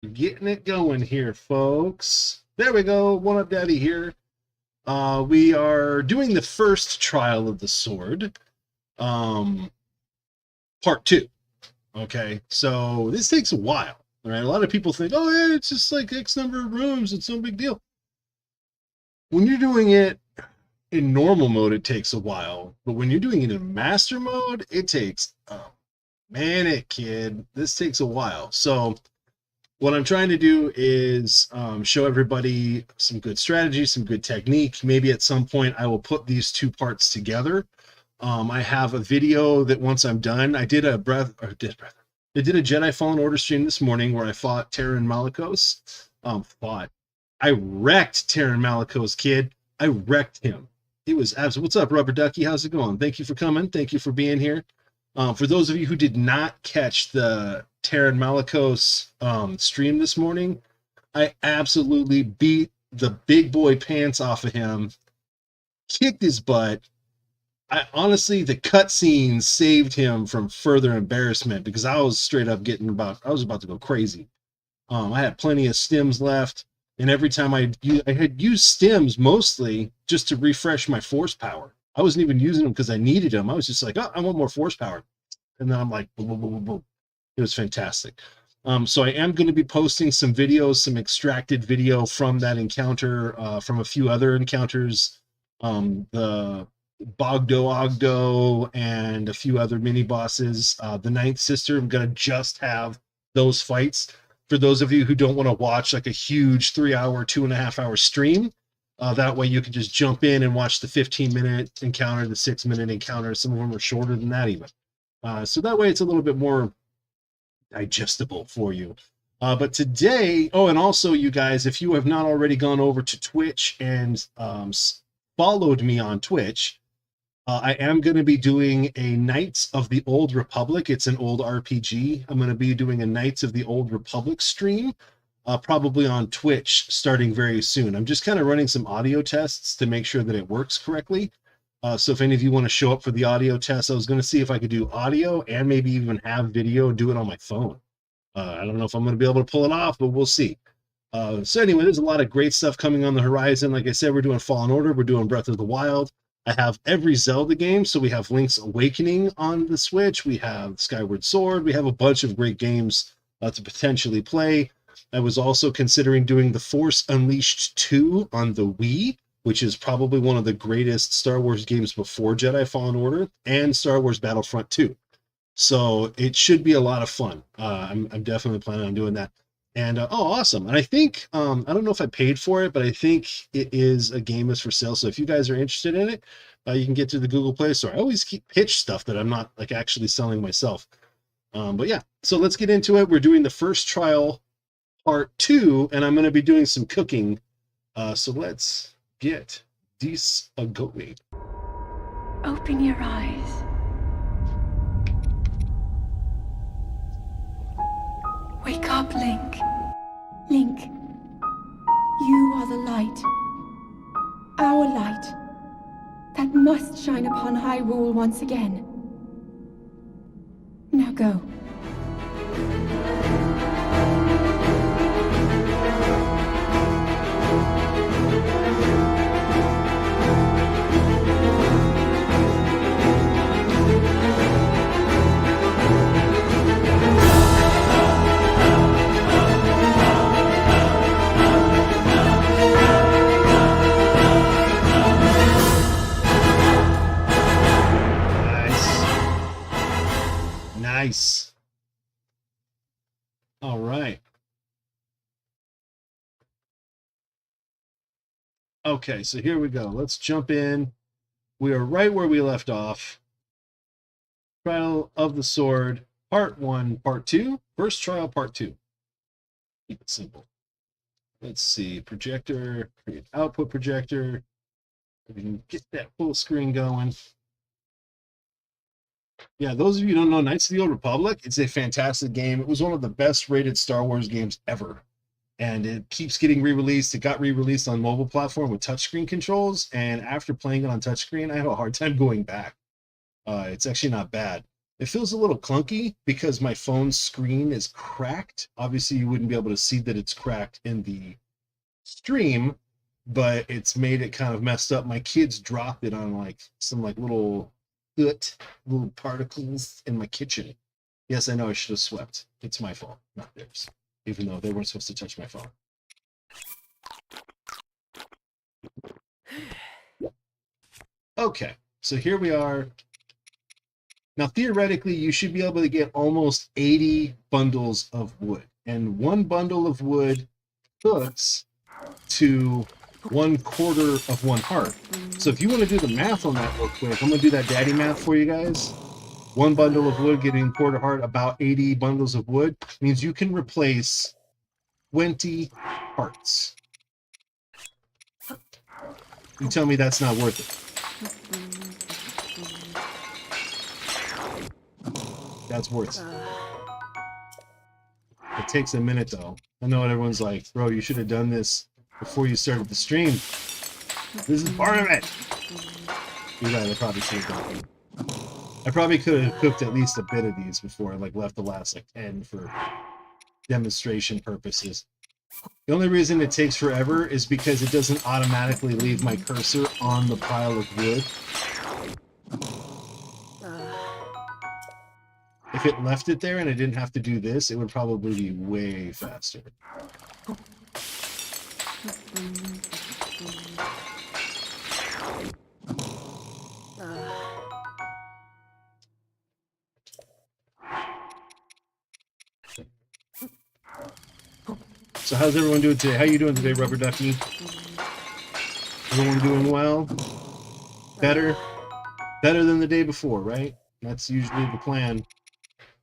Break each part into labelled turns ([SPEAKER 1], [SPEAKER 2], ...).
[SPEAKER 1] Getting it going here, folks. There we go. 1UPdaddy here. We are doing the first trial of the sword, um, part 2. Okay, so this takes a while. All right, a lot of people think, oh, yeah, it's just like X number of rooms. It's no big deal. When you're doing it in normal mode, it takes a while. But when you're doing it in master mode, it takes a minute, kid. This takes a while. So what I'm trying to do is show everybody some good strategy, some good technique. Maybe at some point I will put these two parts together. I have a video that once I'm done, I did a Jedi Fallen Order stream this morning where I fought Terran Malicos. I wrecked Terran Malicos, kid. I wrecked him. He was absolutely. What's up, Rubber Ducky? How's it going? Thank you for coming. Thank you for being here. For those of you who did not catch the Terran Malicos stream this morning, I absolutely beat the big boy pants off of him, kicked his butt. Honestly, the cutscenes saved him from further embarrassment because I was straight up I was about to go crazy. I had plenty of stims left, and every time I had used stims mostly just to refresh my force power. I wasn't even using them because I needed them. I was just like, oh, I want more force power. And then I'm like, boom, boom, boom, boom. It was fantastic. So I am going to be posting some videos, some extracted video from that encounter, from a few other encounters, the Bogdo Ogdo and a few other mini bosses. The Ninth Sister, I'm going to just have those fights. For those of you who don't want to watch like a huge 3-hour, 2.5-hour stream, that way you can just jump in and watch the 15-minute encounter, the 6-minute encounter. Some of them are shorter than that even. So that way it's a little bit more digestible for you. But today, oh, and also you guys, if you have not already gone over to Twitch and followed me on Twitch, I am going to be doing a Knights of the Old Republic. It's an old RPG. I'm going to be doing a Knights of the Old Republic stream, probably on Twitch starting very soon. I'm just kind of running some audio tests to make sure that it works correctly. So if any of you want to show up for the audio test, I was going to see if I could do audio and maybe even have video and do it on my phone. I don't know if I'm going to be able to pull it off, but we'll see. So anyway, there's a lot of great stuff coming on the horizon. Like I said, we're doing Fallen Order. We're doing Breath of the Wild. I have every Zelda game. So we have Link's Awakening on the Switch. We have Skyward Sword. We have a bunch of great games to potentially play. I was also considering doing The Force Unleashed 2 on the Wii, which is probably one of the greatest Star Wars games before Jedi Fallen Order, and Star Wars Battlefront 2. So it should be a lot of fun. I'm definitely planning on doing that. And oh, awesome. And I think, I don't know if I paid for it, but I think it is a game is for sale. So if you guys are interested in it, you can get to the Google Play Store. I always pitch stuff that I'm not like actually selling myself. But yeah, so let's get into it. We're doing the first trial, part 2, and I'm going to be doing some cooking. So let's get this going.
[SPEAKER 2] Open your eyes. Wake up, Link. Link, you are the light. Our light. That must shine upon Hyrule once again. Now go.
[SPEAKER 1] Nice. All right. Okay, so here we go. Let's jump in. We are right where we left off. Trial of the Sword, part 1, part 2. First trial, part 2. Keep it simple. Let's see. Projector, create output projector. We can get that full screen going. Yeah, those of you who don't know Knights of the Old Republic, it's a fantastic game. It was one of the best rated Star Wars games ever. And it keeps getting re-released. It got re-released on mobile platform with touchscreen controls. And after playing it on touchscreen, I have a hard time going back. It's actually not bad. It feels a little clunky because my phone's screen is cracked. Obviously, you wouldn't be able to see that it's cracked in the stream, but it's made it kind of messed up. My kids dropped it on like some like little particles in my kitchen. Yes, I know I should have swept. It's my fault, not theirs, even though they weren't supposed to touch my phone. Okay, so here we are. Now, theoretically, you should be able to get almost 80 bundles of wood. And one bundle of wood cooks to 1/4 of one heart. So if you want to do the math on that real quick, I'm going to do that daddy math for you guys. One bundle of wood getting 1/4 heart, about 80 bundles of wood, means you can replace 20 hearts. You tell me that's not worth it. That's worth it. It takes a minute, though. I know everyone's like, bro, you should have done this before you started the stream. This is part of it. You're right, I probably should have done it. I probably could have cooked at least a bit of these before I like left the last like 10 for demonstration purposes. The only reason it takes forever is because it doesn't automatically leave my cursor on the pile of wood. If it left it there and I didn't have to do this, it would probably be way faster. So how's everyone doing today? How you doing today, Rubber Ducky? Everyone doing well? Better? Better than the day before, right? That's usually the plan.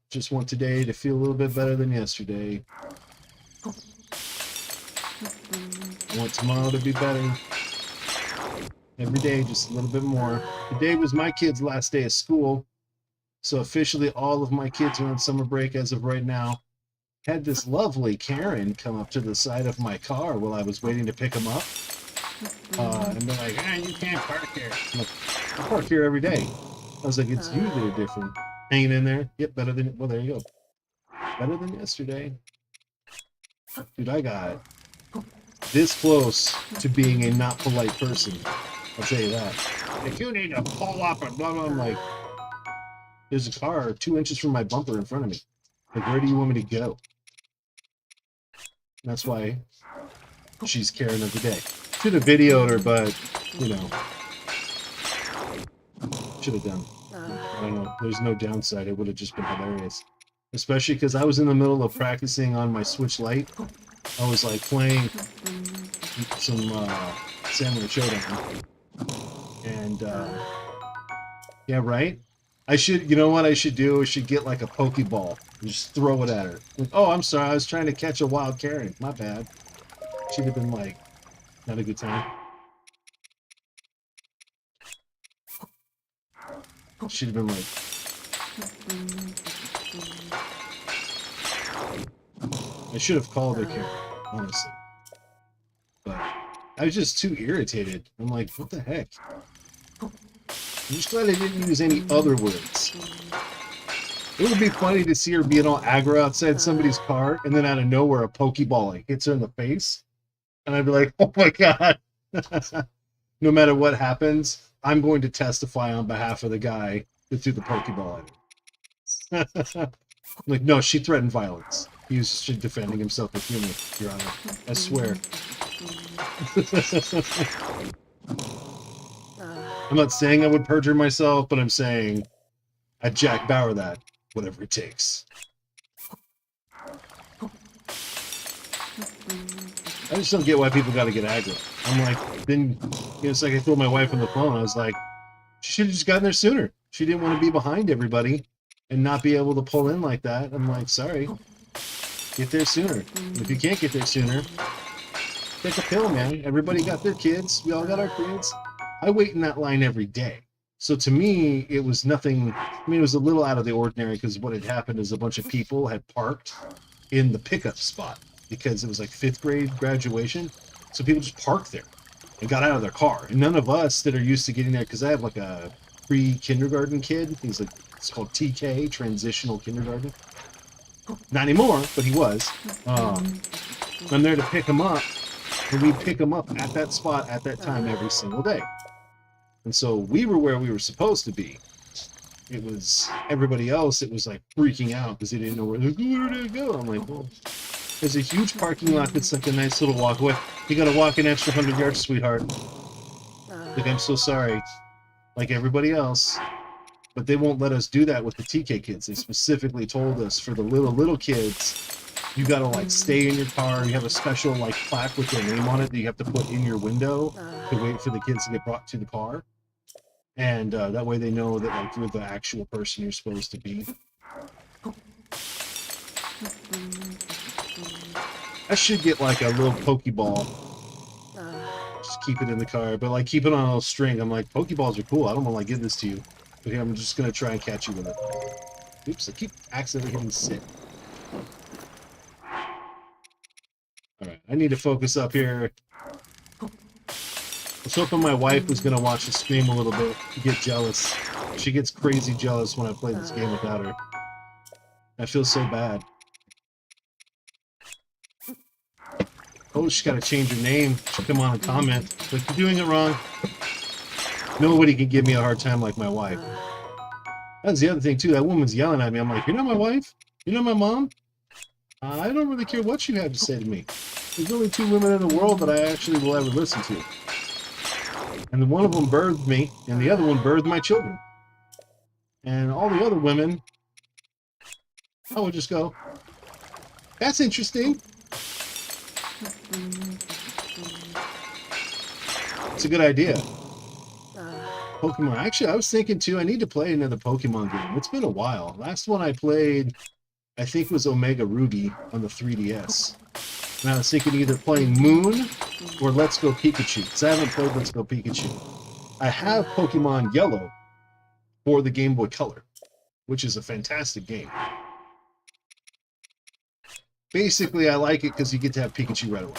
[SPEAKER 1] Just want today to feel a little bit better than yesterday. I want tomorrow to be better. Every day, just a little bit more. Today was my kids' last day of school. So officially all of my kids are on summer break as of right now. Had this lovely Karen come up to the side of my car while I was waiting to pick them up. And they're like, you can't park here. I'm like, I park here every day. I was like, it's you that are different. Hanging in there. Yep, better than, well, there you go. Better than yesterday. Dude, I got this close to being a not polite person. I'll tell you that. If you need to pull up and blah, blah, I'm like, there's a car 2 inches from my bumper in front of me. Like, where do you want me to go? That's why she's Karen of the day. Should have videoed her, but, you know. Should have done. I don't know. There's no downside. It would have just been hilarious. Especially because I was in the middle of practicing on my Switch Lite. I was like playing some Samurai Showdown. And, yeah, right? I should, you know what I should do? I should get like a Pokeball and just throw it at her. Like, oh, I'm sorry. I was trying to catch a wild Karen. My bad. She'd have been like, not a good time. She'd have been like, I should have called her Karen, honestly. But I was just too irritated. I'm like, what the heck? I'm just glad I didn't use any other words. It would be funny to see her being all aggro outside somebody's car, and then out of nowhere a Pokeball like hits her in the face. And I'd be like, oh my god. No matter what happens, I'm going to testify on behalf of the guy that threw the Pokeball at her. Like, no, she threatened violence. He was just defending himself with humor, Your Honor. I swear. I'm not saying I would perjure myself, but I'm saying I'd Jack Bauer that, whatever it takes. I just don't get why people got to get aggro. I'm like, then, you know, it's like I told my wife on the phone, I was like, she should have just gotten there sooner. She didn't want to be behind everybody and not be able to pull in like that. I'm like, sorry, get there sooner. If you can't get there sooner, take a pill, man. Everybody got their kids. We all got our kids. I wait in that line every day. So to me, it was nothing. I mean, it was a little out of the ordinary because what had happened is a bunch of people had parked in the pickup spot because it was like 5th grade graduation. So people just parked there and got out of their car. And none of us that are used to getting there, because I have like a pre-kindergarten kid. He's like It's called TK, Transitional Kindergarten. Not anymore, but he was. I'm there to pick him up, and we pick him up at that spot at that time every single day. And so we were where we were supposed to be. It was everybody else. It was like freaking out because they didn't know where to go. I'm like, well, there's a huge parking lot that's like a nice little walkway. You got to walk an extra 100 yards, sweetheart. Like, I'm so sorry. Like everybody else. But they won't let us do that with the TK kids. They specifically told us for the little kids, you got to like stay in your car. You have a special like plaque with their name on it that you have to put in your window to wait for the kids to get brought to the car. And that way they know that like you're the actual person you're supposed to be. I should get like a little Pokeball. Just keep it in the car, but like keep it on a string. I'm like, Pokeballs are cool. I don't want to like give this to you. Okay, I'm just gonna try and catch you with it. Oops, I keep accidentally hitting sit. Alright, I need to focus up here. I was hoping my wife was gonna watch the stream a little bit to get jealous. She gets crazy jealous when I play this game without her. I feel so bad. Oh, she's gotta change her name. She'll come on and comment. Like, you're doing it wrong. Nobody can give me a hard time like my wife. That's the other thing, too. That woman's yelling at me. I'm like, you're not my wife? You're not my mom? I don't really care what you have to say to me. There's only 2 women in the world that I actually will ever listen to. And one of them birthed me, and the other one birthed my children. And all the other women, I would just go, that's interesting. It's a good idea. Pokemon. Actually, I was thinking, too, I need to play another Pokemon game. It's been a while. Last one I played, I think, was Omega Ruby on the 3DS. And I was thinking either playing Moon or Let's Go Pikachu, because I haven't played Let's Go Pikachu. I have Pokemon Yellow for the Game Boy Color, which is a fantastic game. Basically, I like it because you get to have Pikachu right away.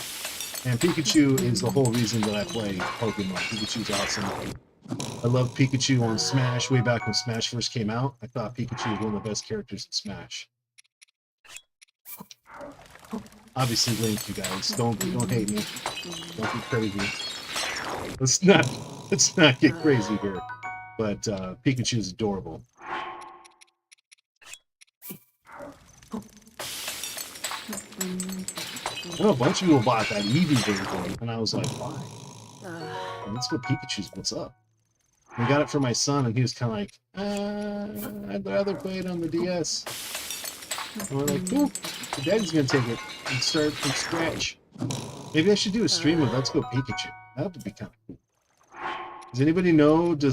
[SPEAKER 1] And Pikachu is the whole reason that I play Pokemon. Pikachu's awesome. I love Pikachu on Smash. Way back when Smash first came out, I thought Pikachu was one of the best characters in Smash. Obviously, Link, you guys. Don't hate me. Don't get crazy. Let's not get crazy here. But Pikachu is adorable. I know a bunch of people bought that Eevee version, and I was like, why? Let's go Pikachu's. What's up? We got it for my son, and he was kind of like, I'd rather play it on the DS. And we're like, cool. Your daddy's gonna take it and start from scratch. Maybe I should do a stream of Let's Go Pikachu. That would be kind of cool. Does anybody know, do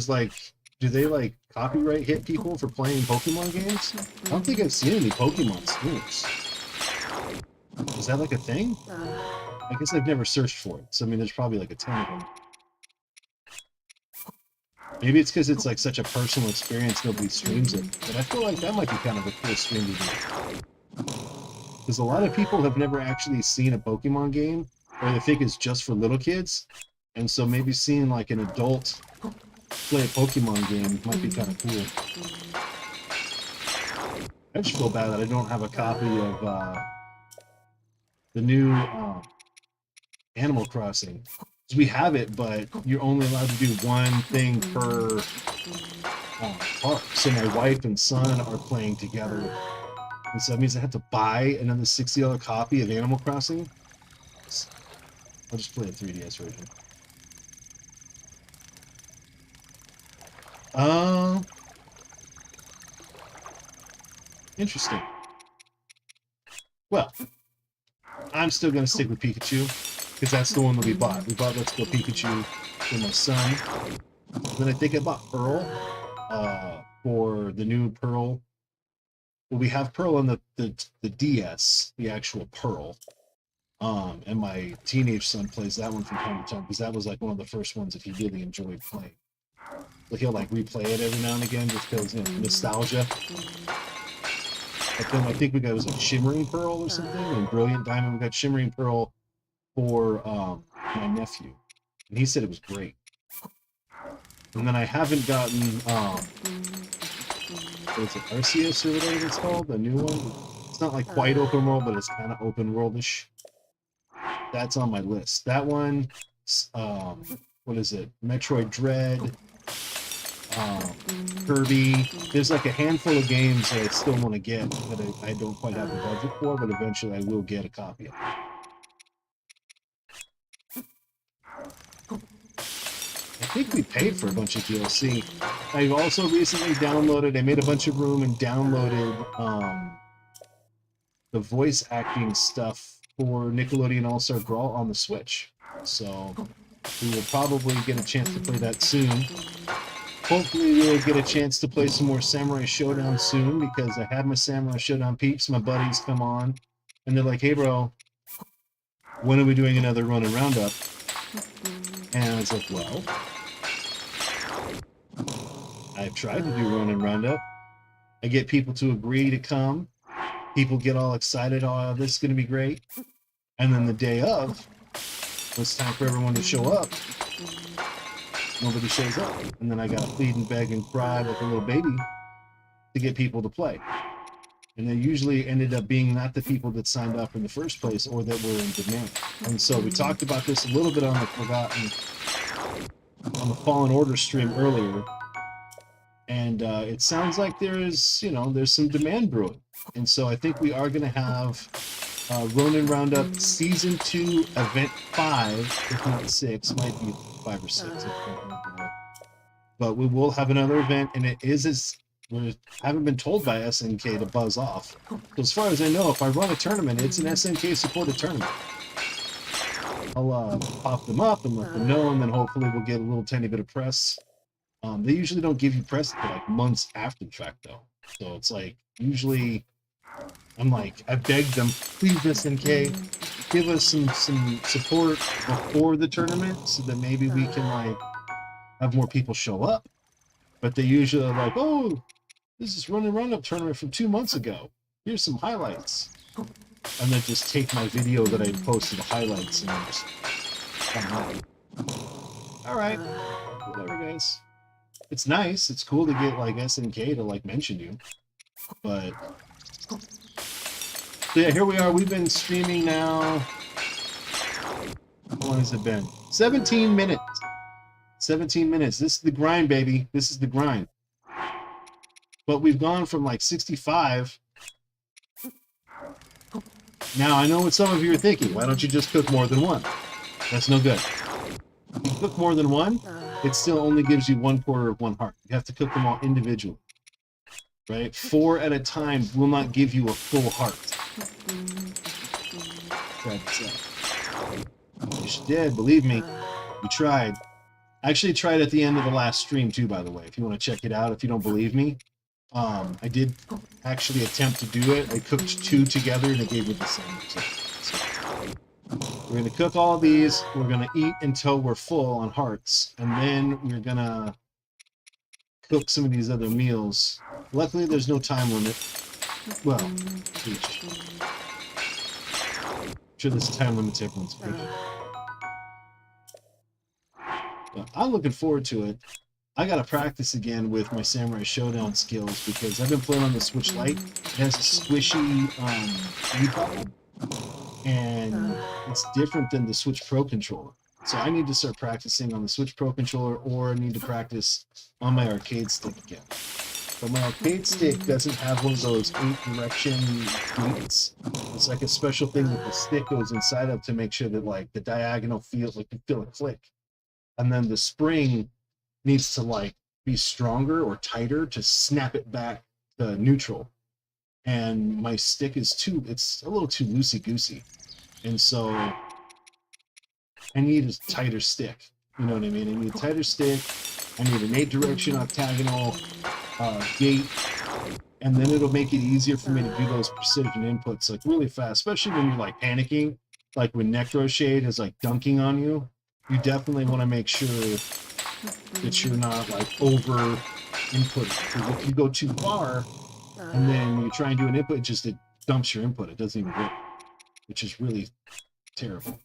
[SPEAKER 1] they like copyright hit people for playing Pokemon games? I don't think I've seen any Pokemon streams. Is that like a thing? I guess I've never searched for it. So I mean, there's probably like a ton of them. Maybe it's because it's like such a personal experience, nobody streams it. But I feel like that might be kind of a cool stream to do. Because a lot of people have never actually seen a Pokemon game, or they think it's just for little kids. And so maybe seeing like an adult play a Pokemon game might be kind of cool. I just feel bad that I don't have a copy of the new Animal Crossing. We have it, but you're only allowed to do one thing per park. So my wife and son are playing together. And so that means I have to buy another $60 copy of Animal Crossing. I'll just play the 3DS version. Interesting. Well, I'm still going to stick with Pikachu, because that's the one that we bought. We bought Let's Go Pikachu for my son. Then I think I bought Pearl for the new Pearl. Well, we have Pearl on the DS, the actual Pearl. And my teenage son plays that one from time to time, because that was like one of the first ones that he really enjoyed playing. Like he'll like replay it every now and again just because, you know, nostalgia. But then I think we got, was it Shimmering Pearl or something? And Brilliant Diamond. We got Shimmering Pearl for my nephew. And he said it was great. And then I haven't gotten what is it, Arceus or whatever it's called, the new one. It's not like quite open world, but it's kind of open worldish. That's on my list. That one, what is it? Metroid Dread, Kirby. There's like a handful of games that I still want to get that I don't quite have the budget for, but eventually I will get a copy of. I think we paid for a bunch of DLC. I've also recently downloaded, I made a bunch of room and downloaded the voice acting stuff for Nickelodeon All-Star Brawl on the Switch. So we will probably get a chance to play that soon. Hopefully we'll get a chance to play some more Samurai Showdown soon, because I had my Samurai Showdown peeps, my buddies come on, and they're like, hey bro, when are we doing another run and roundup? And I was like, well, I've tried to do run and roundup. I get people to agree to come. People get all excited, oh, this is going to be great. And then the day of, when it's time for everyone to show up, nobody shows up. And then I got to plead and beg and cry like a little baby to get people to play. And they usually ended up being not the people that signed up in the first place or that were in demand. And so we talked about this a little bit on the Fallen Order stream earlier. And it sounds like there's some demand brewing. And so I think we are going to have Ronin Roundup Season 2, Event 5, if not 6, might be 5 or 6. But we will have another event, and it is we haven't been told by SNK to buzz off. So as far as I know, if I run a tournament, it's an SNK supported tournament. I'll pop them up and let them know, and then hopefully we'll get a little tiny bit of press. They usually don't give you press until like months after the fact, though. So it's like, usually, I'm like, I begged them, please SNK, give us some support before the tournament so that maybe we can like have more people show up. But they usually are like, oh, this is Run and Roundup tournament from 2 months ago. Here's some highlights. And then just take my video that I posted, the highlights, and just all right, whatever, guys. It's nice. It's cool to get like SNK to like mention you. But so yeah, here we are. We've been streaming now. How long has it been? 17 minutes. 17 minutes. This is the grind, baby. This is the grind. But we've gone from like 65. Now, I know what some of you are thinking. Why don't you just cook more than one? That's no good. If you cook more than one, it still only gives you 1/4 of one heart. You have to cook them all individually. Right? 4 at a time will not give you a full heart. You did, believe me. We tried. I actually tried at the end of the last stream too, by the way, if you want to check it out, if you don't believe me. I did actually attempt to do it. I cooked 2 together and it gave me the same result. So, we're going to cook all these. We're going to eat until we're full on hearts. And then we're going to cook some of these other meals. Luckily, there's no time limit. Well, each. I'm sure there's a time limit to everyone's cooking. But I'm looking forward to it. I gotta practice again with my Samurai Showdown skills because I've been playing on the Switch Lite. It has a squishy button, and it's different than the Switch Pro controller. So I need to start practicing on the Switch Pro controller, or I need to practice on my arcade stick again. But my arcade stick doesn't have one of those 8-direction beats. It's like a special thing that the stick goes inside of to make sure that like the diagonal feels like you feel a click, and then the spring needs to like be stronger or tighter to snap it back to neutral. And my stick is it's a little too loosey-goosey. And so I need a tighter stick. You know what I mean? I need a tighter stick. I need an 8-direction octagonal gate. And then it'll make it easier for me to do those precision inputs like really fast, especially when you're like panicking, like when Necroshade is like dunking on you. You definitely want to make sure that you're not like over input. Because if you go too far and then you try and do an input, it dumps your input. It doesn't even work, which is really terrible.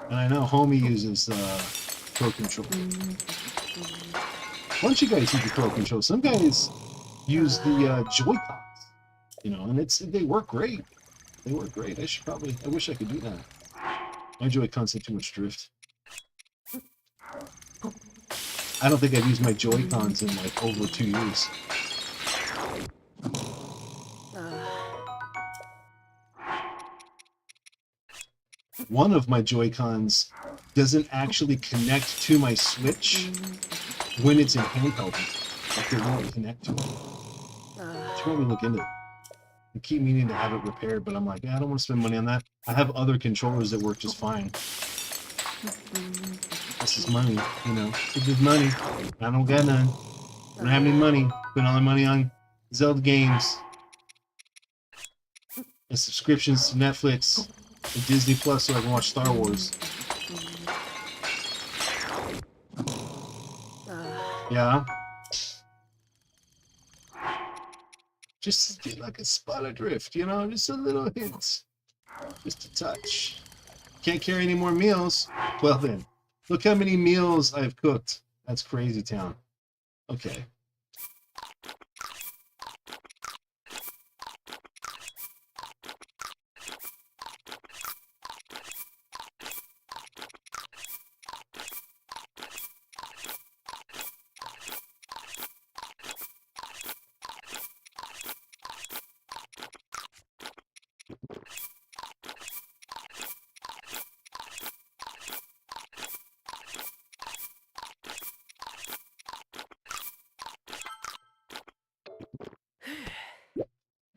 [SPEAKER 1] And I know Homie uses Pro Control. Why don't you guys use the Pro Control? Some guys use the Joy-Cons, you know, and they work great. They work great. I wish I could do that. My Joy-Cons have too much drift. I don't think I've used my Joy-Cons in like over 2 years. One of my Joy-Cons doesn't actually connect to my Switch when it's in handheld. Like it won't connect to it. Should probably look into it. I keep meaning to have it repaired, but I'm like, I don't want to spend money on that. I have other controllers that work just fine. This is money, you know. It's just money. I don't got none. I don't have any money. Spend all my money on Zelda games. And subscriptions to Netflix and Disney Plus so I can watch Star Wars. Yeah. Just get like a spot of drift, you know? Just a little hint. Just a touch. Can't carry any more meals? Well then, look how many meals I've cooked. That's crazy town. Okay.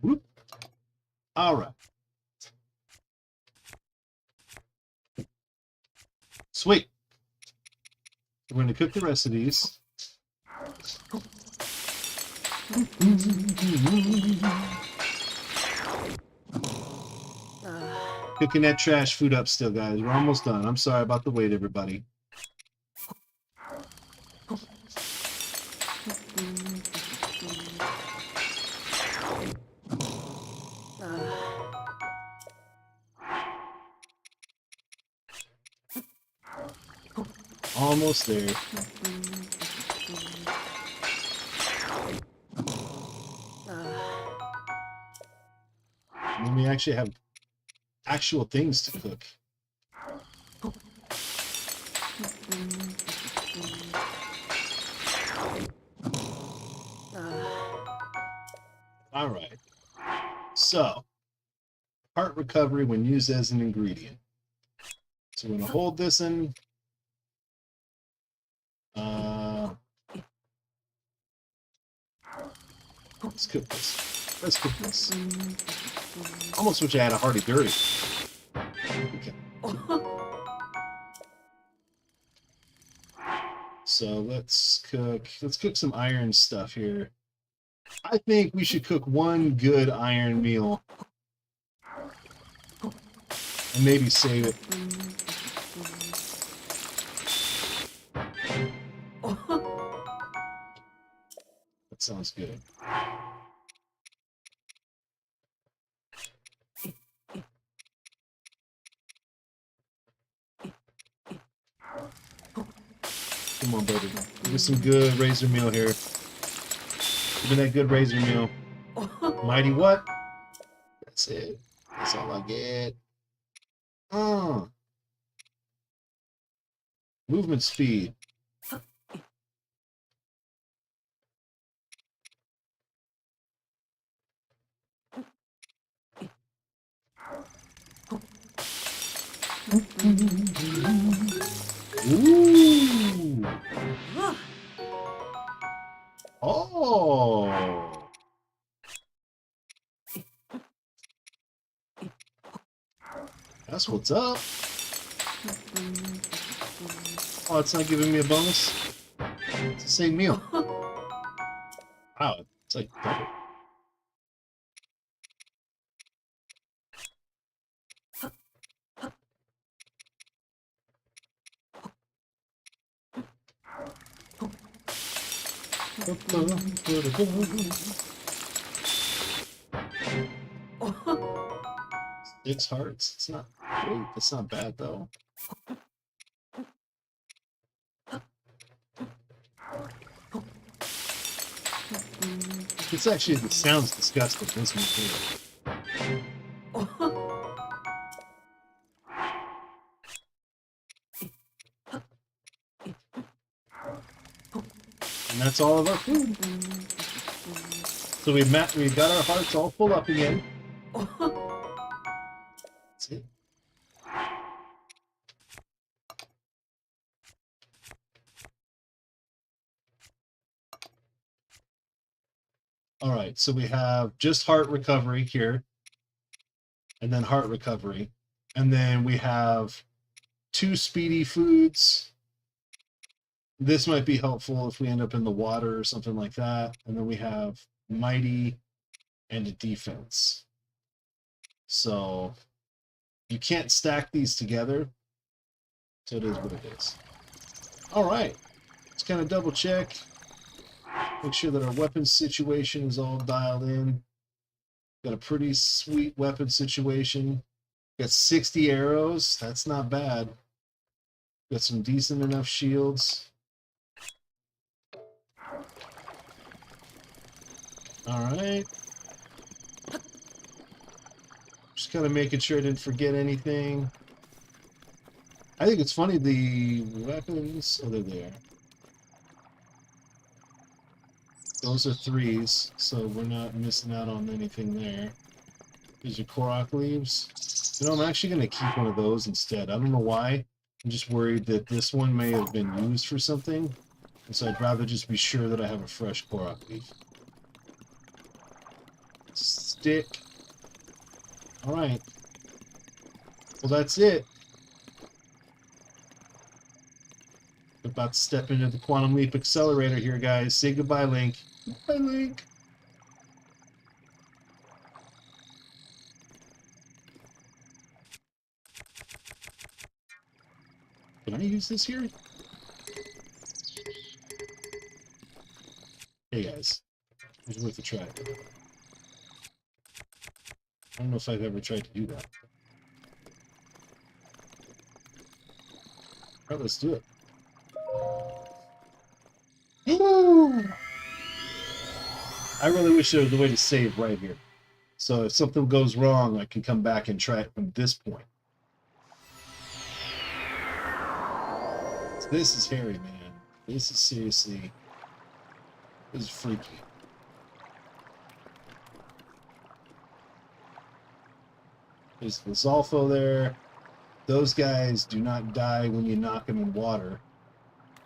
[SPEAKER 1] Whoop. All right. Sweet. We're going to cook the rest of these. Cooking that trash food up still, guys. We're almost done. I'm sorry about the wait, everybody. Almost there. And then we actually have actual things to cook. All right. So, heart recovery when used as an ingredient. So we're going to hold this in. Let's cook this. Let's cook this. Almost wish I had a hearty dirty. Okay. So let's cook some iron stuff here. I think we should cook one good iron meal. And maybe save it. That sounds good. Come on, baby. Give us some good razor meal here. Give me that good razor meal. Mighty what? That's it. That's all I get. Movement speed. Ooh. Oh. That's what's up. Oh, it's not giving me a bonus? It's the same meal. Wow, it's like double. Six hearts. It's not great. It's not bad though. It's actually, it sounds disgusting. Listen to it. And that's all of our food. So we got our hearts all full up again. That's it. All right, so we have just heart recovery here, and then heart recovery. And then we have 2 speedy foods. This might be helpful if we end up in the water or something like that. And then we have mighty and a defense. So you can't stack these together. So it is what it is. All right, let's kind of double check. Make sure that our weapon situation is all dialed in. Got a pretty sweet weapon situation. Got 60 arrows. That's not bad. Got some decent enough shields. All right. Just kind of making sure I didn't forget anything. I think it's funny, the weapons... Oh, they're there. Those are 3s, so we're not missing out on anything there. These are Korok leaves. You know, I'm actually going to keep one of those instead. I don't know why. I'm just worried that this one may have been used for something. And so I'd rather just be sure that I have a fresh Korok leaf. Stick. Alright. Well, that's it. We're about to step into the Quantum Leap Accelerator here, guys. Say goodbye, Link. Bye, Link. Can I use this here? Hey, guys. It's worth a try. I don't know if I've ever tried to do that. Alright, let's do it. Woo! I really wish there was a way to save right here. So if something goes wrong, I can come back and try it from this point. So this is hairy, man. This is seriously... This is freaky. There's the Zolfo there. Those guys do not die when you knock them in water.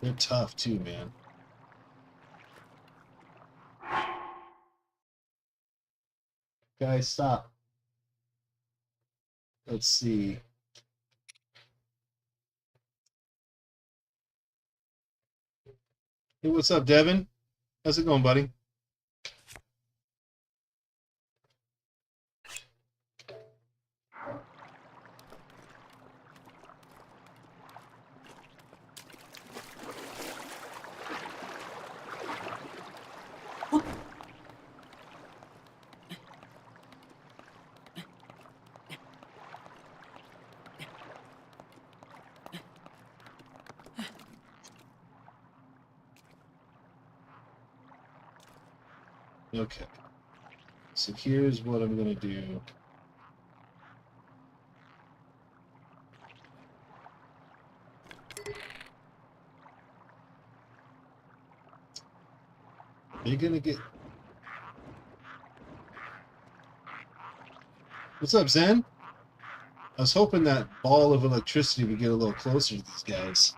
[SPEAKER 1] They're tough too, man. Guys, stop. Let's see. Hey, what's up, Devin? How's it going, buddy? Okay. So here's what I'm going to do. They're going to get... What's up, Zen? I was hoping that ball of electricity would get a little closer to these guys.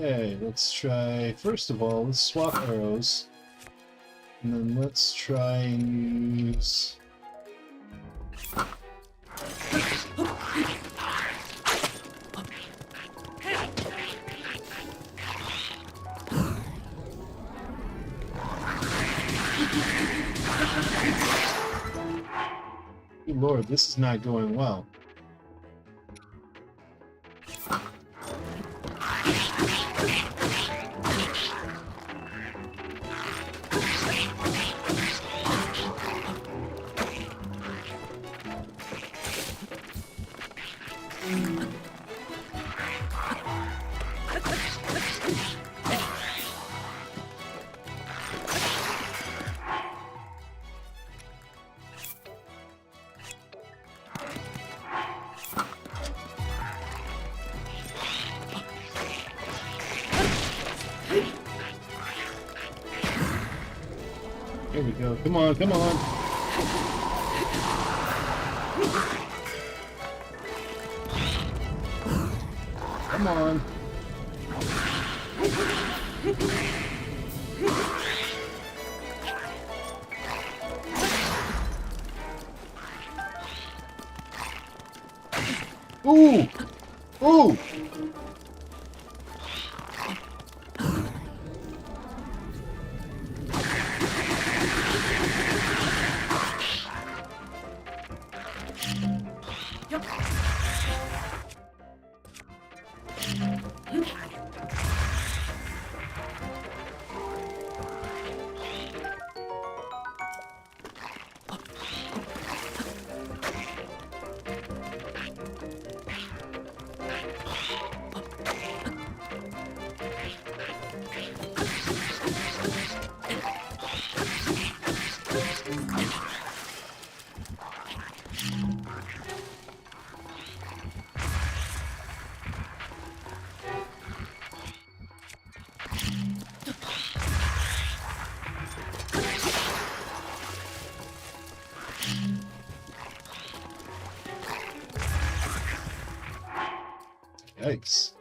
[SPEAKER 1] Okay, let's try, first of all, let's swap arrows. And then let's try and use... Good Lord, this is not going well. Here we go. Come on, come on. Come on. Ooh! Ooh! Yikes.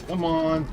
[SPEAKER 1] Come on.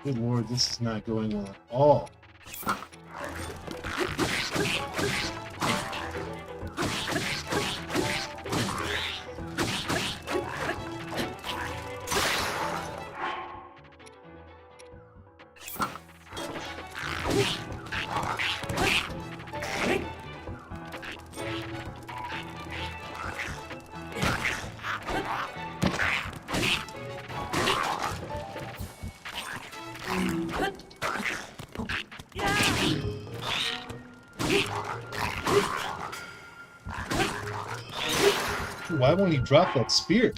[SPEAKER 1] Good Lord, this is not going well at all. Why won't he drop that spear?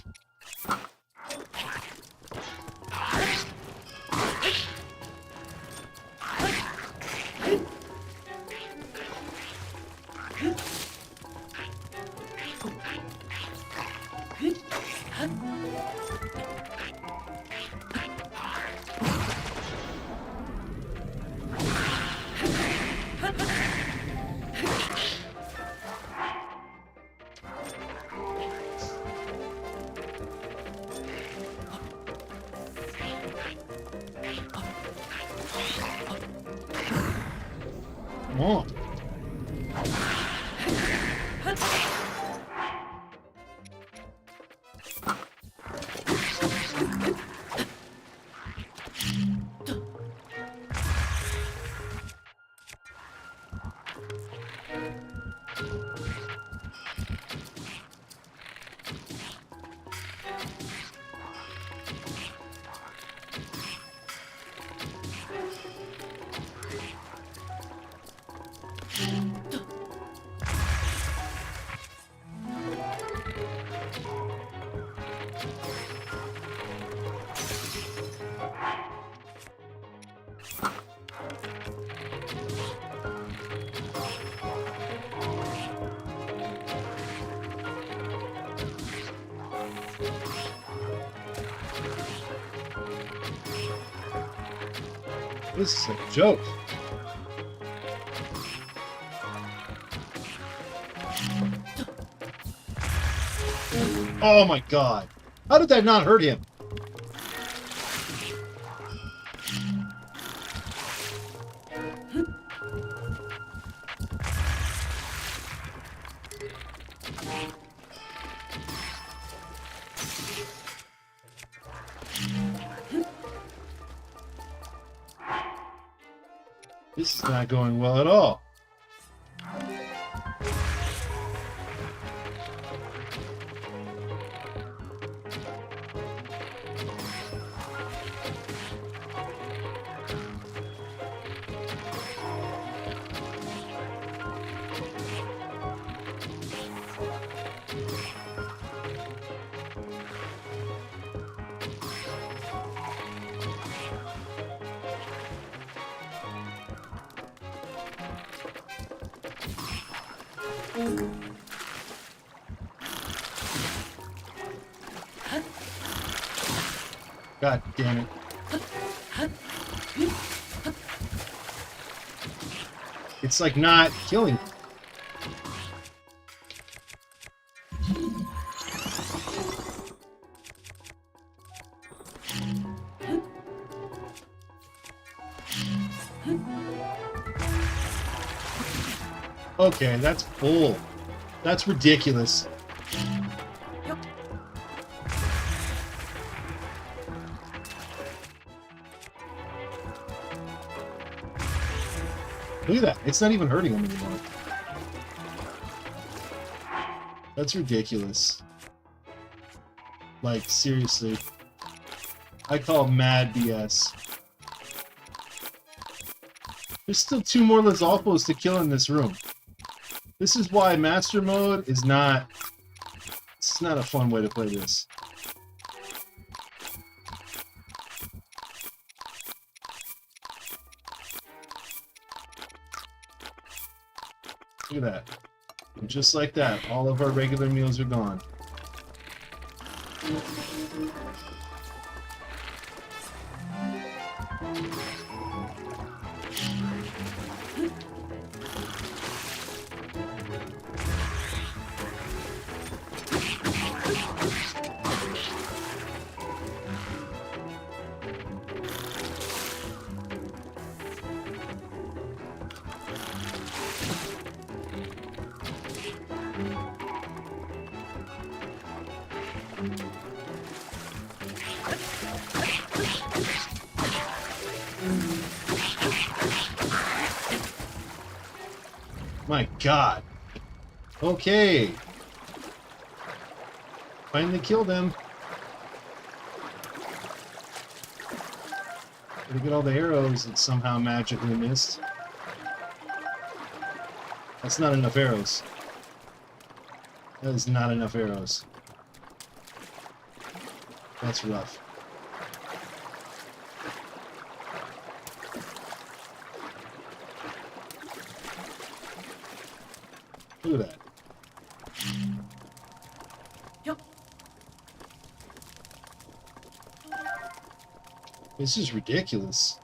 [SPEAKER 1] Come on. This is a joke. Oh my god. How did that not hurt him? This is not going well at all. God damn it. It's like not killing me. Okay, that's bull. That's ridiculous. Look at that. It's not even hurting him anymore. That's ridiculous. Like, seriously. I call mad BS. There's still 2 more Lizalfos to kill in this room. This is why Master Mode is not... It's not a fun way to play this. Look at that. And just like that, all of our regular meals are gone. My God. Okay. Finally killed him. Look at all the arrows that somehow magically missed. That's not enough arrows. That is not enough arrows. That's rough. Look at that. This is ridiculous.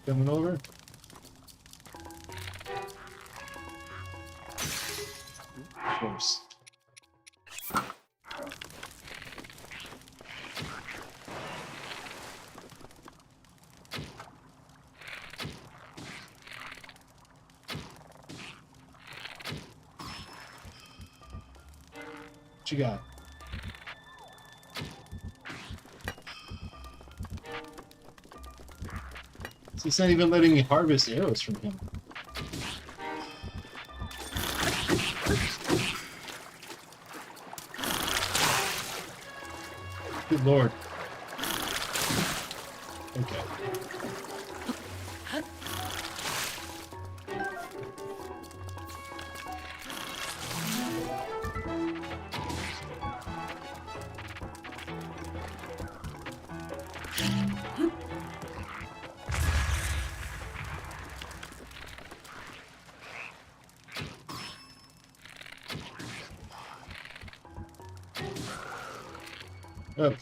[SPEAKER 1] Coming over. Of course. What you got? He's not even letting me harvest arrows from him. Good lord. Okay. Oh.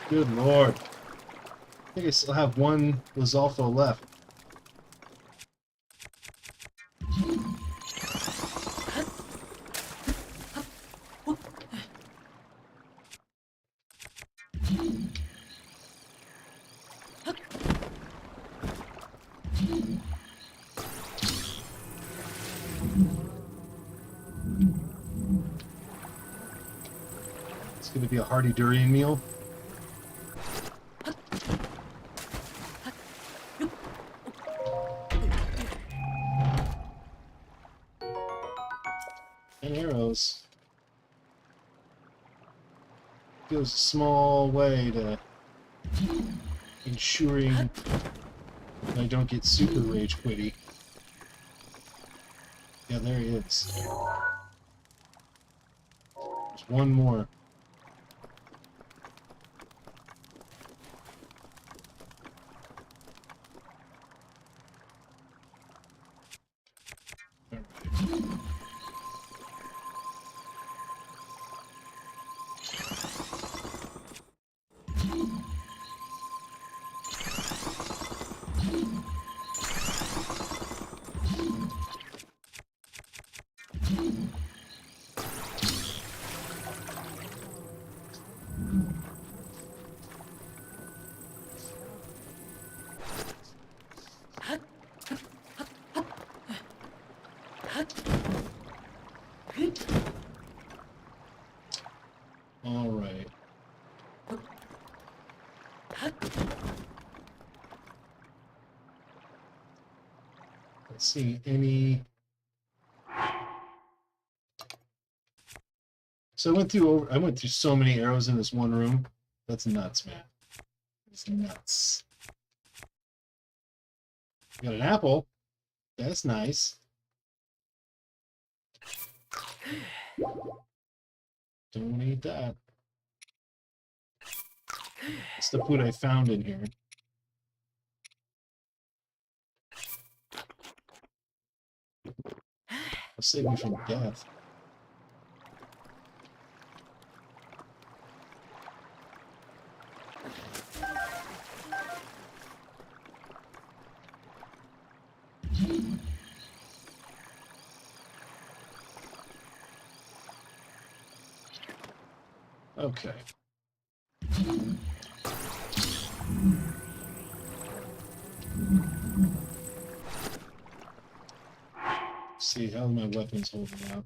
[SPEAKER 1] Good lord. I think I still have one Lizalfo left. It's going to be a hearty durian meal. And arrows. Goes a small way to ensuring that I don't get super rage quitty. Yeah, there he is. There's one more. All right. Let's see any. So I went through so many arrows in this one room. That's nuts, man. It's nuts. Got an apple. That's nice. Don't eat that. That's the food I found in here. I'll save me from death. Okay. See how my weapons holding out.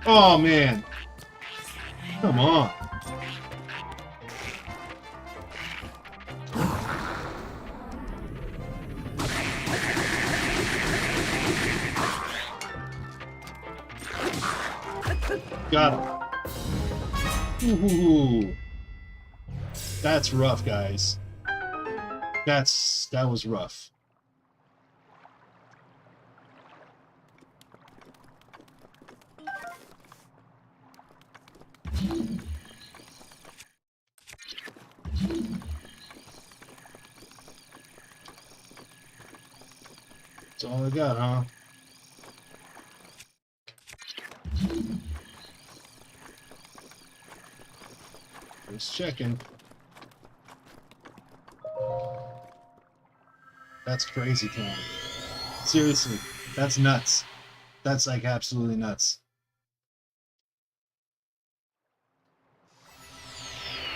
[SPEAKER 1] Oh man. Come on. Got him. Ooh. That's rough, guys. That was rough. That's all I got, huh? Just checking. That's crazy, Tom. Seriously, that's nuts. That's like absolutely nuts.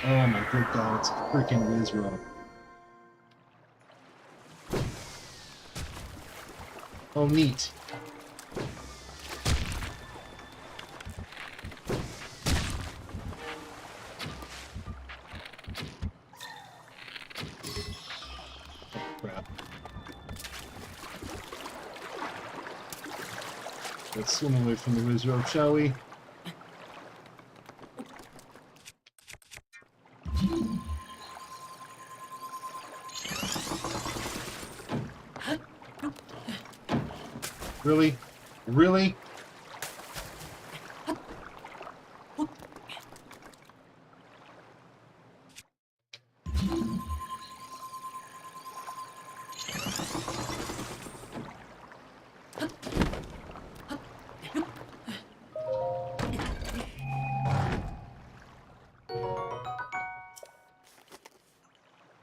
[SPEAKER 1] Oh my good God, it's a freaking Wizrow. Oh, neat. Oh, crap. Let's swim away from the Wizrow, shall we? Really? Really?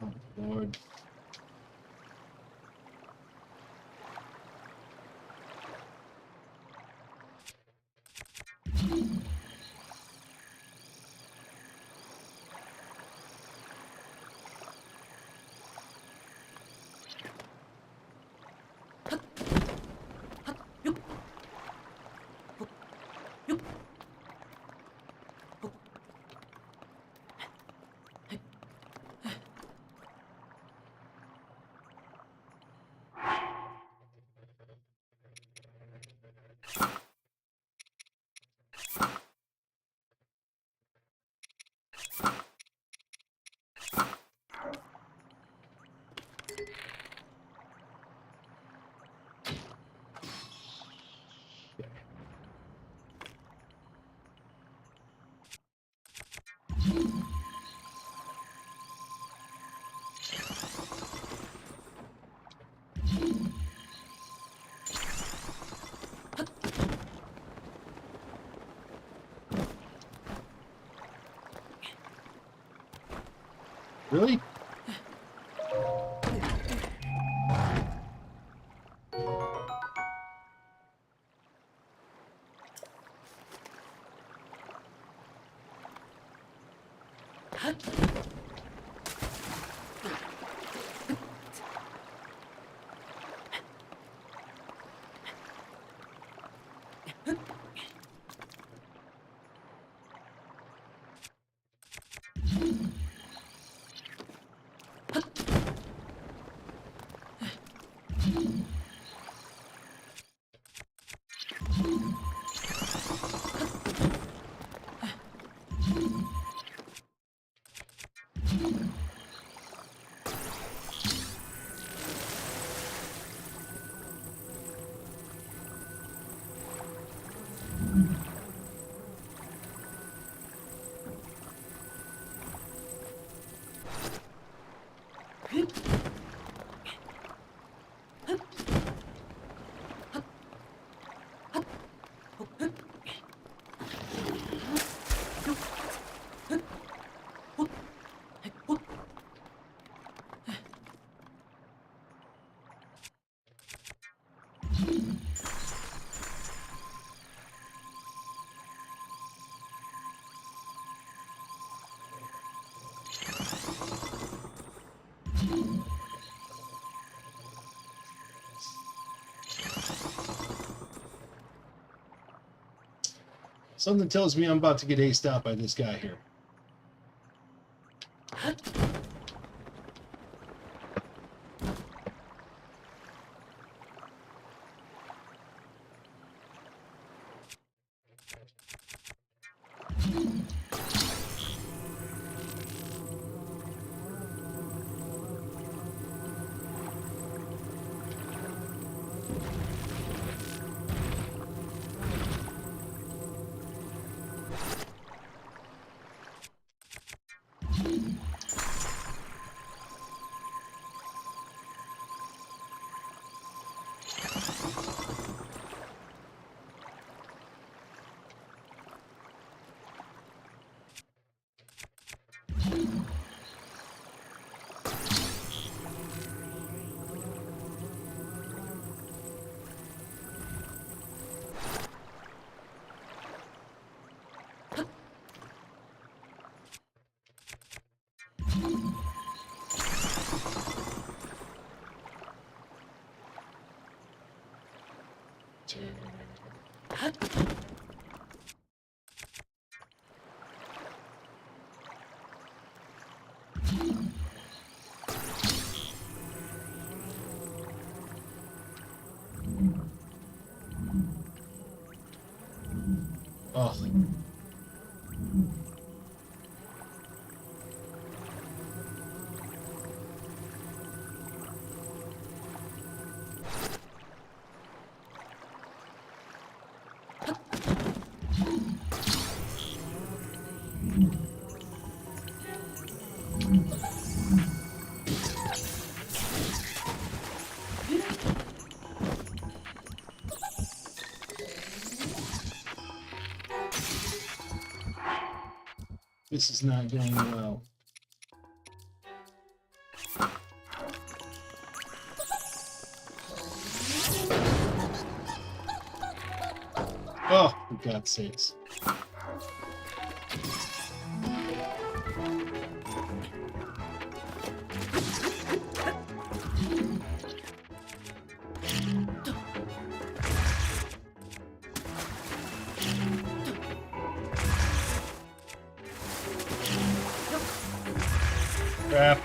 [SPEAKER 1] Oh, Lord. Really? Something tells me I'm about to get aced out by this guy here. Oh. This is not going well. Oh, for God's sakes. Crap.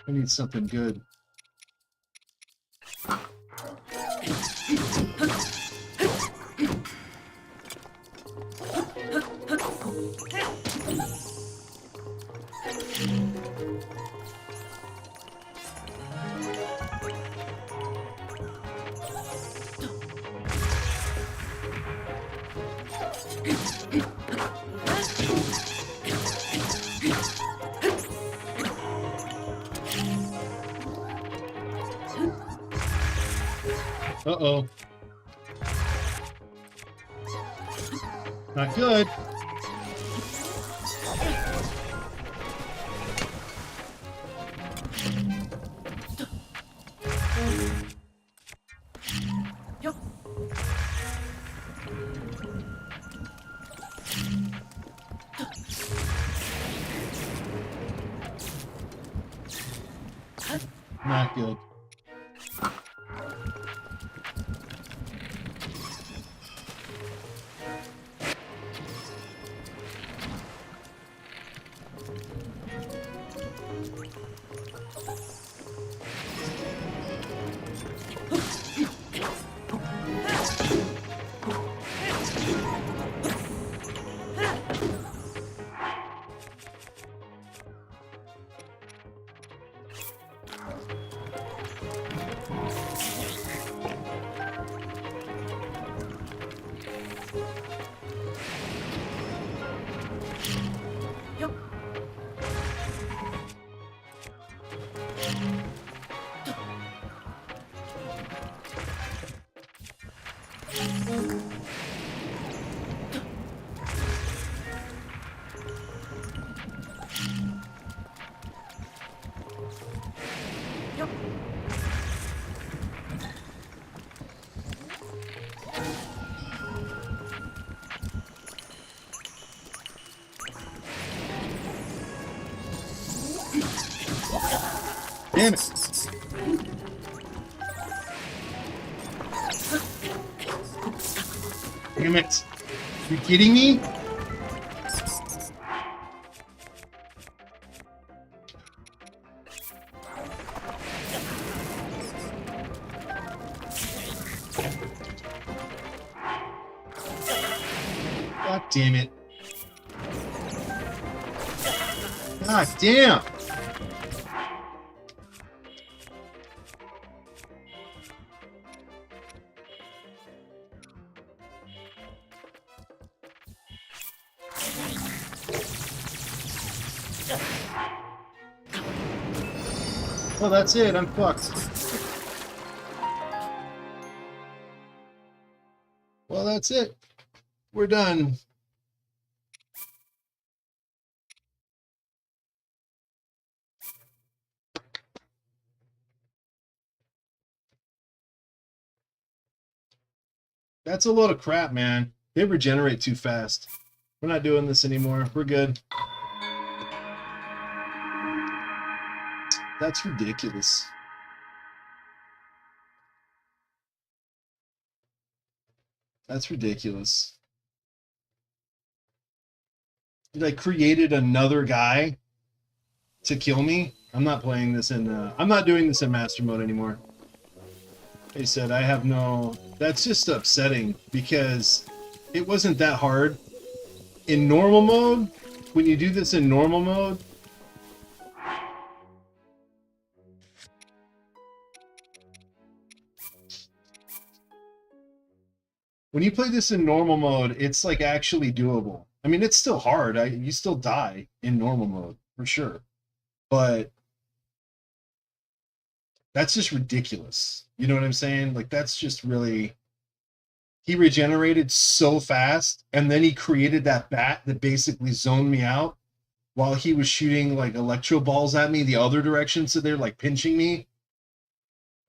[SPEAKER 1] I need something good. Uh-oh. Not good. Not good. Damn it. Damn it. Are you kidding me? God damn it. God damn. Well, that's it. I'm fucked. Well, that's it. We're done. That's a load of crap, man. They regenerate too fast. We're not doing this anymore. We're good. That's ridiculous. That's ridiculous. You like created another guy to kill me. I'm not playing this in. I'm not doing this in master mode anymore. They said I have no. That's just upsetting because it wasn't that hard in normal mode. When you do this in normal mode, when you play this in normal mode, it's like actually doable. I mean, it's still hard. You still die in normal mode for sure, but that's just ridiculous. You know what I'm saying? Like that's just really. He regenerated so fast, and then he created that bat that basically zoned me out while he was shooting like electro balls at me the other direction, so they're like pinching me.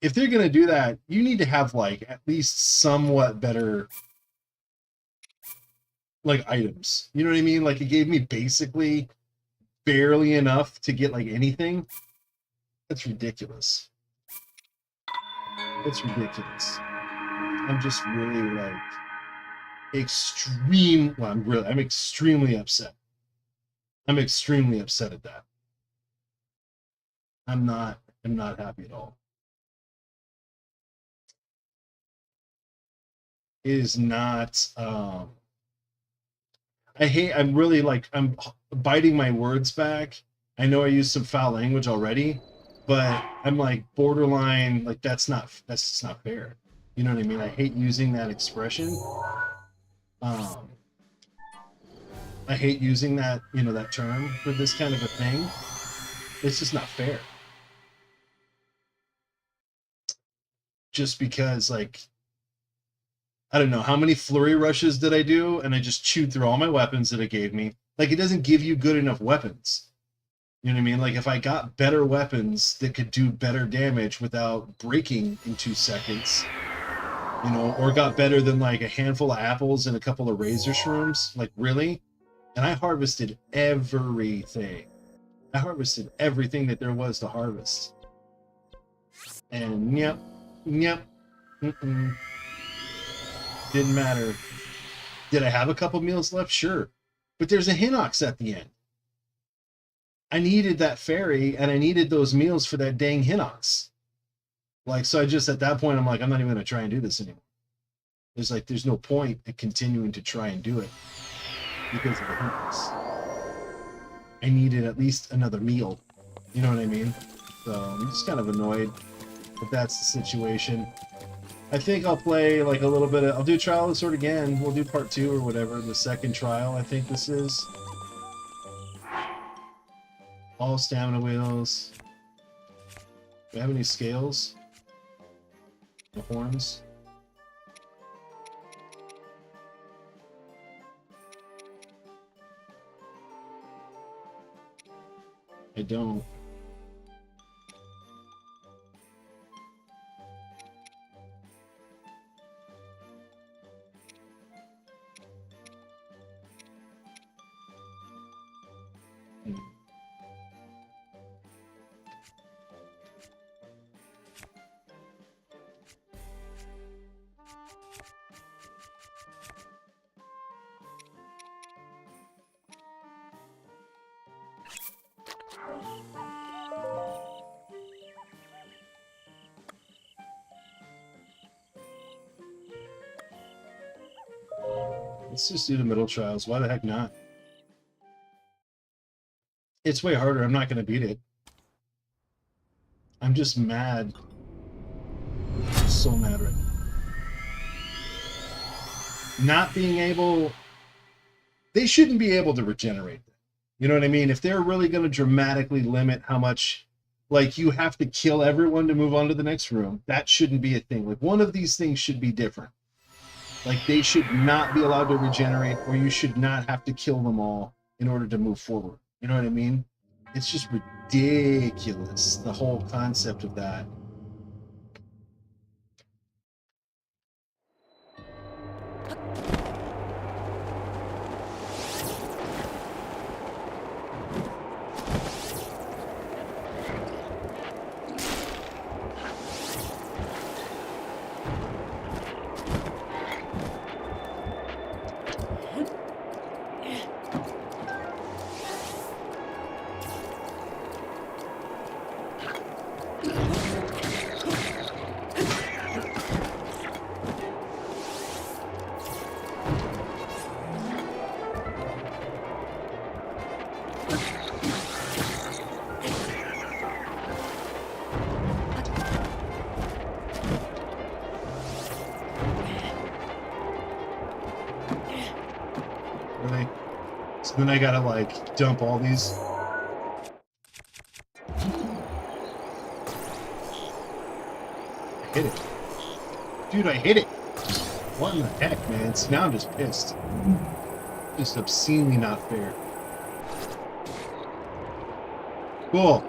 [SPEAKER 1] If they're gonna do that, you need to have like at least somewhat better like items. You know what I mean? Like it gave me basically barely enough to get like anything. That's ridiculous. It's ridiculous. I'm just really like I'm extremely upset. I'm extremely upset at that. I'm not happy at all. It is not I'm really like I'm biting my words back. I know I used some foul language already, but I'm like borderline like that's just not fair. You know what I mean? I hate using that expression. Um I hate using that, that term for this kind of a thing. It's just not fair. Just because like I don't know how many flurry rushes did I do, and I just chewed through all my weapons that it gave me. Like it doesn't give you good enough weapons. You know what I mean? Like if I got better weapons that could do better damage without breaking in 2 seconds, or got better than like a handful of apples and a couple of razor shrooms, like really? And I harvested everything. I harvested everything that there was to harvest. And yep, mm-mm. Didn't matter. Did I have a couple meals left? Sure. But there's a Hinox at the end. I needed that fairy, and I needed those meals for that dang Hinox. Like, so I just, at that point, I'm like, I'm not even going to try and do this anymore. There's no point in continuing to try and do it because of the Hinox. I needed at least another meal. You know what I mean? So I'm just kind of annoyed that that's the situation. I think I'll play like a little bit of, I'll do Trial of the Sword again. We'll do part 2 or whatever, the second trial, I think this is. All stamina wheels. Do we have any scales? The horns? I don't. Let's just do the middle trials. Why the heck not? It's way harder. I'm not going to beat it. I'm just mad. I'm so mad right now. Not being able... They shouldn't be able to regenerate. You know what I mean? If they're really going to dramatically limit how much... Like, you have to kill everyone to move on to the next room. That shouldn't be a thing. Like, one of these things should be different. Like, they should not be allowed to regenerate, or you should not have to kill them all in order to move forward. You know what I mean? It's just ridiculous, the whole concept of that. Really? So then I gotta, like, dump all these. I hit it. Dude, I hit it! What in the heck, man? So now I'm just pissed. Just obscenely not fair. Cool.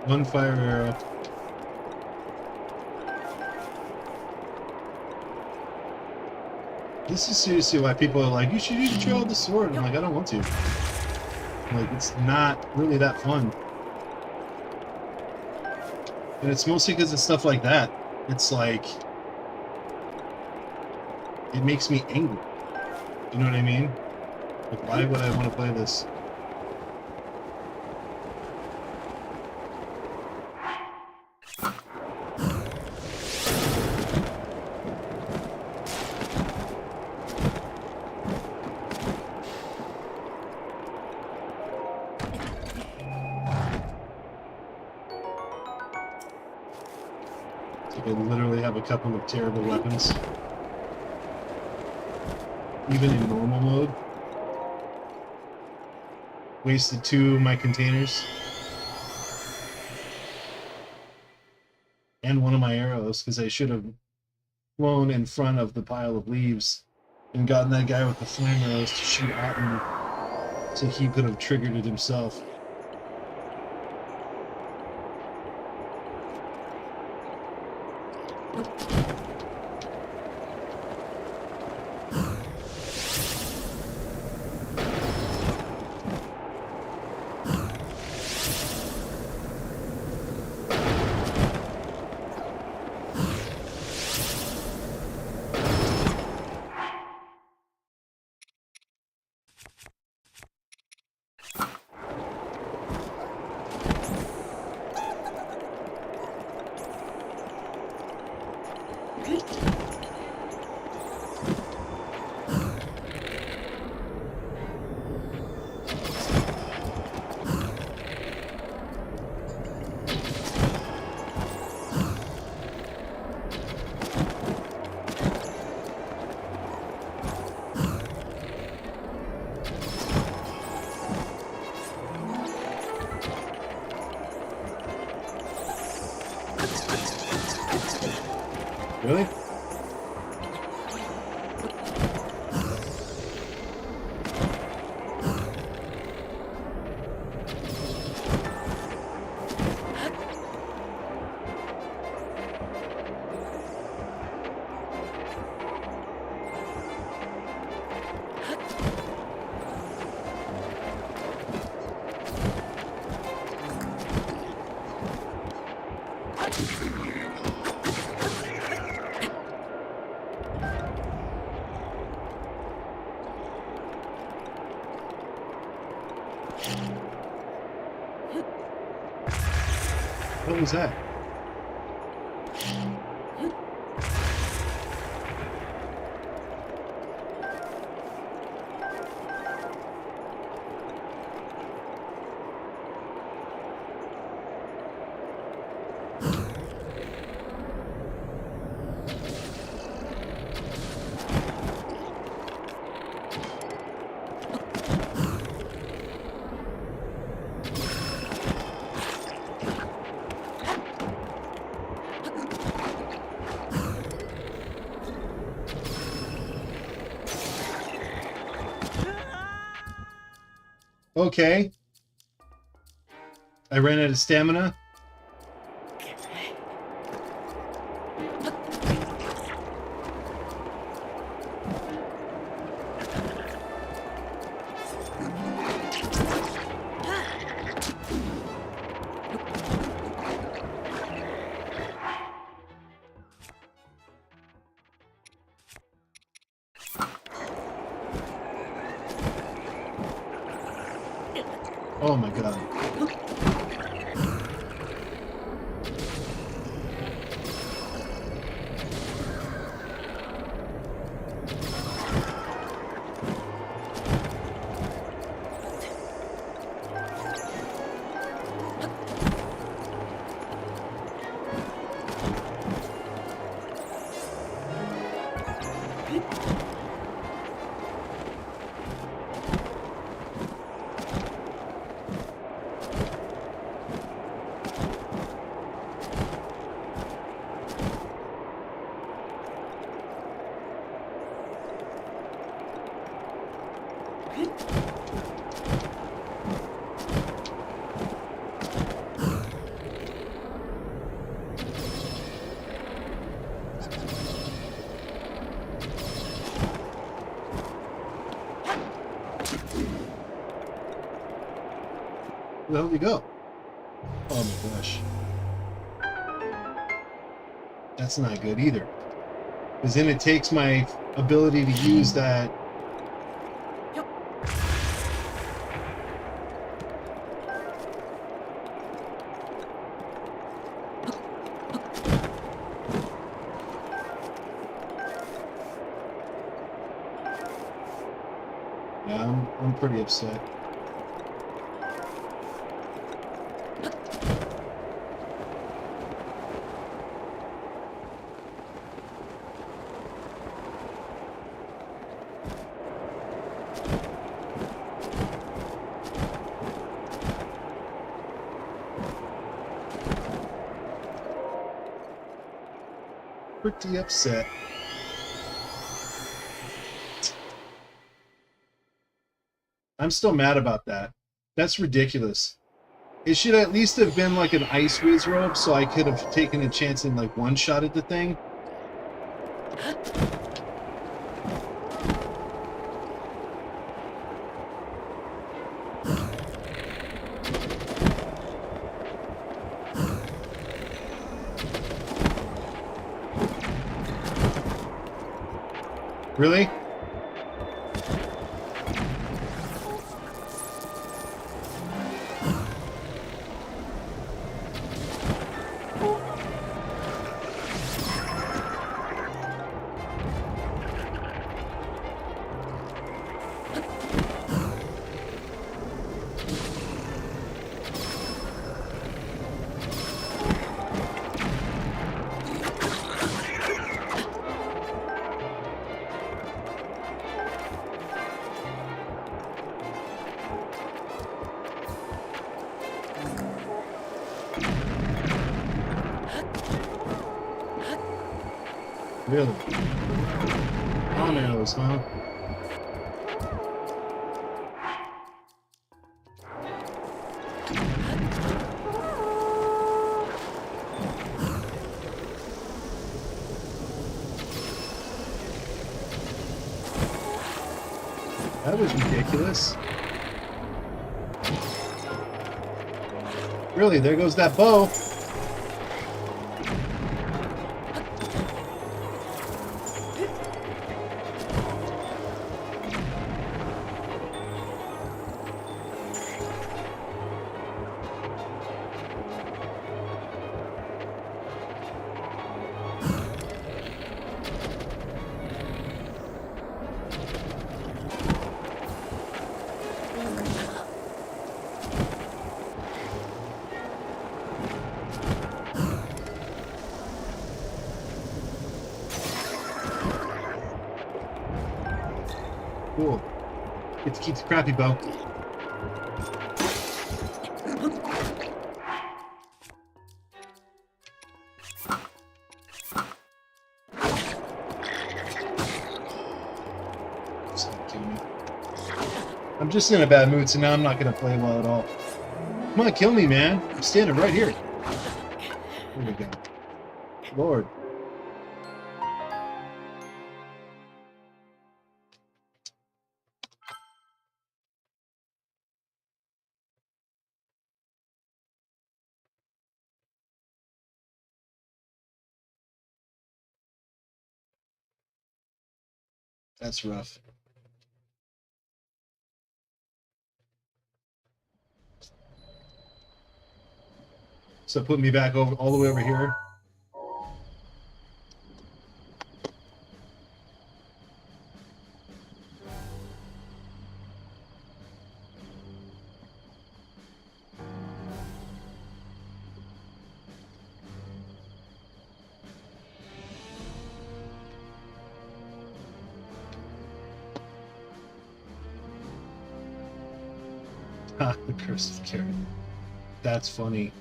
[SPEAKER 1] One fire arrow. This is seriously why people are like, you should use the trail of the sword. I'm like, I don't want to. Like, it's not really that fun. And it's mostly because of stuff like that. It's like, it makes me angry. You know what I mean? Like, why would I want to play this? Like I literally have a couple of terrible weapons. Even in normal mode. Wasted 2 of my containers. And 1 of my arrows, because I should have flown in front of the pile of leaves and gotten that guy with the flame arrows to shoot at me so he could have triggered it himself. Really? What was that? Okay. I ran out of stamina. Oh my god. Where the hell did he go? Oh my gosh. That's not good either. Because then it takes my ability to use that. Yeah, I'm pretty upset. Pretty upset. I'm still mad about that. That's ridiculous. It should at least have been like an ice whiz robe, so I could have taken a chance and like one-shotted the thing. Really? Really? On arrows, huh? That was ridiculous. Really, there goes that bow. Cool. Get to keep the crappy bow. I'm just in a bad mood, so now I'm not going to play well at all. Come on, kill me, man. I'm standing right here. There we go. Lord. That's rough. So put me back over all the way over here. Ha, the curse of carrot. That's funny.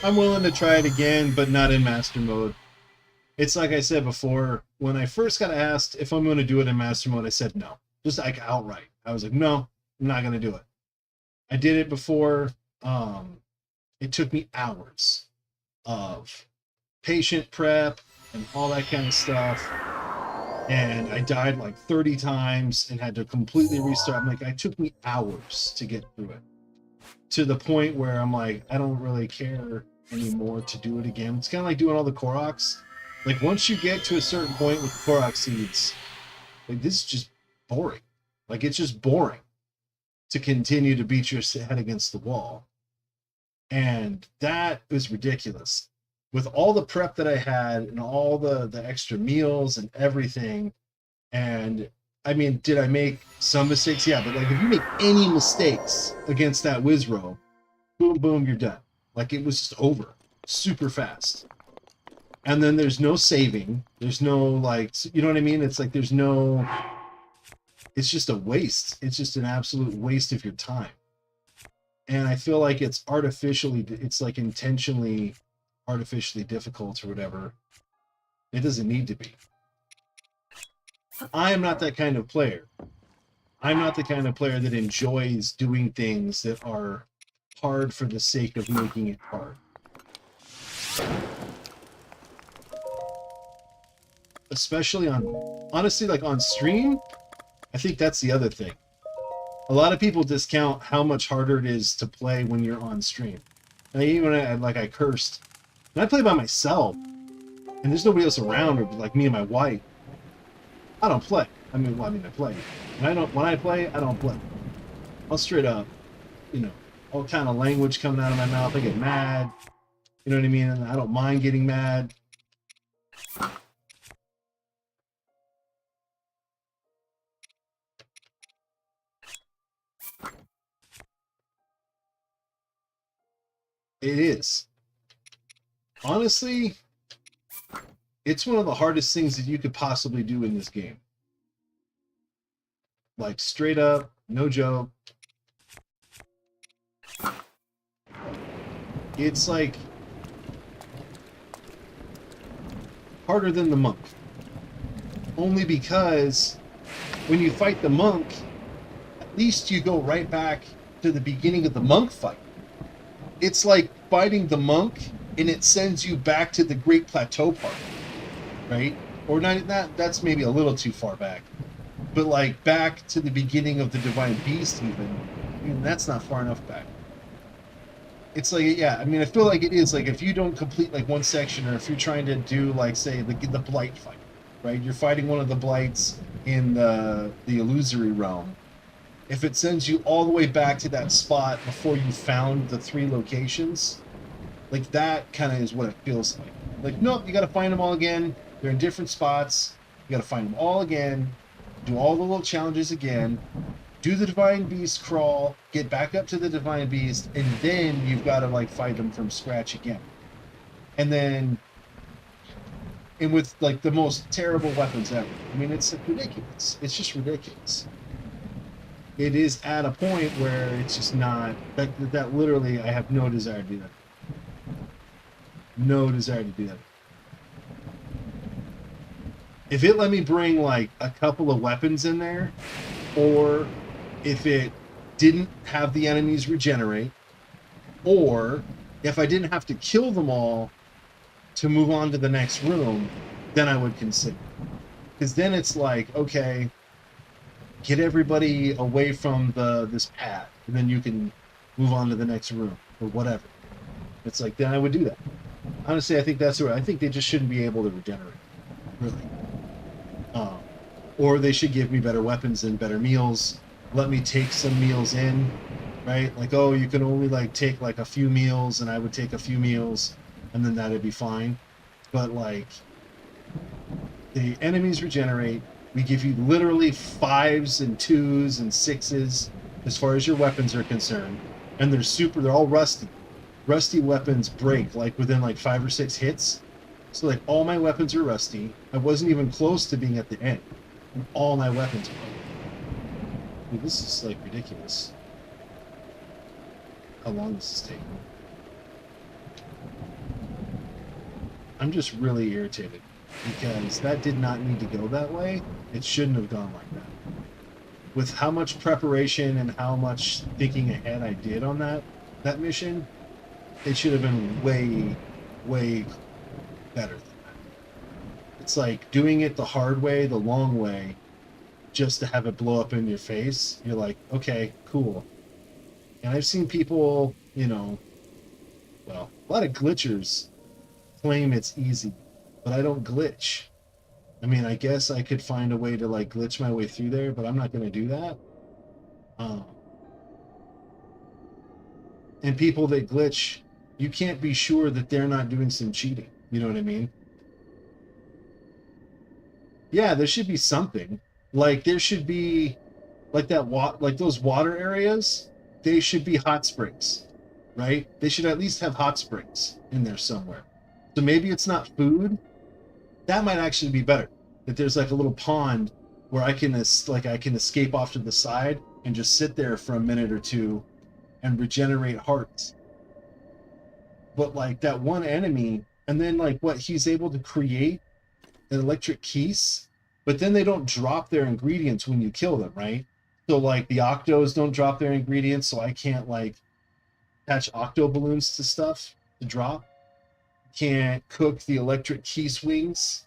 [SPEAKER 1] I'm willing to try it again, but not in master mode. It's like I said before, when I first got asked if I'm going to do it in master mode, I said no. Just like outright. I was like, no, I'm not going to do it. I did it before. It took me hours of patient prep and all that kind of stuff. And I died like 30 times and had to completely restart. I'm like, it took me hours to get through it. To the point where I'm like, I don't really care anymore to do it again. It's kind of like doing all the Koroks. Like, once you get to a certain point with the Korok seeds, like, this is just boring. Like, it's just boring to continue to beat your head against the wall. And that was ridiculous. With all the prep that I had and all the extra meals and everything, and I mean, did I make some mistakes? Yeah, but like if you make any mistakes against that Wizro, boom, boom, you're done. Like it was just over super fast. And then there's no saving. There's no like, you know what I mean? It's like there's no, it's just a waste. It's just an absolute waste of your time. And I feel like it's like intentionally artificially difficult or whatever. It doesn't need to be. I am not that kind of player. I'm not the kind of player that enjoys doing things that are hard for the sake of making it hard. Especially honestly, like on stream, I think that's the other thing. A lot of people discount how much harder it is to play when you're on stream. And even I cursed. And I play by myself, and there's nobody else around, or like me and my wife. I don't play. I play. When I play, I don't play. I'll straight up, all kind of language coming out of my mouth. I get mad. You know what I mean? And I don't mind getting mad. It is. Honestly, it's one of the hardest things that you could possibly do in this game. Like, straight up, no joke. It's like harder than the monk. Only because when you fight the monk, at least you go right back to the beginning of the monk fight. It's like fighting the monk and it sends you back to the Great Plateau part, right? Or not, that's maybe a little too far back. But like back to the beginning of the Divine Beast even, I mean, that's not far enough back. It's like, yeah, I mean, I feel like it is like if you don't complete like one section, or if you're trying to do like, say, the Blight fight, right? You're fighting one of the Blights in the illusory realm. If it sends you all the way back to that spot before you found the 3 locations, like that kind of is what it feels like. Like, nope, you got to find them all again. They're in different spots. You got to find them all again, do all the little challenges again, do the Divine Beast crawl, get back up to the Divine Beast, and then you've got to like fight them from scratch again. And with like the most terrible weapons ever. I mean, it's ridiculous. It's just ridiculous. It is at a point where it's just not that literally I have no desire to do that. No desire to do that. If it let me bring like a couple of weapons in there, or if it didn't have the enemies regenerate, or if I didn't have to kill them all to move on to the next room, then I would consider. Because then it's like, okay, get everybody away from this path, and then you can move on to the next room or whatever. It's like, then I would do that. Honestly, I think that's right. I think they just shouldn't be able to regenerate, really. Or they should give me better weapons and better meals. Let me take some meals in, right? Like, oh, you can only like take like a few meals, and I would take a few meals, and then that'd be fine. But like, the enemies regenerate. We give you literally 5s and 2s and 6s as far as your weapons are concerned, and they're all rusty. Rusty weapons break like within like 5 or 6 hits. So like all my weapons are rusty. I wasn't even close to being at the end, and all my weapons are. I mean, this is like ridiculous. How long this is taking? I'm just really irritated because that did not need to go that way. It shouldn't have gone like that. With how much preparation and how much thinking ahead I did on that mission, it should have been way, way better than that. It's like doing it the hard way, the long way, just to have it blow up in your face. You're like, okay, cool. And I've seen people, well, a lot of glitchers claim it's easy, but I don't glitch. I mean, I guess I could find a way to like glitch my way through there, but I'm not going to do that. And people that glitch, you can't be sure that they're not doing some cheating. You know what I mean? Yeah, there should be something. Like there should be like like those water areas, they should be hot springs, right? They should at least have hot springs in there somewhere. So maybe it's not food. That might actually be better. That there's like a little pond where I can I can escape off to the side and just sit there for a minute or two and regenerate hearts. But like that one enemy, and then like what he's able to create an electric keys, but then they don't drop their ingredients when you kill them, right? So like the octos don't drop their ingredients, so I can't like attach octo balloons to stuff to drop. Can't cook the electric key swings.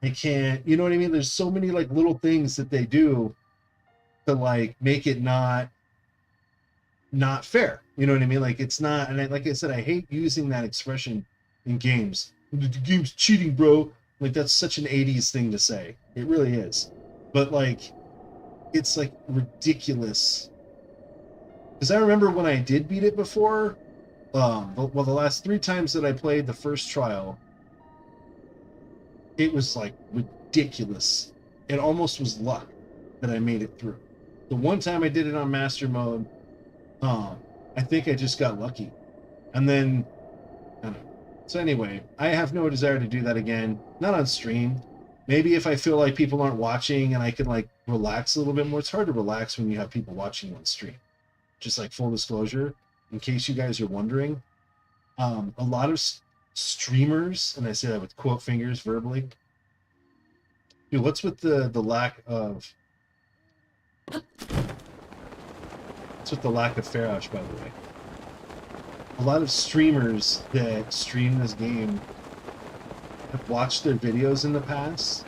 [SPEAKER 1] I can't, you know what I mean? There's so many like little things that they do to like make it not fair. You know what I mean? Like it's not, and like I said, I hate using that expression in games. The game's cheating, bro. Like that's such an 80s thing to say. It really is. But like it's like ridiculous. Because I remember when I did beat it before, well, the last 3 times that I played the first trial, it was like ridiculous. It almost was luck that I made it through. The one time I did it on master mode, I think I just got lucky. And then, I don't know. So anyway, I have no desire to do that again. Not on stream. Maybe if I feel like people aren't watching and I can like relax a little bit more. It's hard to relax when you have people watching on stream. Just like full disclosure, in case you guys are wondering, a lot of streamers, and I say that with quote fingers verbally. Dude, what's with the lack of Farash, by the way? A lot of streamers that stream this game have watched their videos in the past.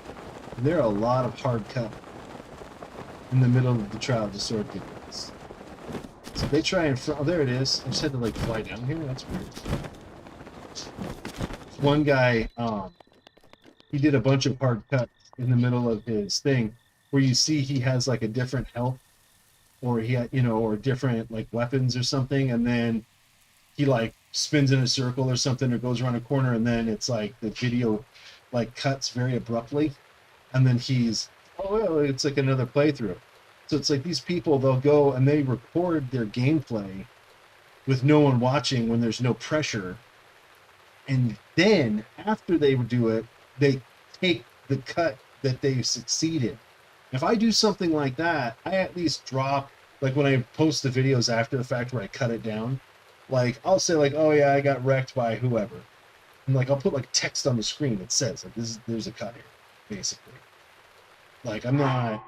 [SPEAKER 1] And there are a lot of hard cut in the middle of the Trial of the Sword videos. So they try and oh, there it is. I just had to like fly down here. That's weird. One guy, he did a bunch of hard cuts in the middle of his thing, where you see he has like a different health, or he had, or different like weapons or something, and then he like spins in a circle or something, or goes around a corner, and then it's like the video like cuts very abruptly, and then he's it's like another playthrough. So it's like these people, they'll go and they record their gameplay with no one watching when there's no pressure, and then after they do it, they take the cut that they've succeeded. If I do something like that, I at least drop, like when I post the videos after the fact where I cut it down, like I'll say like, oh yeah, I got wrecked by whoever, and like I'll put like text on the screen that says like there's a cut here, basically. Like I'm not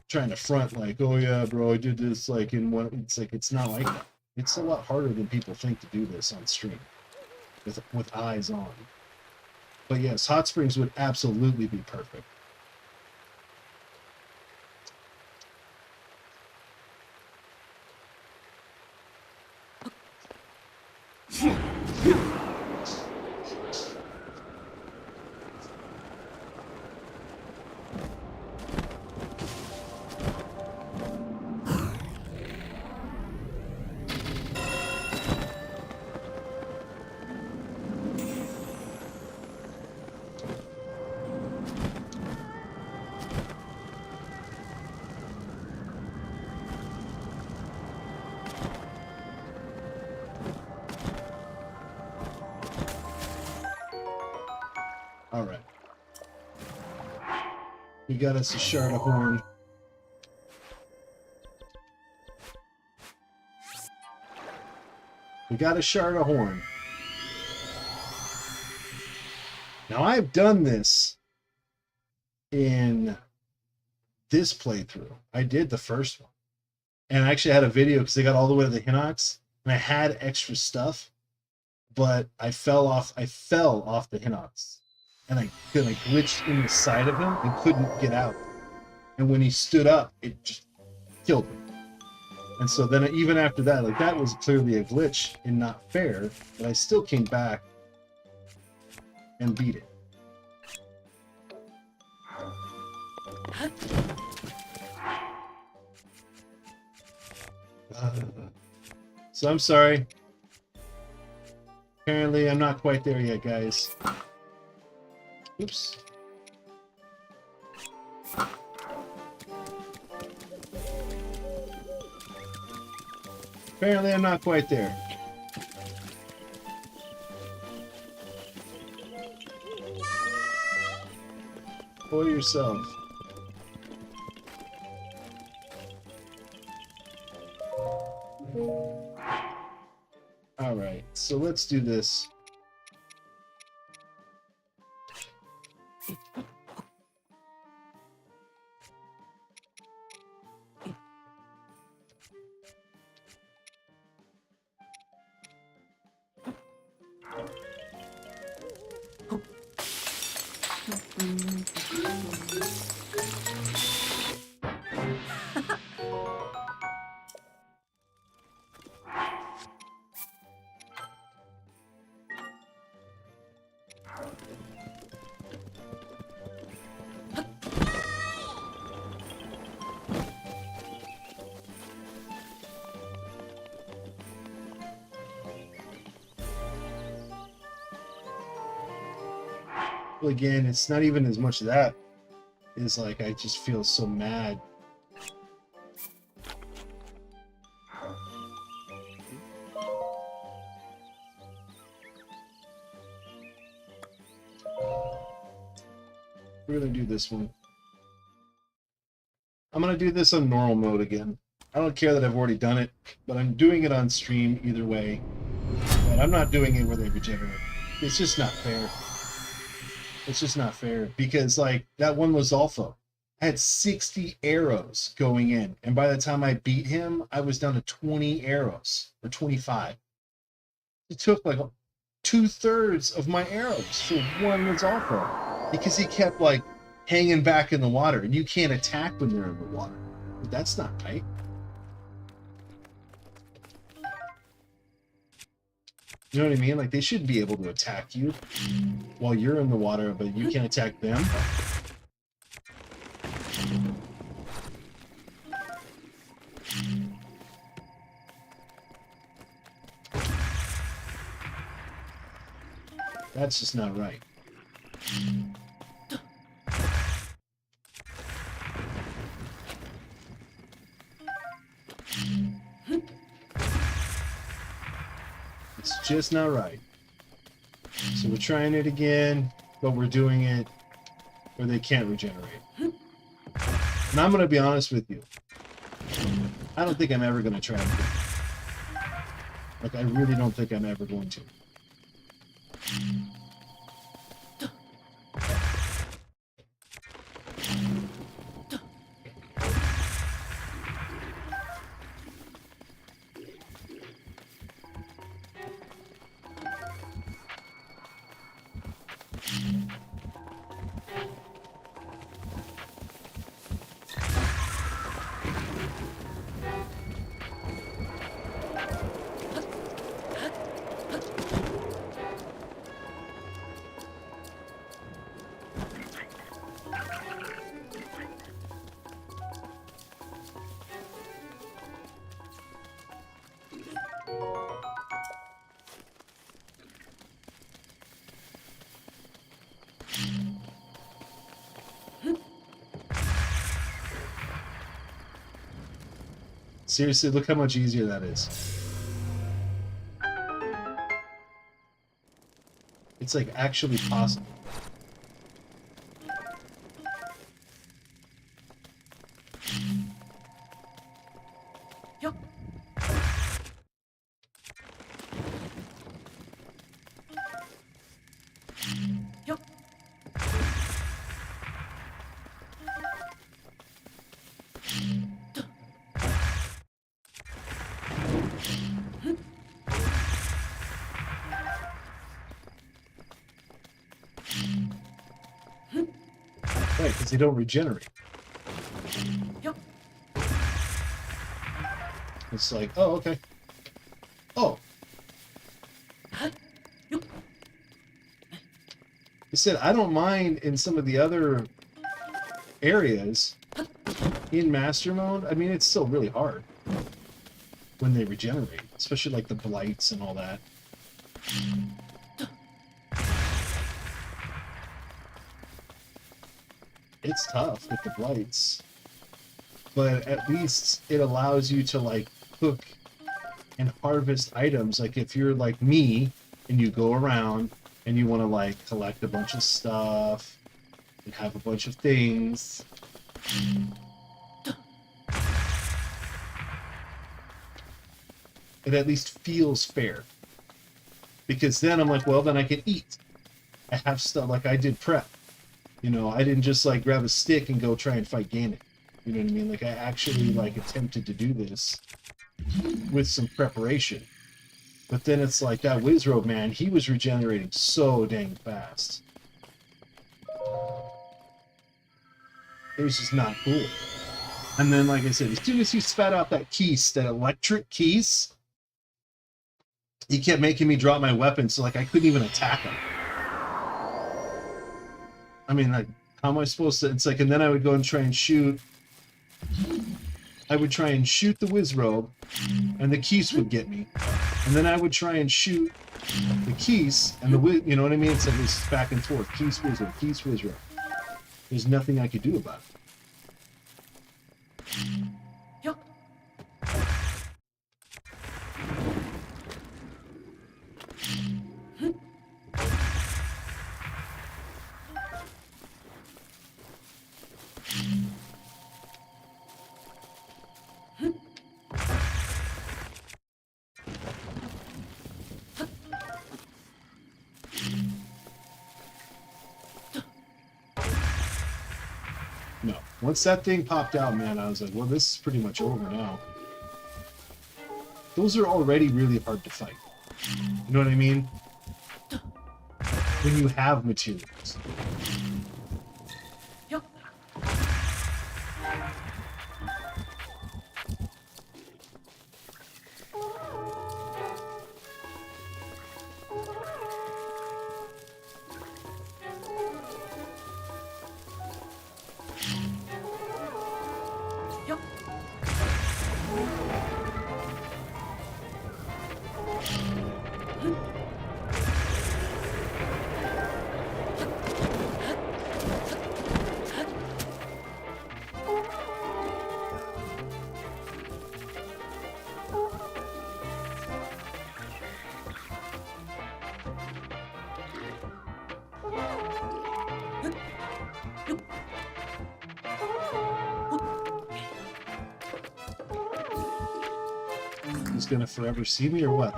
[SPEAKER 1] trying to front like, oh yeah, bro, I did this like in one. It's like it's not like that. It's a lot harder than people think to do this on stream with eyes on. But yes, hot springs would absolutely be perfect. All right. We got us a shard of horn. We got a shard of horn. Now I've done this in this playthrough. I did the first one. And I actually had a video because they got all the way to the Hinox, and I had extra stuff, but I fell off the Hinox. And I glitched in the side of him and couldn't get out. And when he stood up, it just killed me. And so then even after that, like that was clearly a glitch and not fair, but I still came back and beat it. So I'm sorry. Apparently, I'm not quite there yet, guys. Oops. Apparently, I'm not quite there. For yourself. Alright, so let's do this. Well, again, it's not even as much of that. It's like I just feel so mad. We're gonna do this one. I'm gonna do this on normal mode again. I don't care that I've already done it, but I'm doing it on stream either way. But I'm not doing it where they regenerate. It's just not fair. It's just not fair because like that one was Alpha. I had 60 arrows going in, and by the time I beat him, I was down to 20 arrows or 25. It took like 2/3 of my arrows for one was Alpha because he kept like hanging back in the water, and you can't attack when they're in the water. But that's not right. You know what I mean? Like, they should be able to attack you while you're in the water, but you can't attack them. That's just not right. It's just not right. So we're trying it again, but we're doing it where they can't regenerate. And I'm going to be honest with you. I don't think I'm ever going to try it again. Like, I really don't think I'm ever going to. Seriously, look how much easier that is. It's like actually possible.
[SPEAKER 3] Yup. Yup.
[SPEAKER 1] Right, because they don't regenerate.
[SPEAKER 3] Yup.
[SPEAKER 1] It's like, oh, okay. Oh.
[SPEAKER 3] Yup.
[SPEAKER 1] He said, I don't mind in some of the other areas in master mode. I mean, it's still really hard when they regenerate, especially like the blights and all that. It's tough with the blights, but at least it allows you to like cook and harvest items. Like if you're like me and you go around and you want to like collect a bunch of stuff and have a bunch of things, it at least feels fair, because then I'm like, well, then I can eat. I have stuff, like I did prep. You know, I didn't just like grab a stick and go try and fight Ganon. You know what I mean? Like I actually like attempted to do this with some preparation. But then it's like that Wizrobe man, he was regenerating so dang fast. It was just not cool. And then, like I said, as soon as he spat out that keys, that electric keys, he kept making me drop my weapon, so like I couldn't even attack him. I mean, like, how am I supposed to? It's like, and then I would go and try and shoot. I would try and shoot the Wizrobe, and the keys would get me. And then I would try and shoot the keys, and the you know what I mean? It's like this back and forth. Keys, Wizrobe, keys, Wizrobe. There's nothing I could do about it.
[SPEAKER 3] Yup.
[SPEAKER 1] No. Once that thing popped out, man, I was like, well, this is pretty much over now. Those are already really hard to fight. You know what I mean? When you have materials.
[SPEAKER 3] Yup. Yup.
[SPEAKER 1] He's gonna forever see me or what?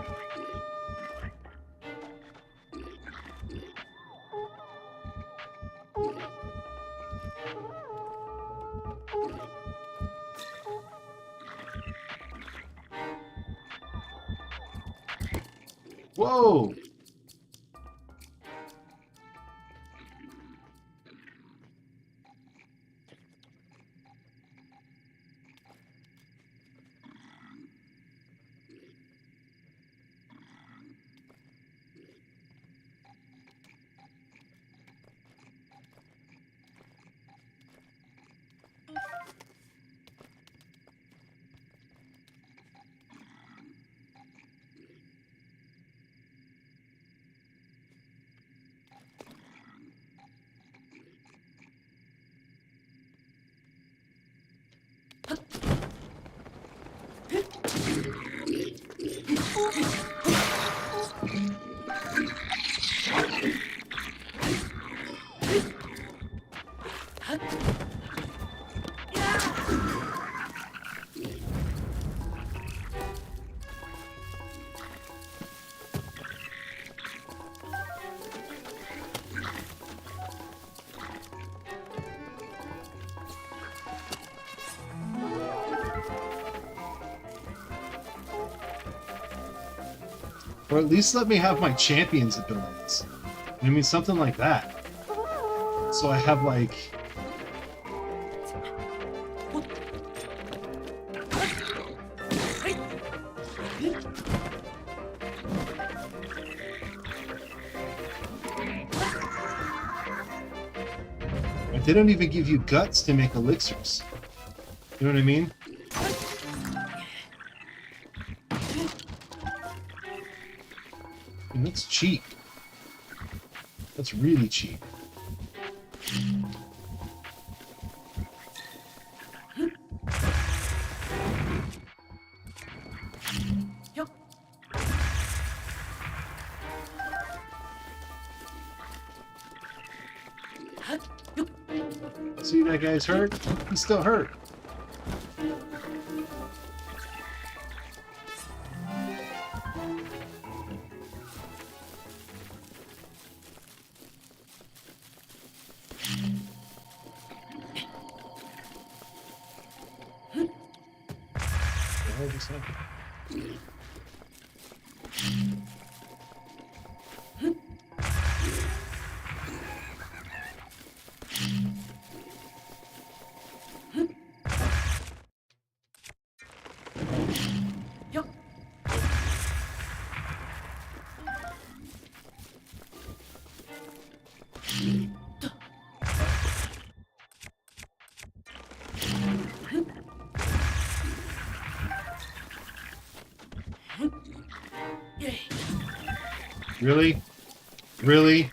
[SPEAKER 1] Whoa! Or at least let me have my champion's abilities. I mean, something like that. So I have like... They don't even give you guts to make elixirs. You know what I mean? That's cheap. That's really cheap.
[SPEAKER 3] Yup.
[SPEAKER 1] See, that guy's hurt? He's still hurt. The hell just happened?
[SPEAKER 3] Yup.
[SPEAKER 1] Really? Really?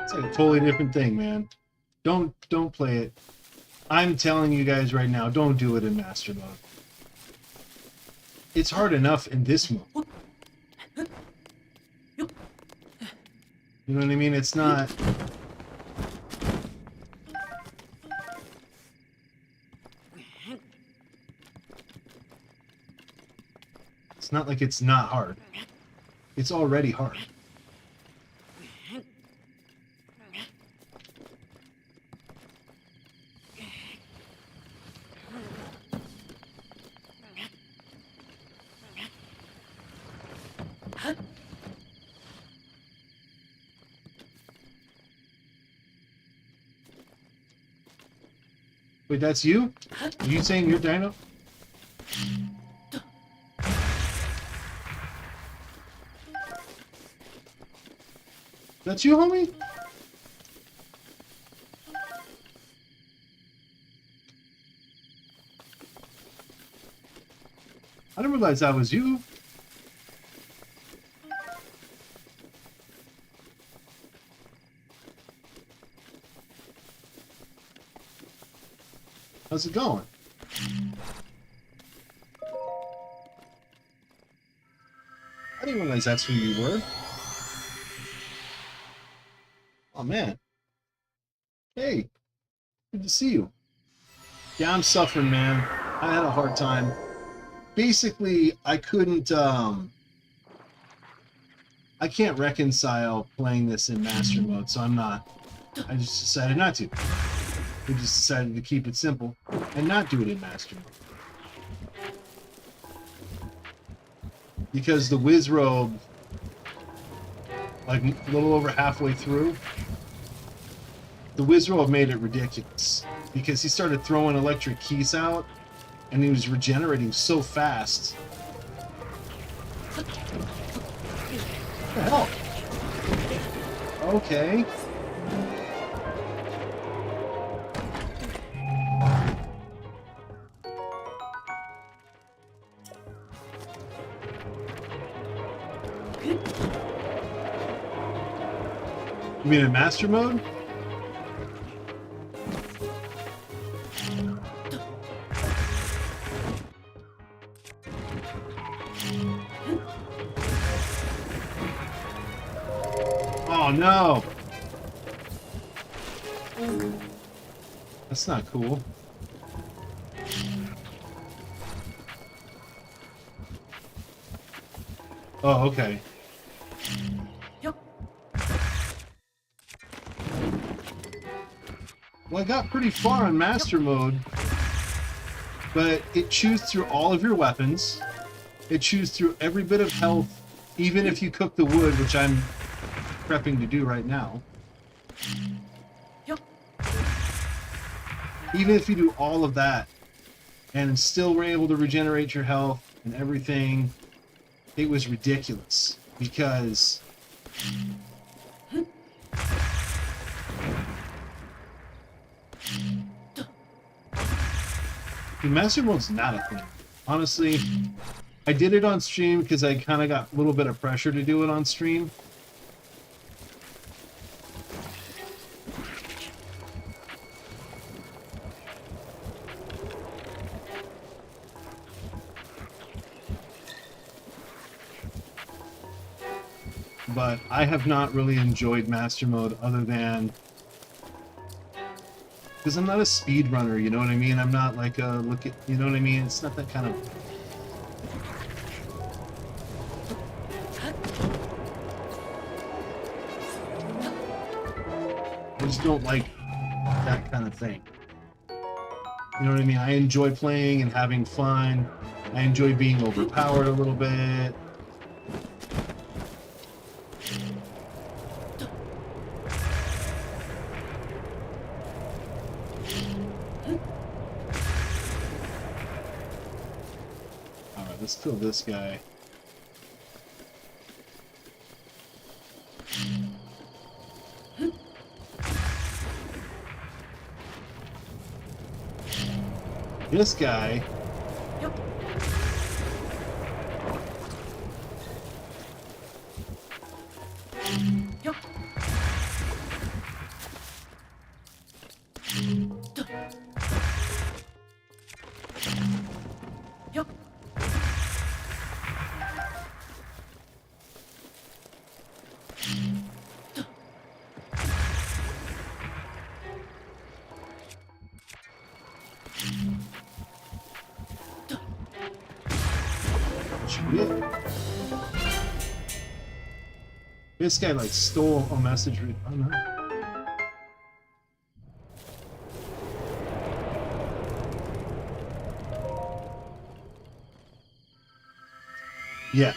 [SPEAKER 1] It's like a totally different thing, man. Don't play it. I'm telling you guys right now, don't do it in master mode. It's hard enough in this mode. You know what I mean? It's not... It's not like it's not hard. It's already hard. Wait, that's you? Are you saying you're Dino? That's you, homie? I didn't realize that was you. How's it going? I didn't realize that's who you were. Oh, man. Hey. Good to see you. Yeah, I'm suffering, man. I had a hard time. Basically, I couldn't, I can't reconcile playing this in master mode, so I'm not. I just decided not to. We just decided to keep it simple and not do it in master mode. Because the Wizrobe, like a little over halfway through, the Wizrobe made it ridiculous. Because he started throwing electric keys out, and he was regenerating so fast. What the hell? Okay. You mean in master mode? Oh no! That's not cool. Oh, okay. Well, I got pretty far in master mode. But it chews through all of your weapons. It chews through every bit of health, even if you cook the wood, which I'm prepping to do right now. Even if you do all of that, and still were able to regenerate your health and everything, it was ridiculous. Because the master mode's not a thing. Honestly, I did it on stream because I kind of got a little bit of pressure to do it on stream. But I have not really enjoyed master mode other than because I'm not a speedrunner, you know what I mean? I'm not like a look at, you know what I mean? It's not that kind of. I just don't like that kind of thing. You know what I mean? I enjoy playing and having fun. I enjoy being overpowered a little bit. Alright, let's kill this guy. This guy.
[SPEAKER 3] Yep. Yep. Yep.
[SPEAKER 1] Shit. This guy like stole a message. Oh no. Yeah.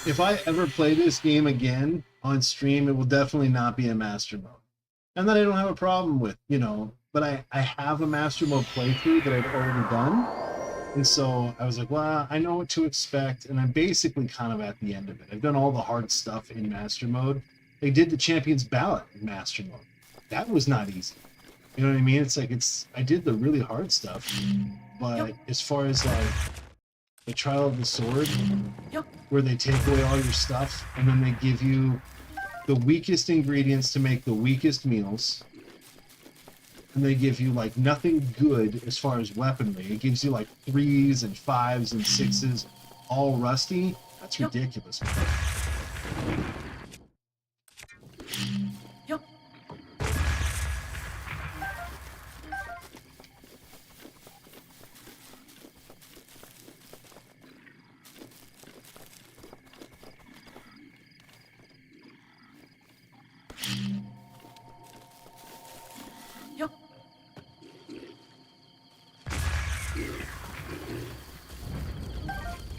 [SPEAKER 1] If I ever play this game again on stream, it will definitely not be a master mode. And that I don't have a problem with, you know, but I have a master mode playthrough that I've already done. And so I was like, well, I know what to expect, and I'm basically kind of at the end of it. I've done all the hard stuff in master mode. They did the Champion's Ballot in master mode. That was not easy. You know what I mean? It's like I did the really hard stuff, but as far as like the Trial of the Sword, where they take away all your stuff and then they give you the weakest ingredients to make the weakest meals. And they give you like nothing good as far as weaponry. It gives you like 3s and 5s and 6s, all rusty. That's ridiculous.
[SPEAKER 3] Yep. Yep.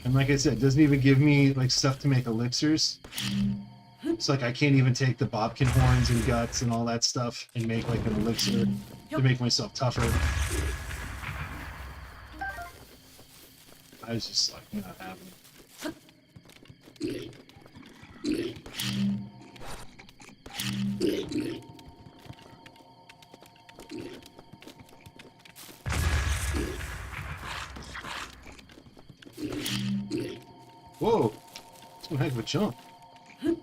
[SPEAKER 1] And like I said, it doesn't even give me like stuff to make elixirs. It's like I can't even take the Bobkin horns and guts and all that stuff and make like an elixir to make myself tougher. I was just like not having it. Whoa! That's one heck of a jump. Let's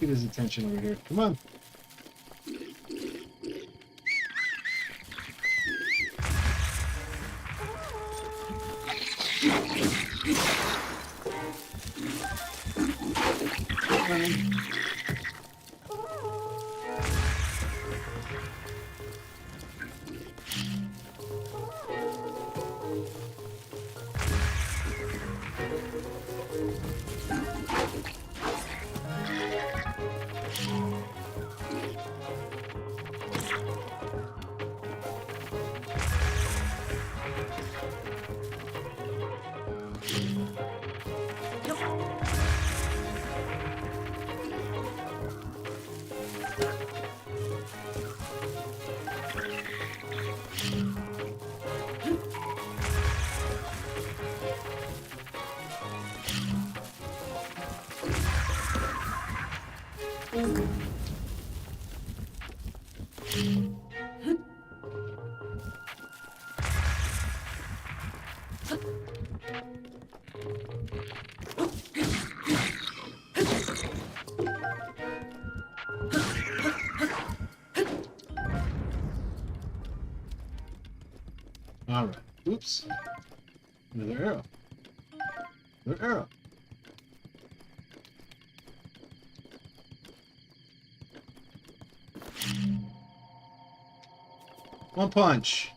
[SPEAKER 1] get his attention over here. Come on. Alright. Oops. Another arrow. Another arrow. One punch.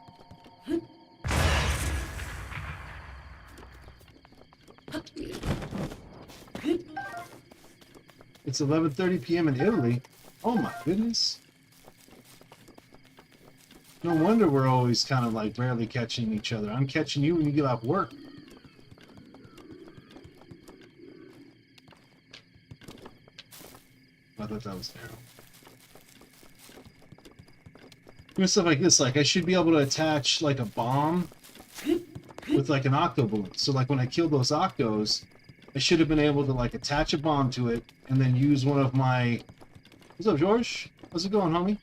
[SPEAKER 1] It's 11:30 p.m. in Italy. Oh my goodness. No wonder we're always kind of like barely catching each other. I'm catching you when you get off work. I thought that was an arrow. Doing stuff like this, like I should be able to attach like a bomb with like an octo balloon. So like when I kill those octos, I should have been able to like attach a bomb to it and then use one of my... What's up, George? How's it going, homie?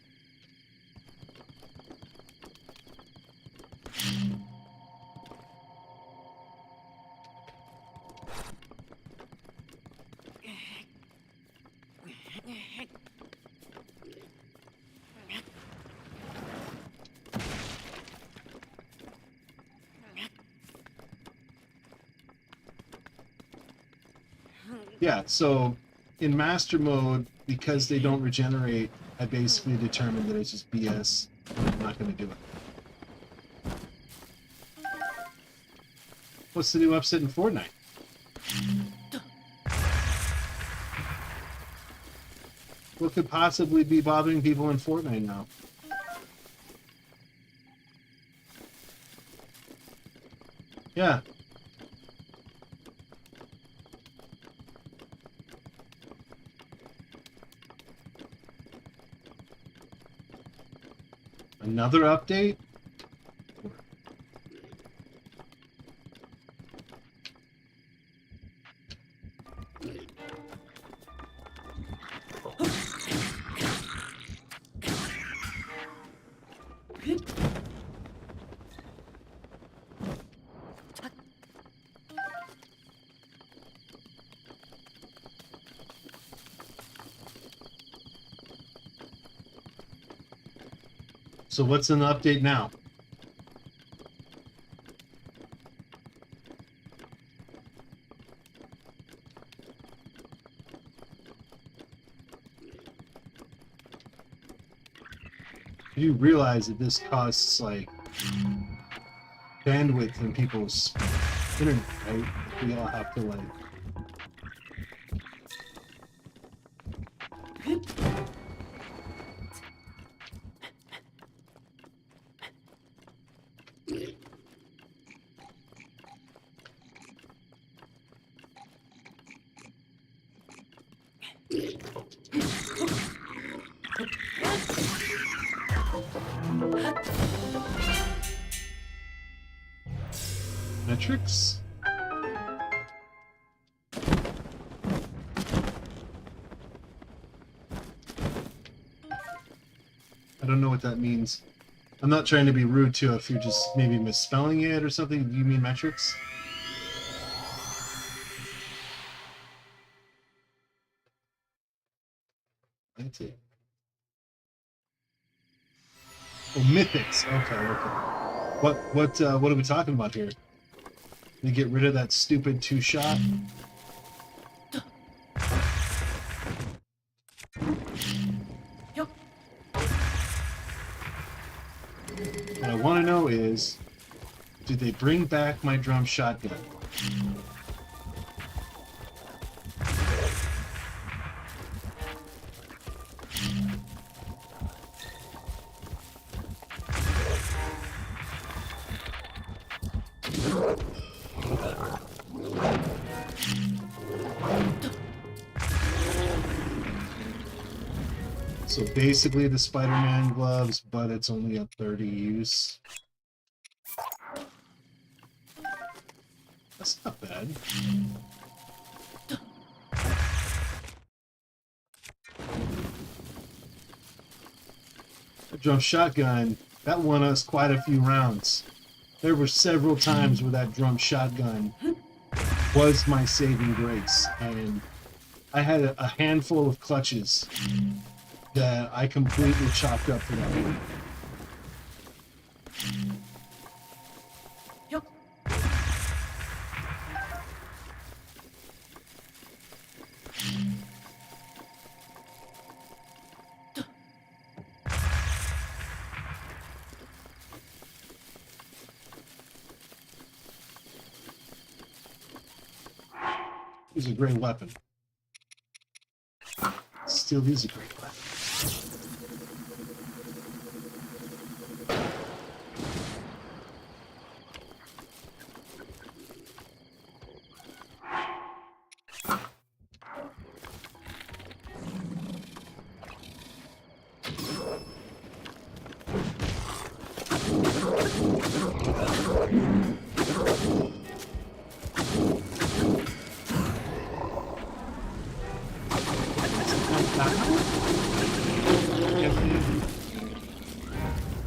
[SPEAKER 1] Yeah, so in master mode, because they don't regenerate, I basically determined that it's just BS. I'm not going to do it. What's the new upset in Fortnite? What could possibly be bothering people in Fortnite now? Yeah. Another update? So what's an update now? You realize that this costs like bandwidth in people's internet, right? We all have to like... Metrics? I don't know what that means. I'm not trying to be rude to if you're just maybe misspelling it or something. Do you mean metrics? That's it. Oh, mythics. Okay, okay. What are we talking about here? We get rid of that stupid two-shot? What I want to know is, did they bring back my drum shotgun? So basically the Spider-Man gloves, but it's only a 30 use. That's not bad. The drum shotgun, that won us quite a few rounds. There were several times where that drum shotgun was my saving grace, and I had a handful of clutches that I completely chopped up for that one.
[SPEAKER 3] Yup.
[SPEAKER 1] It's a great weapon. Still is a great weapon.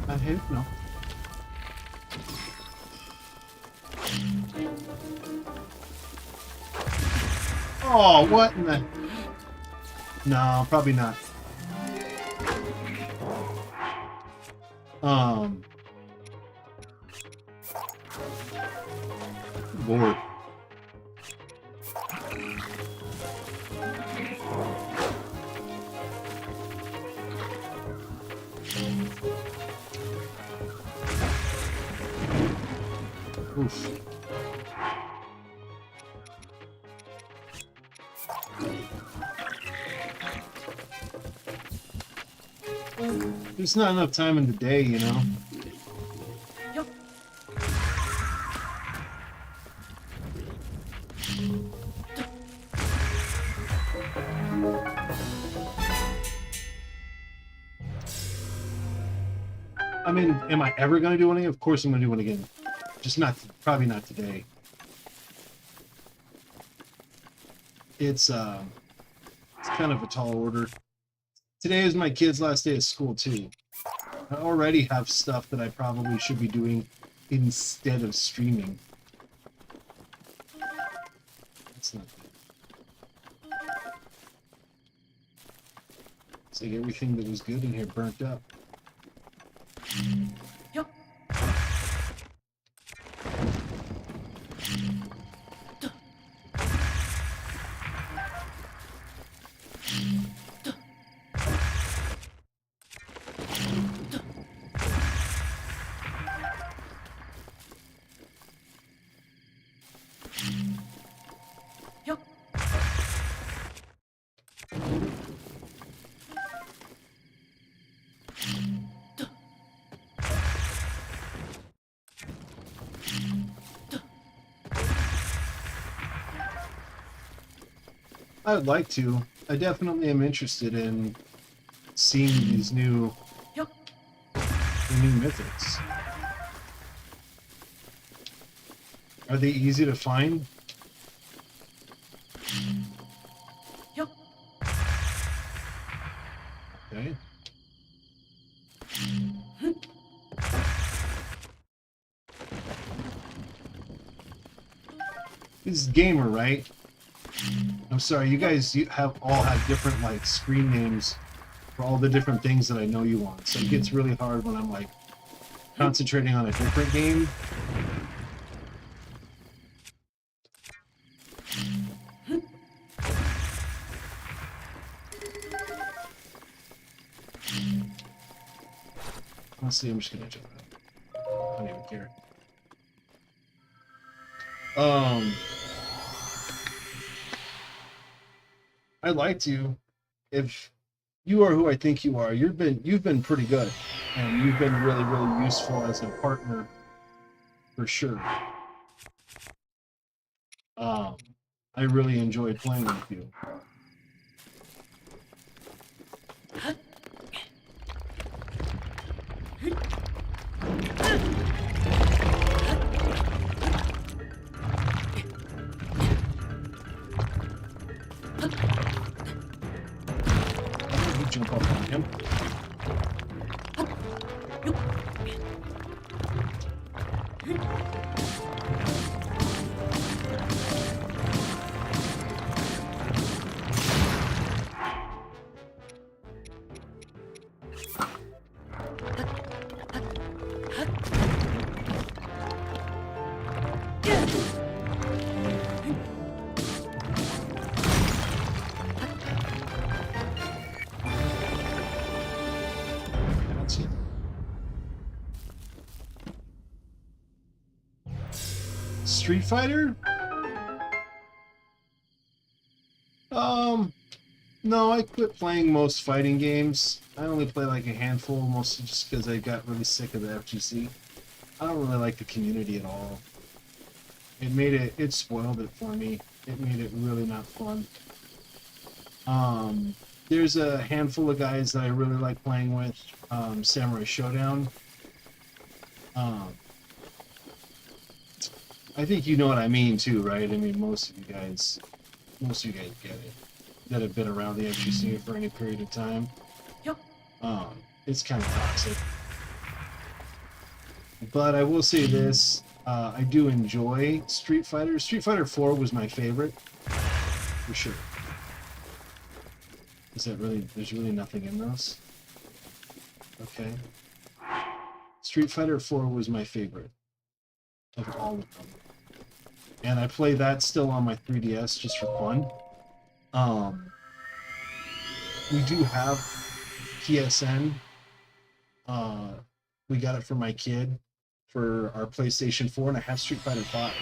[SPEAKER 1] I hope not. Oh, what in the... No, probably not. Lord. Oof. There's not enough time in the day, you know?
[SPEAKER 3] Yup.
[SPEAKER 1] I mean, am I ever going to do one again? Of course I'm going to do one again. Just not, probably not today. It's kind of a tall order. Today is my kid's last day of school, too. I already have stuff that I probably should be doing instead of streaming. That's not good. It's like everything that was good in here burnt up.
[SPEAKER 3] Yup. Yup.
[SPEAKER 1] I would like to. I definitely am interested in seeing these new
[SPEAKER 3] Yup.
[SPEAKER 1] the new mythics. Are they easy to find?
[SPEAKER 3] Yup.
[SPEAKER 1] Okay. This is Gamer, right? I'm sorry, you guys all have different like screen names for all the different things that I know you want. So it gets really hard when I'm like concentrating on a different game. Honestly, I'm just gonna jump out. I don't even care. I'd like to, if you are who I think you are, you've been pretty good, and you've been really, really useful as a partner, for sure. I really enjoyed playing with you. Jump up on him. That's it. Street Fighter? No, I quit playing most fighting games. I only play like a handful, mostly just because I got really sick of the FGC. I don't really like the community at all. It spoiled it for me. It made it really not fun. There's a handful of guys that I really like playing with. Samurai Showdown. I think you know what I mean too, right? I mean, most of you guys get it that have been around the FGC for any period of time.
[SPEAKER 3] Yep.
[SPEAKER 1] It's kind of toxic. But I will say this, I do enjoy Street Fighter. Street Fighter 4 was my favorite, for sure. There's really nothing in those? Okay. Street Fighter 4 was my favorite of all of them. And I play that still on my 3DS just for fun. We do have PSN. We got it for my kid for our PlayStation 4, and I have Street Fighter 5.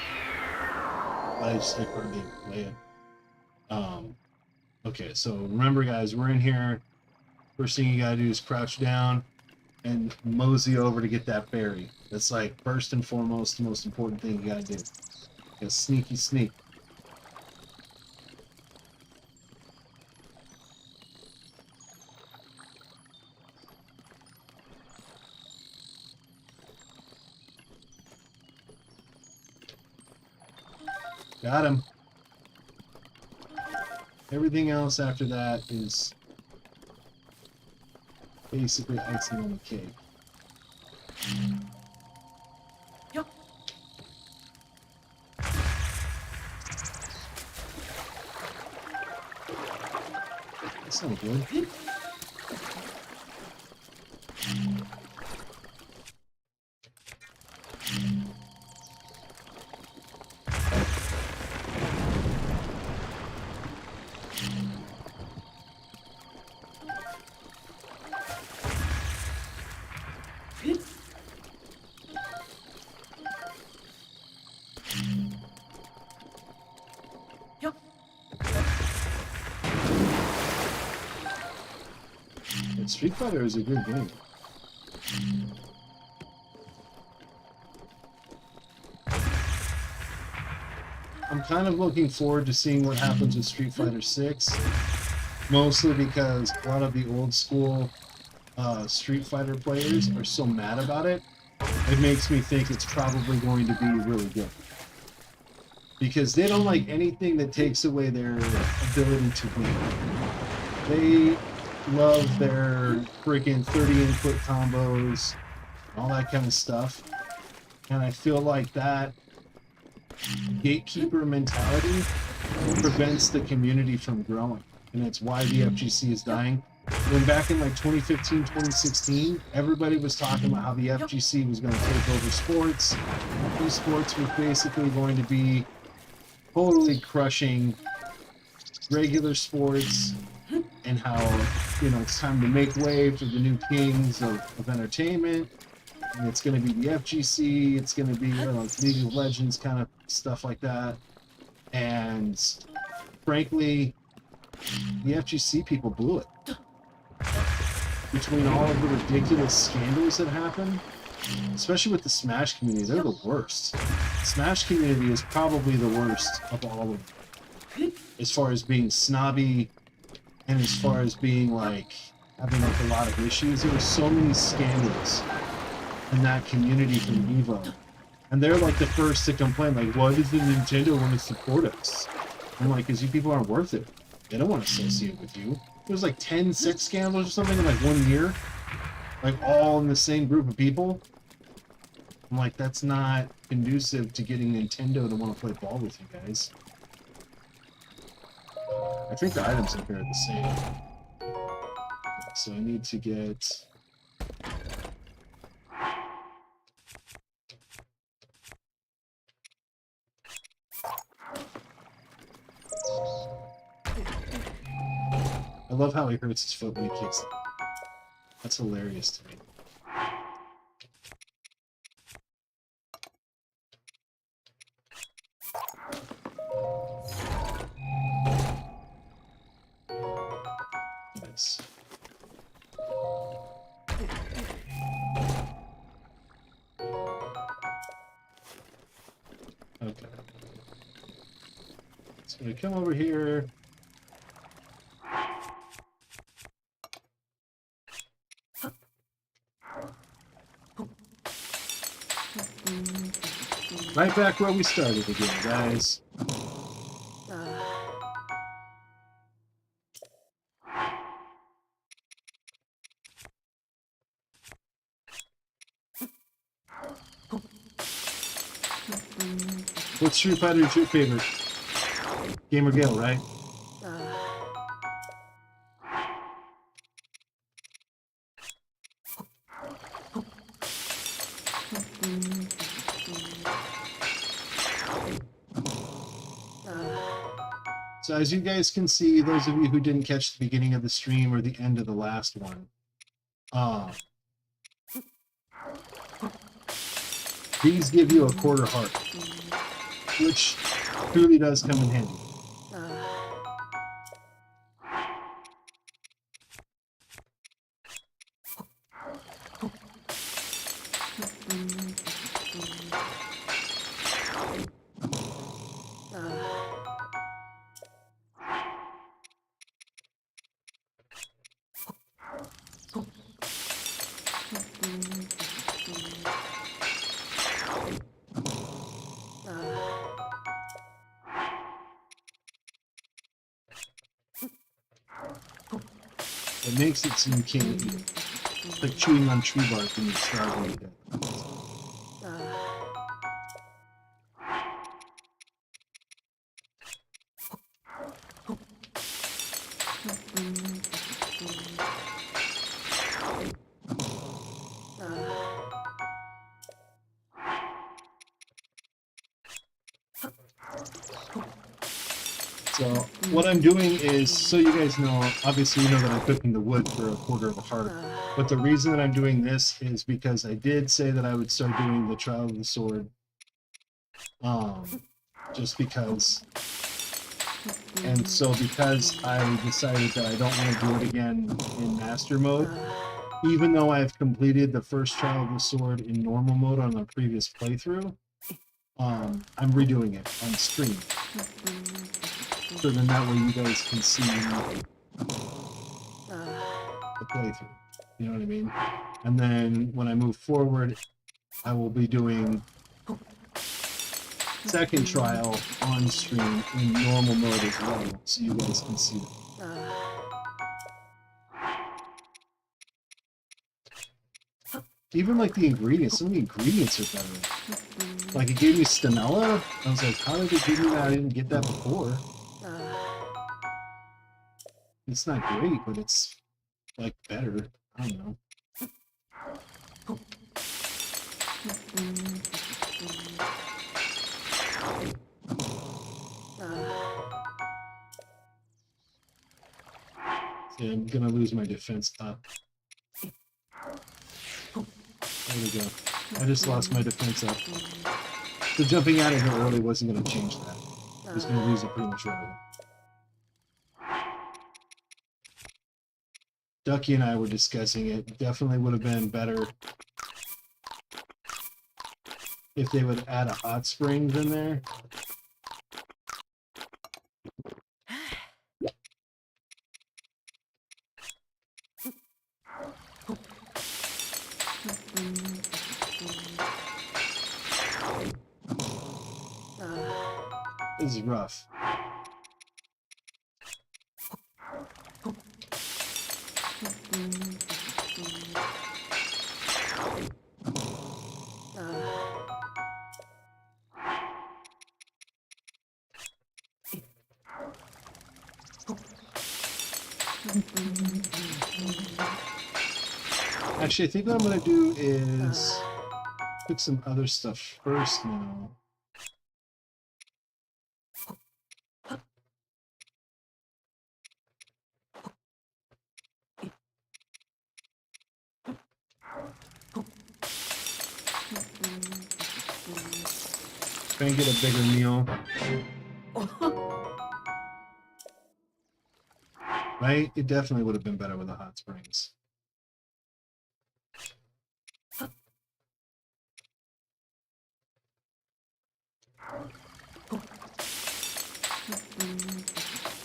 [SPEAKER 1] But I just hardly play it. Okay, so remember guys, we're in here. First thing you gotta do is crouch down and mosey over to get that berry. That's like first and foremost the most important thing you gotta do. A sneaky sneak. Got him. Everything else after that is basically icing on the cake.
[SPEAKER 3] Yup.
[SPEAKER 1] That's not good.
[SPEAKER 3] Yup.
[SPEAKER 1] But Street Fighter is a good game. I'm kind of looking forward to seeing what happens with Street Fighter 6, mostly because a lot of the old school Street Fighter players are so mad about it. It makes me think it's probably going to be really good. Because they don't like anything that takes away their ability to win. They love their freaking 30 input combos, all that kind of stuff. And I feel like that gatekeeper mentality prevents the community from growing. And it's why the FGC is dying. When back in like 2015, 2016, everybody was talking about how the FGC was going to take over sports. Esports was basically going to be totally crushing regular sports, and how, you know, it's time to make way for the new kings of entertainment. And it's going to be the FGC, it's going to be, you know, League of Legends kind of stuff like that. And frankly, the FGC people blew it. Between all of the ridiculous scandals that happen, especially with the Smash community, they're the worst. Smash community is probably the worst of all of them, as far as being snobby and as far as being like having like a lot of issues. There were so many scandals in that community from Evo, and they're like the first to complain, like, why does the Nintendo want to support us? I'm like, because you people aren't worth it. They don't want to associate with you. There was like 10 sex scandals or something in like 1 year, like all in the same group of people. I'm like, that's not conducive to getting Nintendo to want to play ball with you guys. I think the items up here are the same. So I need to get... I love how he hurts his foot when he kicks it. That's hilarious to me. Nice. Okay. So we come over here. Right back where we started again, guys. What Street Fighter is your favorite? Gamer Gale, right? So as you guys can see, those of you who didn't catch the beginning of the stream or the end of the last one, these give you a quarter heart, which truly does come in handy. It makes it so you can't eat it. It's like chewing on tree bark when you're starving to death. So what I'm doing is, so you guys know, obviously you know that I'm cooking the wood for a quarter of a heart. But the reason that I'm doing this is because I did say that I would start doing the Trial of the Sword. Just because. And so because I decided that I don't want to do it again in Master Mode, even though I've completed the first Trial of the Sword in normal mode on a previous playthrough, I'm redoing it on stream. So then that way you guys can see the playthrough. You know what I mean? And then when I move forward, I will be doing second trial on stream in normal mode as well, so you guys can see it. Even like the ingredients, some of the ingredients are better. Like it gave me Stamella. I was like, how did it give me that? I didn't get that before. It's not great, but it's like better. I don't know. See, I'm gonna lose my defense up. There we go. I just lost my defense up. So jumping out of here early wasn't gonna change that. I was gonna lose it pretty much right away. Ducky and I were discussing it. Definitely would have been better if they would add a hot springs in there. This is rough. Actually, I think what I'm gonna do is cook some other stuff first now. Try and get a bigger meal. Right? It definitely would have been better with the hot springs.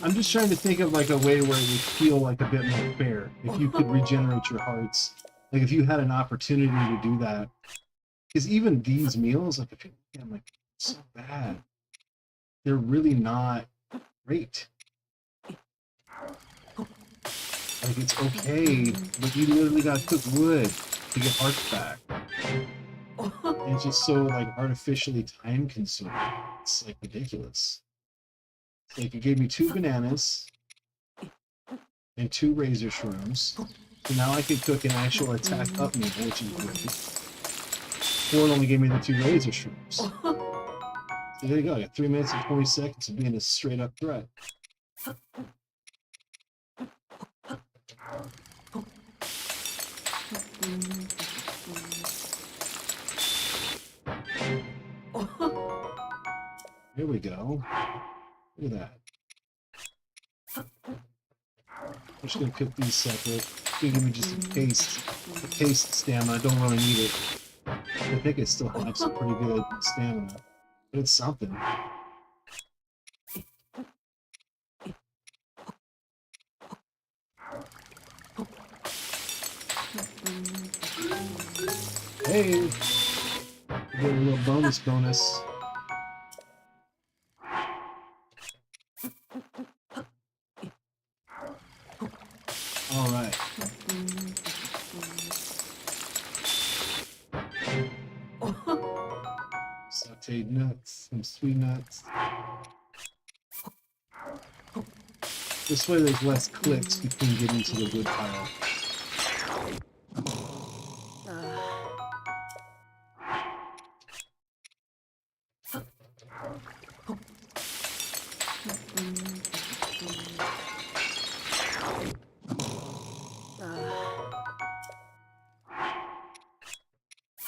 [SPEAKER 1] I'm just trying to think of like a way where it would feel like a bit more fair. If you could regenerate your hearts. Like if you had an opportunity to do that. Because even these meals, like, I'm like, so bad. They're really not great. Like, it's okay, but you literally gotta cook wood to get hearts back. And it's just so, like, artificially time-consuming. It's, like, ridiculous. It's like, you gave me 2 bananas and 2 razor shrooms. So now I could cook an actual attack up meal, which is great. Or it only gave me the 2 razor shrooms. So there you go, I got 3 minutes and 20 seconds of being a straight-up threat. Here we go. Look at that. I'm just gonna cook these separate. It's gonna give me just a taste stamina. I don't really need it. I think it still has some pretty good stamina. But it's something. Hey! We get a little bonus. Alright. Sauteed nuts, some sweet nuts. This way there's less clicks between getting to the wood pile.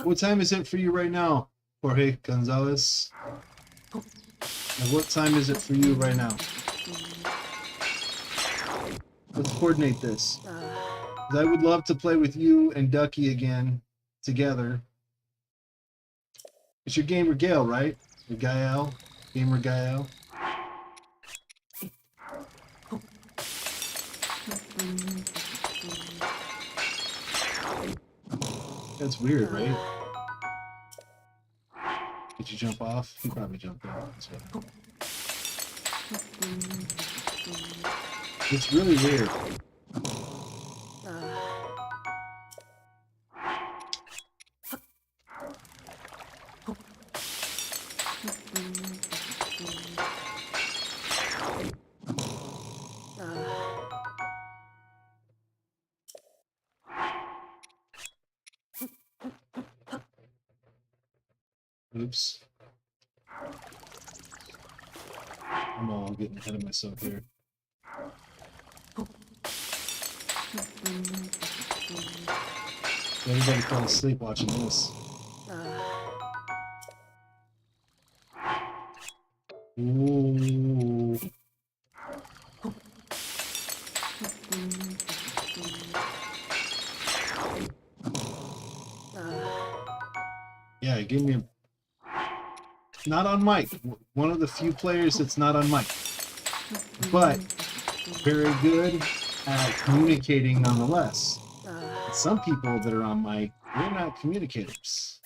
[SPEAKER 1] What time is it for you right now, Jorge Gonzalez? And what time is it for you right now? Let's coordinate this. 'Cause I would love to play with you and Ducky again together. It's your gamer Gale, right? Your Gael? Gamer Gael? That's weird, right? Did you jump off? You probably jumped off. That's right. It's really weird. Oops. I'm all getting ahead of myself here. Everybody fell asleep watching this. Ooh. Yeah, it gave me a... Not on mic. One of the few players that's not on mic. But very good at communicating nonetheless. And some people that are on mic, they're not communicators.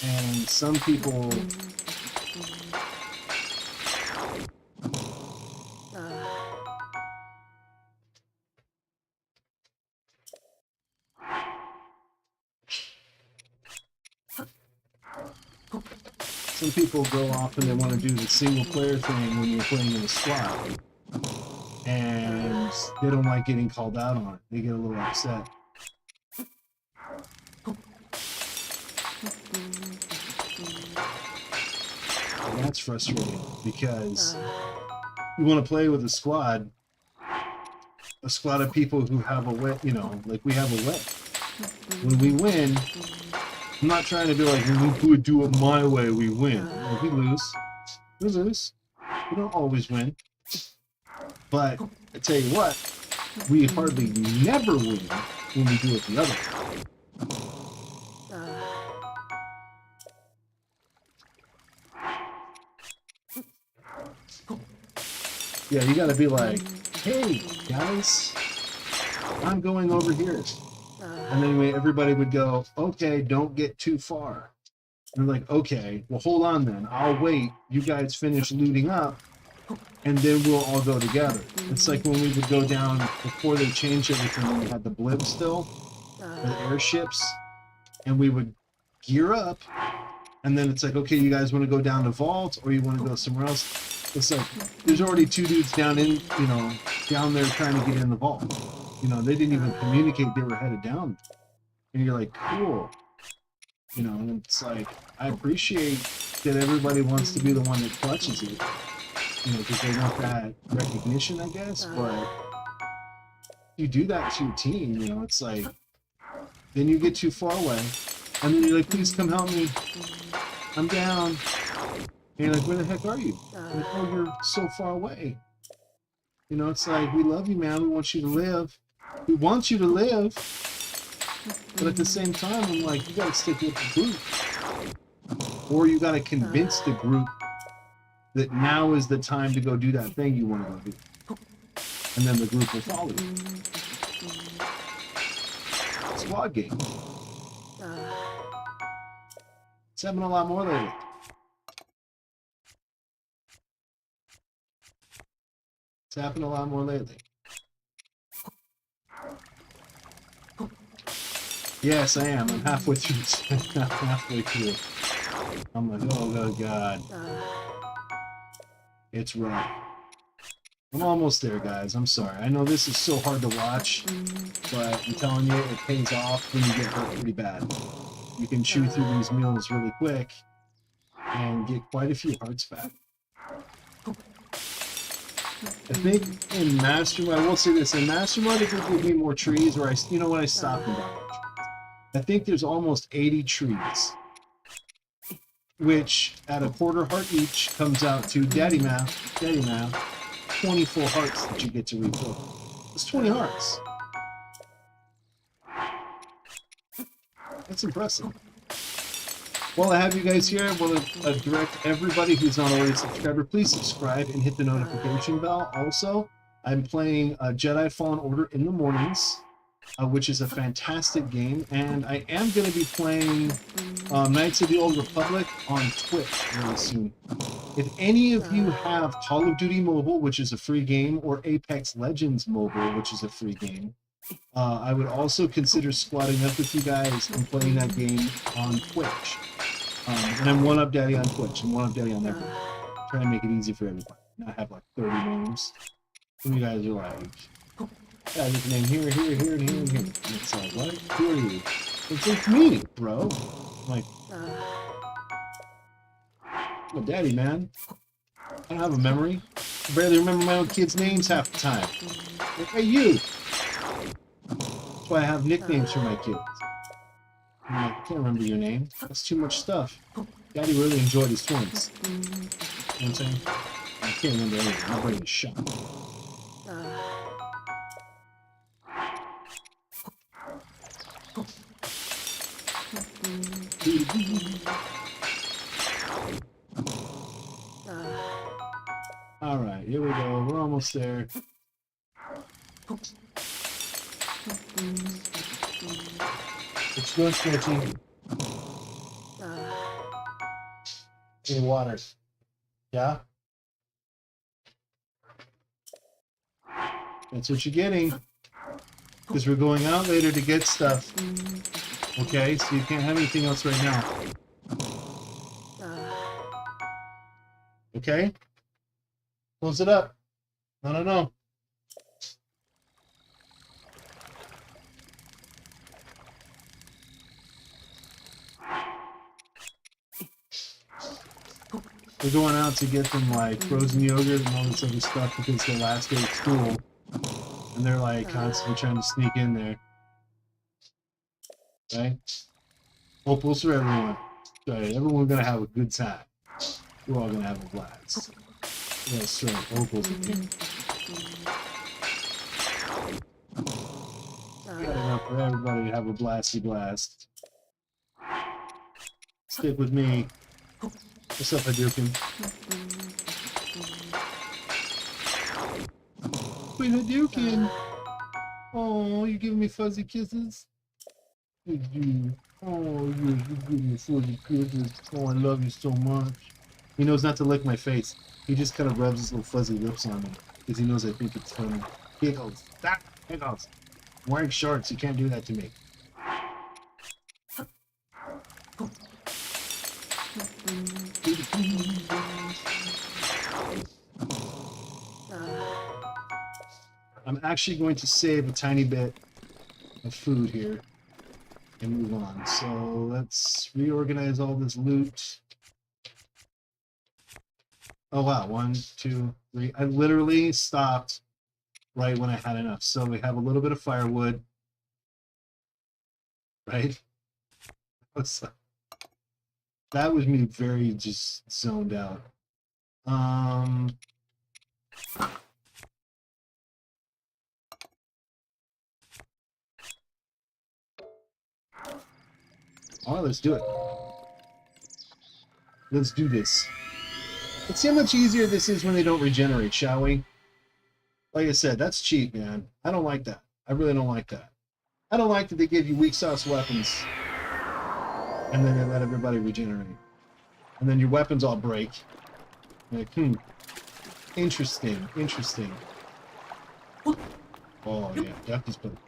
[SPEAKER 1] And some people... Some people go off and they want to do the single player thing when you're playing in a squad. And They don't like getting called out on it. They get a little upset. And that's frustrating because you want to play with a squad of people who have a way, you know, like we have a way. When we win, I'm not trying to be like, we would do it my way, we win. Like, we lose. We lose. We don't always win. But I tell you what, we hardly never win when we do it the other way. Yeah, you gotta be like, hey, guys, I'm going over here. And then everybody would go, okay, don't get too far. And they're like, okay, well, hold on then. I'll wait. You guys finish looting up, and then we'll all go together. It's like when we would go down before they changed everything, when we had the blimp still, the airships, and we would gear up, and then it's like, okay, you guys want to go down the vault, or you want to go somewhere else? It's like, there's already two dudes down in, you know, down there trying to get in the vault. You know, they didn't even communicate they were headed down. And you're like, cool. You know, and it's like, I appreciate that everybody wants to be the one that clutches it. You know, because they want that recognition, I guess. But you do that to your team, you know, it's like, then you get too far away. And then you're like, please come help me. I'm down. And you're like, where the heck are you? Like, oh, you're so far away. You know, it's like, we love you, man. We want you to live. We want you to live. But at the same time, I'm like, you gotta stick with the group. Or you gotta convince the group that now is the time to go do that thing you want to go do. And then the group will follow you. Squad game. It's happening a lot more lately. It's happened a lot more lately. Yes, I am. I'm halfway through. I'm halfway through. I'm like, oh god. It's rough. I'm almost there, guys. I'm sorry. I know this is so hard to watch, but I'm telling you, it pays off when you get hurt pretty bad. You can chew through these meals really quick and get quite a few hearts back. I think in Master Mode, I will say this, in Master Mode, it would give me more trees, or you know when I stopped and got more trees. I think there's almost 80 trees, which at a quarter heart each comes out to Daddy Math, 24 hearts that you get to refill. It's 20 hearts. That's impressive. While I have you guys here, I want to direct everybody who's not already a subscriber, please subscribe and hit the notification bell. Also, I'm playing Jedi Fallen Order in the mornings, which is a fantastic game, and I am going to be playing Knights of the Old Republic on Twitch really soon. If any of you have Call of Duty Mobile, which is a free game, or Apex Legends Mobile, which is a free game, I would also consider squatting up with you guys and playing that game on Twitch. And I'm 1UPdaddy on Twitch and 1UPdaddy on everything. Trying to make it easy for everybody. Not have like 30 names. Some of you guys are like, yeah, I get the name here, and here. And it's like, what? Who are you? It's like me, bro. I'm like, I'm a daddy, man. I don't have a memory. I barely remember my own kids' names half the time. Like, hey, you. That's why I have nicknames for my kids. I'm like, I can't remember your name. That's too much stuff. Daddy really enjoyed his twins. You know what I'm saying? I can't remember anything. My brain is shot. Alright, here we go. We're almost there. What you doing, Sketchy? Hey, water. Yeah? That's what you're getting. Because we're going out later to get stuff. Okay, so you can't have anything else right now. Okay? Close it up. No. We're going out to get them like frozen yogurt and all this other stuff because it's their last day of school. And they're like constantly trying to sneak in there. Right? Opals for everyone. Right, everyone's gonna have a good time. We're all gonna have a blast. That's right, opals. Got enough for everybody to have a blasty blast. Stick with me. What's up, Hadouken? Queen Hadouken! Oh, you're giving me fuzzy kisses? Thank you. Oh, you're giving me fuzzy kisses. Oh, I love you so much. He knows not to lick my face. He just kind of rubs his little fuzzy lips on me because he knows I think it's funny. Giggles. Stop! Giggles. I'm wearing shorts. You can't do that to me. I'm actually going to save a tiny bit of food here and move on. So let's reorganize all this loot. Oh wow, 1, 2, 3. I literally stopped right when I had enough. So we have a little bit of firewood, right? That was me very just zoned out. All right, let's do it. Let's do this. Let's see how much easier this is when they don't regenerate, shall we? Like I said, that's cheap, man. I don't like that. I really don't like that. I don't like that they give you weak sauce weapons and then they let everybody regenerate. And then your weapons all break. Like, interesting, interesting. Oh yeah, Ducky's put it.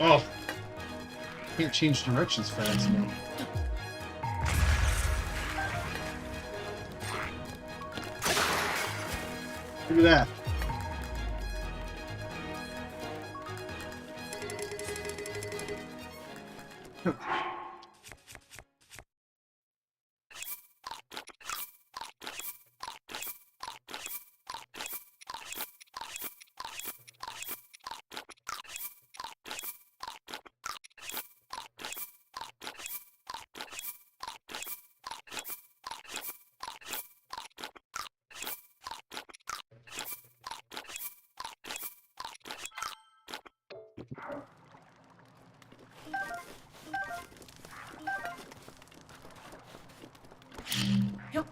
[SPEAKER 1] Oh, can't change directions fast enough. Look at that.
[SPEAKER 3] Yup.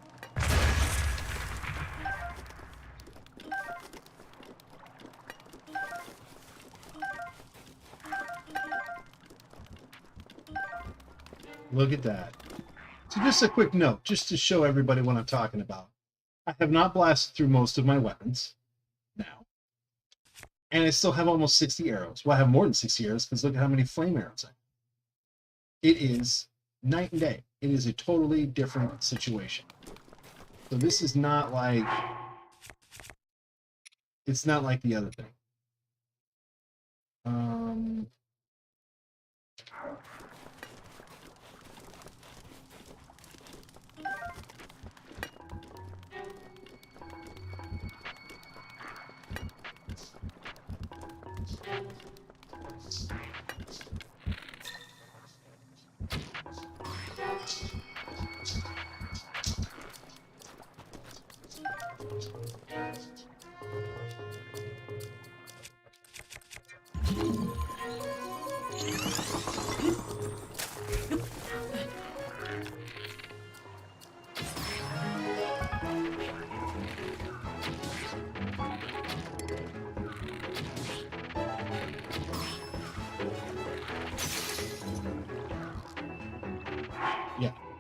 [SPEAKER 1] Look at that. So just a quick note, just to show everybody what I'm talking about. I have not blasted through most of my weapons now. And I still have almost 60 arrows. Well, I have more than 60 arrows because look at how many flame arrows I have. It is night and day. It is a totally different situation. So this is not like... It's not like the other thing.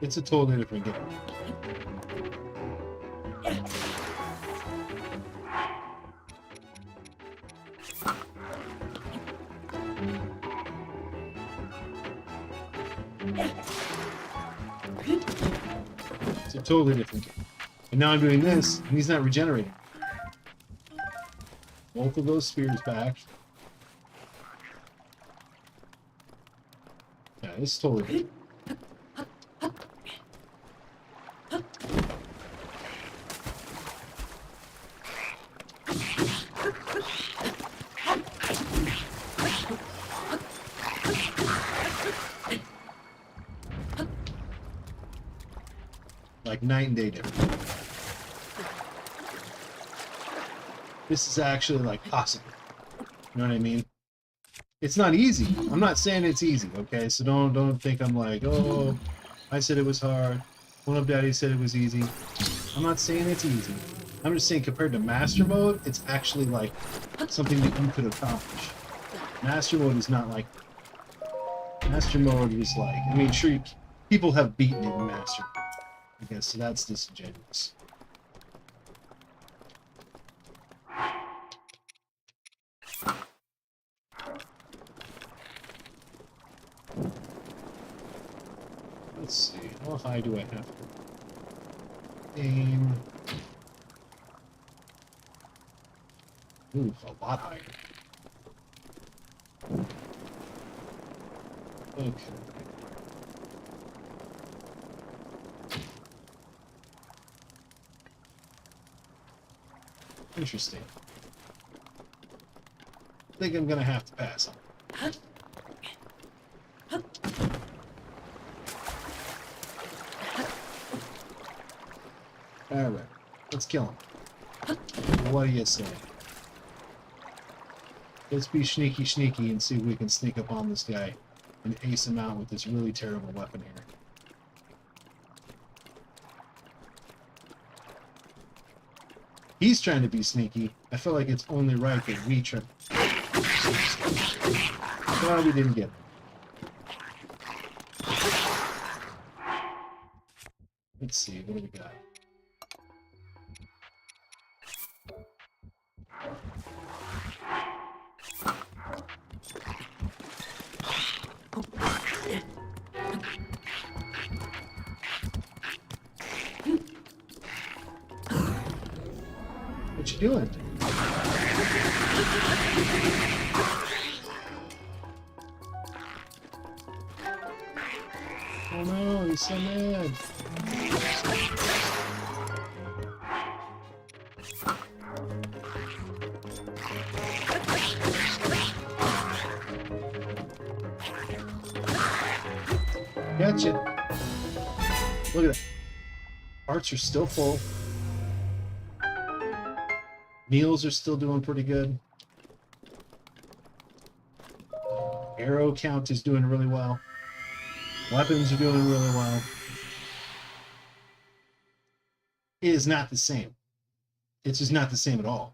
[SPEAKER 1] It's a totally different game. It's a totally different game. And now I'm doing this, and he's not regenerating. Both of those spears back. Yeah, it's totally different. Like night and day difference. This is actually like possible. You know what I mean? It's not easy. I'm not saying it's easy, okay? So don't think I'm like, oh, I said it was hard. 1UPdaddy said it was easy. I'm not saying it's easy. I'm just saying compared to Master Mode, it's actually like something that you could accomplish. Master Mode is not like Master Mode is like, I mean, sure, people have beaten it in Master Mode. I guess, so that's disingenuous. Let's see, how high do I have to aim? Ooh, a lot higher. Okay. Interesting. I think I'm gonna have to pass on it. Alright, let's kill him. What do you say? Let's be sneaky and see if we can sneak up on this guy and ace him out with this really terrible weapon here. He's trying to be sneaky. I feel like it's only right that we try. Well, we didn't get him. Let's see, what do we got? What you doing? Oh no, he's so mad. Gotcha. Look at that. Hearts are still full. Meals are still doing pretty good. Arrow count is doing really well. Weapons are doing really well. It is not the same. It's just not the same at all.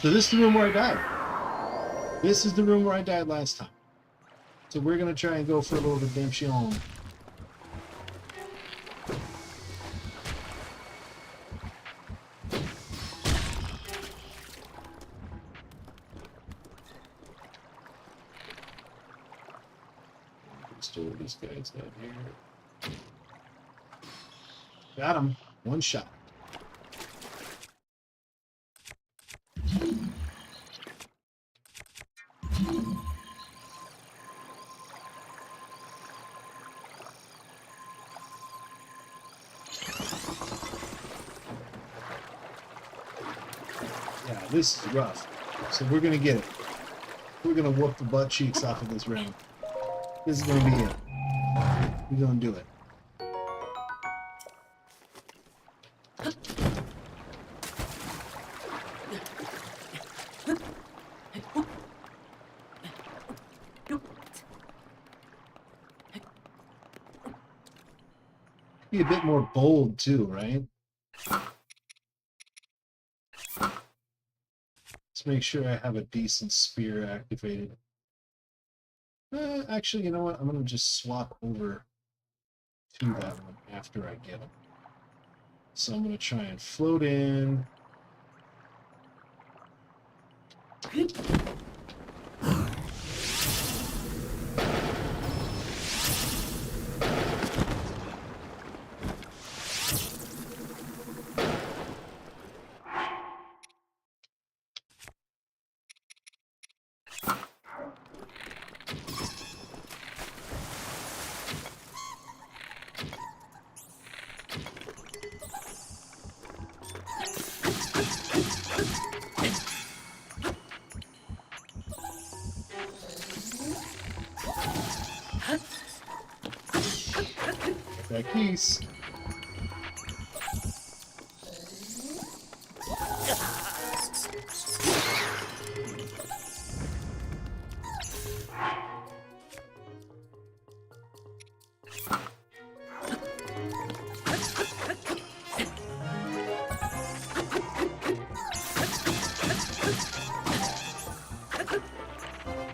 [SPEAKER 1] So this is the room where I died. This is the room where I died last time. So we're going to try and go for a little redemption. Still these guys down here. Got him. One shot. Yeah, this is rough. So we're gonna get it. We're gonna whoop the butt cheeks off of this round. This is gonna be it. We're gonna do it. Be a bit more bold too, right? Let's make sure I have a decent spear activated. Actually, you know what? I'm gonna just swap over to that one after I get them. So I'm going to try and float in. That keys.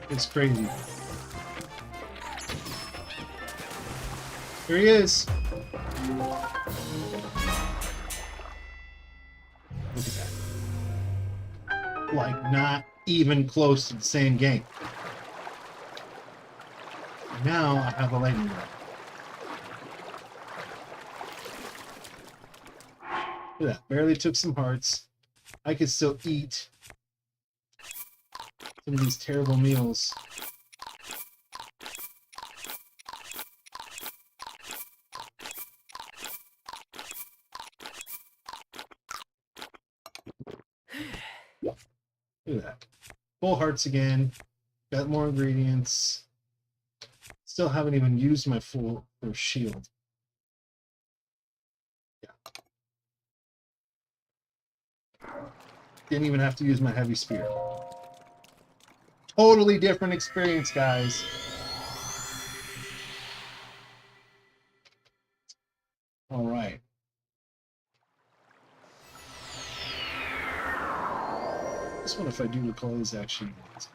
[SPEAKER 1] It's crazy. Here he is. Look at that. Like, not even close to the same game. Now I have a lightning rod. Look at that. Barely took some hearts. I could still eat some of these terrible meals. Look at that. Full hearts again. Got more ingredients. Still haven't even used my full shield. Yeah. Didn't even have to use my heavy spear. Totally different experience, guys. All right. This one, if I do recall, is actually neat.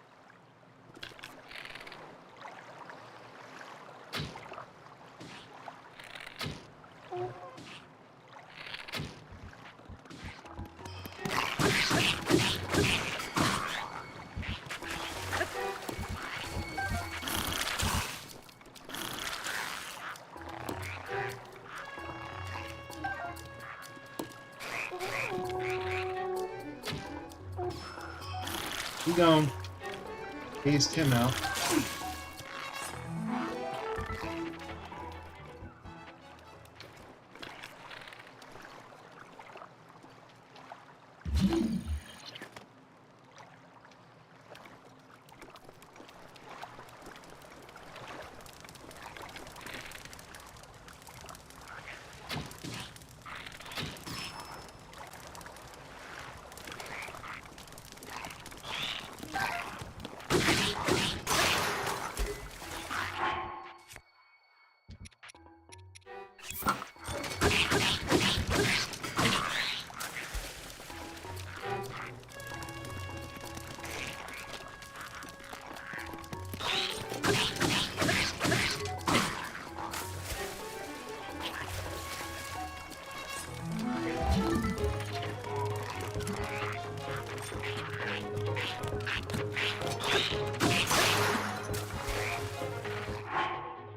[SPEAKER 1] Keep going. Phased him out.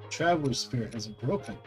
[SPEAKER 1] Traveler's spirit has broken.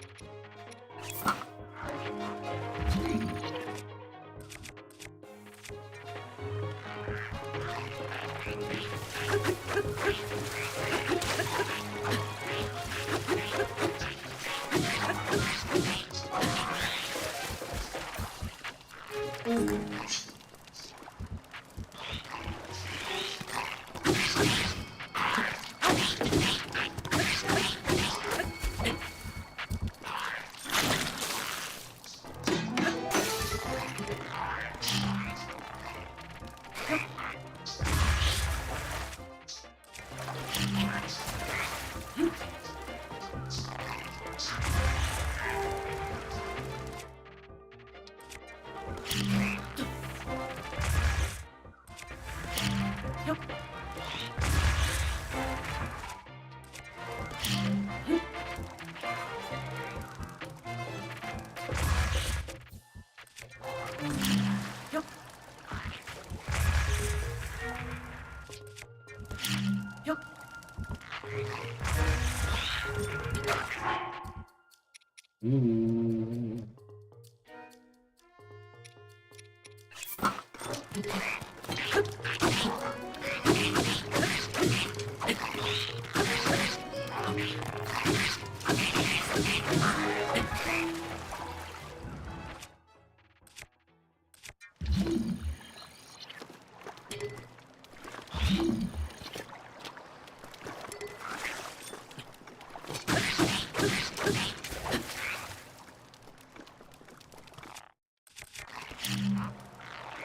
[SPEAKER 1] Ooh.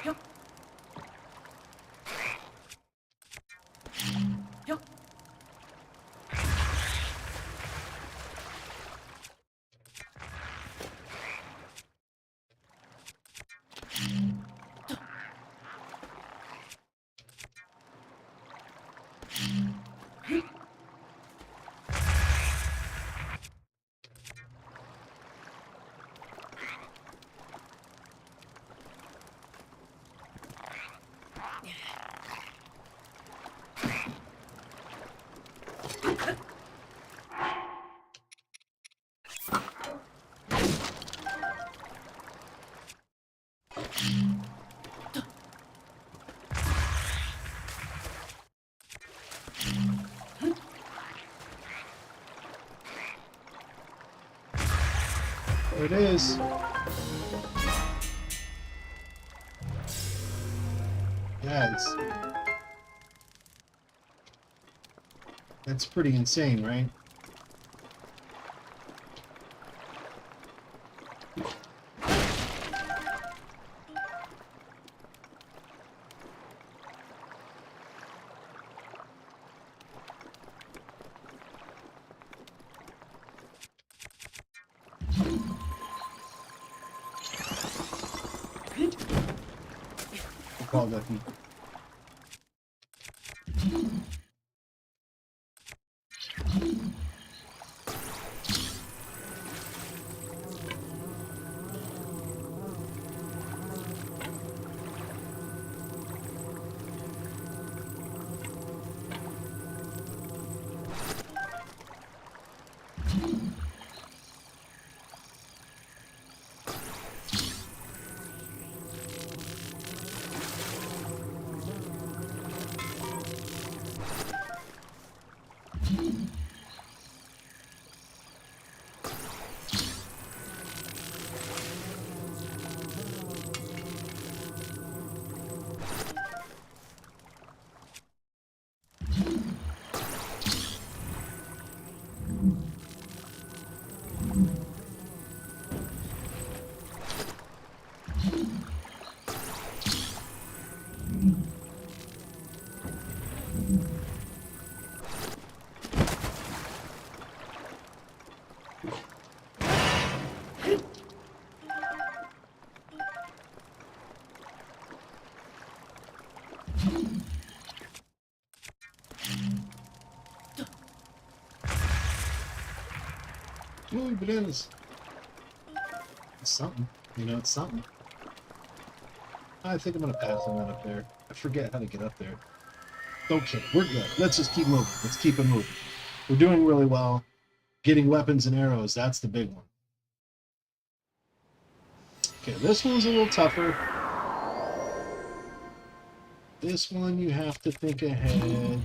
[SPEAKER 3] Yup. Yup.
[SPEAKER 1] There it is. Guys. That's pretty insane, right? We'll call that the Ooh, bananas. It's something. You know, it's something. I think I'm gonna pass on that up there. I forget how to get up there. Okay, we're good. Let's just keep moving. Let's keep it moving. We're doing really well. Getting weapons and arrows, that's the big one. Okay, this one's a little tougher. This one you have to think ahead.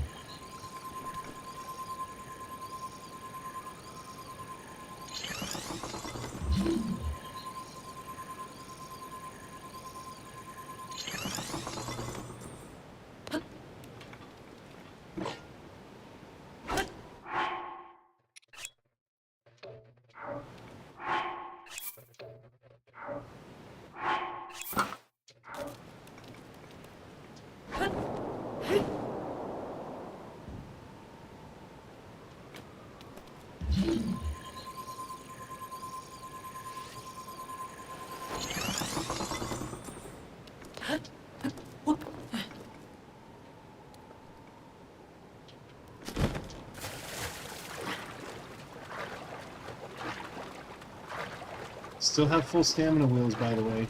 [SPEAKER 1] Still have full stamina wheels, by the way.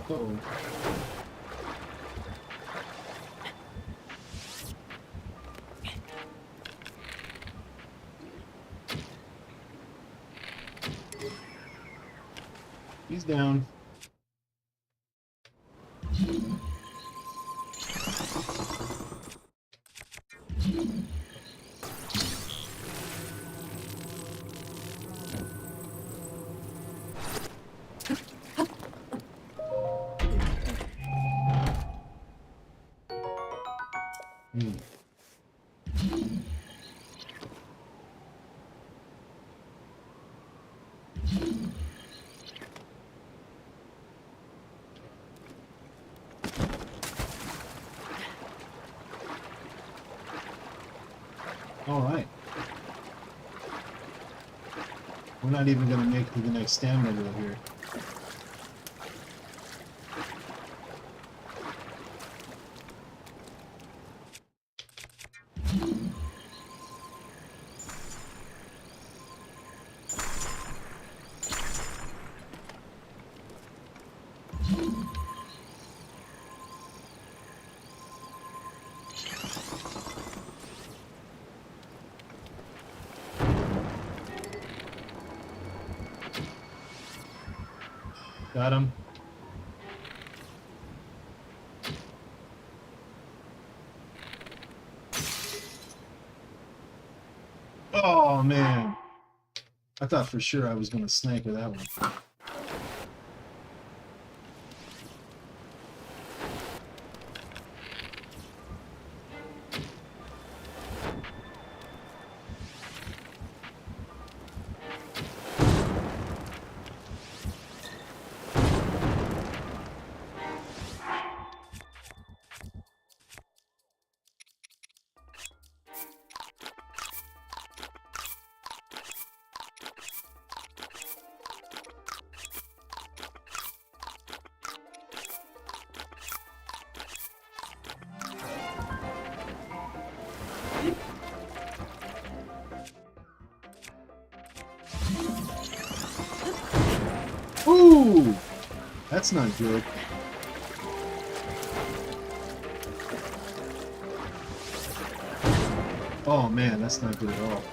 [SPEAKER 1] Uh-oh. He's down. Hmm. All right. We're not even going to make it to the next stamina wheel here. Got him. Oh, man. I thought for sure I was going to sniper that one. Ooh! That's not good. Oh man, that's not good at all.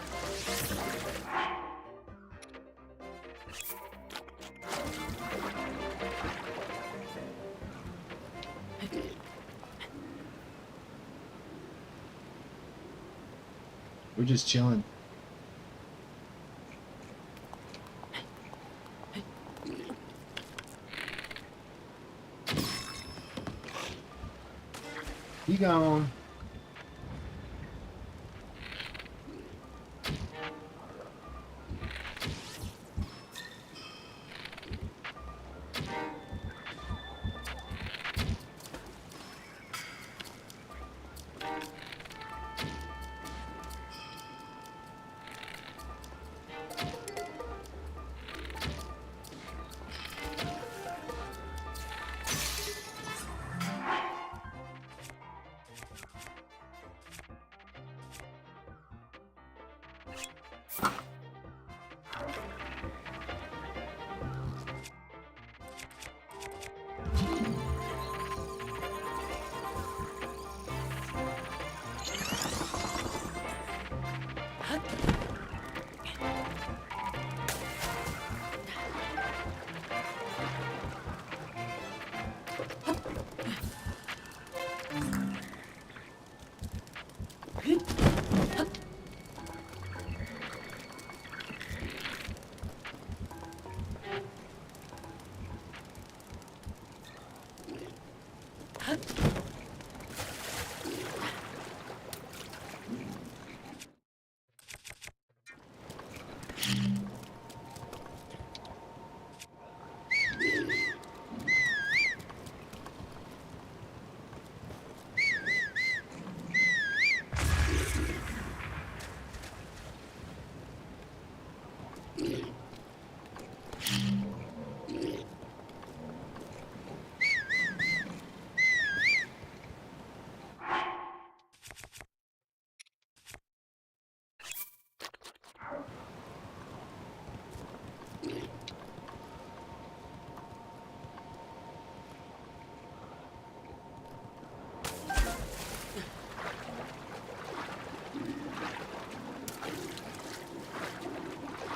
[SPEAKER 1] We're just chilling. He gone.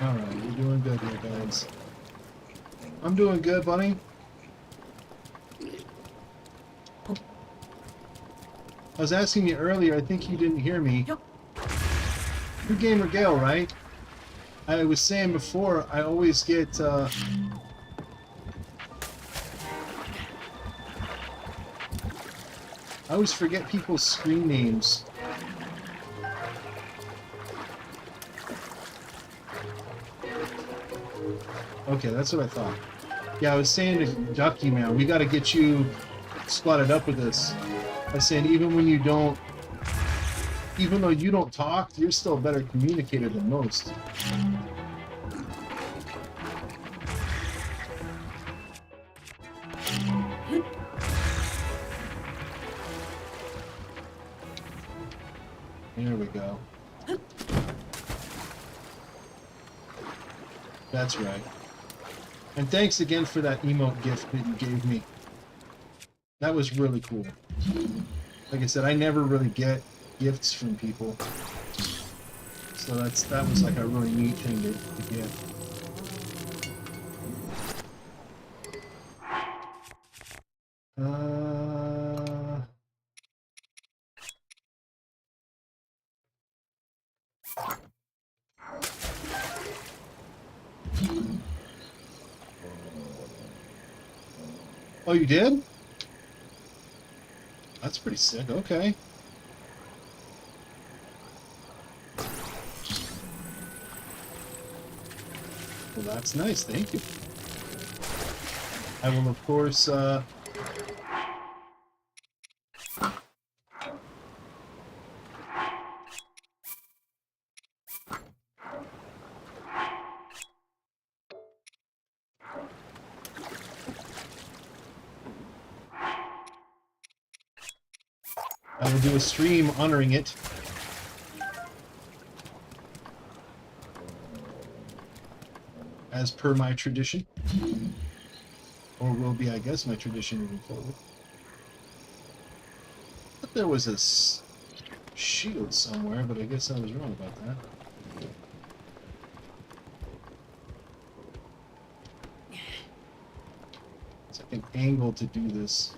[SPEAKER 1] Alright, you're doing good here, guys. I'm doing good, buddy. I was asking you earlier, I think you didn't hear me.
[SPEAKER 3] Yup.
[SPEAKER 1] You're Gamer Gale, right? I was saying before, I always get, I always forget people's screen names. Okay, that's what I thought. Yeah, I was saying to Ducky, man, we gotta get you squatted up with this. I was saying, even though you don't talk, you're still a better communicator than most. There we go. That's right. And thanks again for that emote gift that you gave me. That was really cool. Like I said, I never really get gifts from people. So that was like a really neat thing to get. Oh, you did? That's pretty sick. Okay. Well, that's nice. Thank you. I will, of course, I will do a stream honoring it. As per my tradition. Or will be, I guess, my tradition moving forward. I thought there was a shield somewhere, but I guess I was wrong about that. It's like an angle to do this.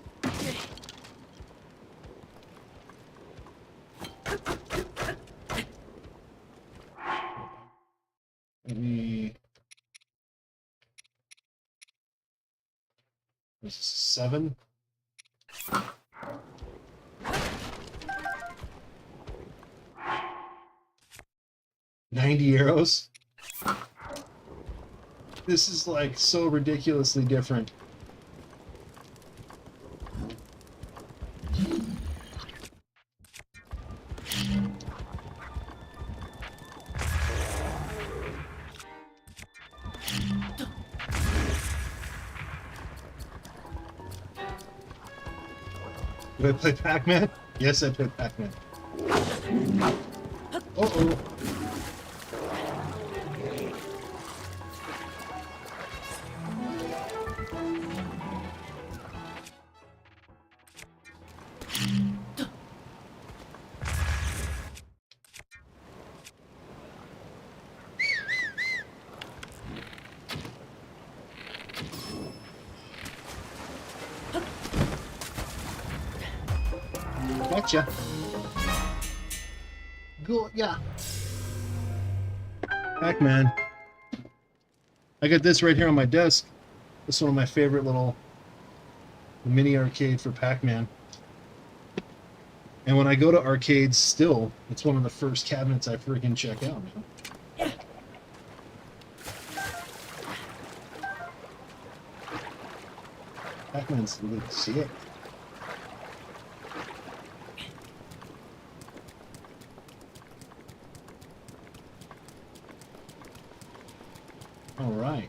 [SPEAKER 1] Maybe... This is 7. €90? This is like so ridiculously different. Did I play Pac-Man? Yes, I played Pac-Man. Uh-oh. Gotcha. Go, yeah. Pac-Man. I got this right here on my desk. This is one of my favorite little mini arcade for Pac-Man. And when I go to arcades still, it's one of the first cabinets I freaking check out, man. Pac-Man's legit. All right.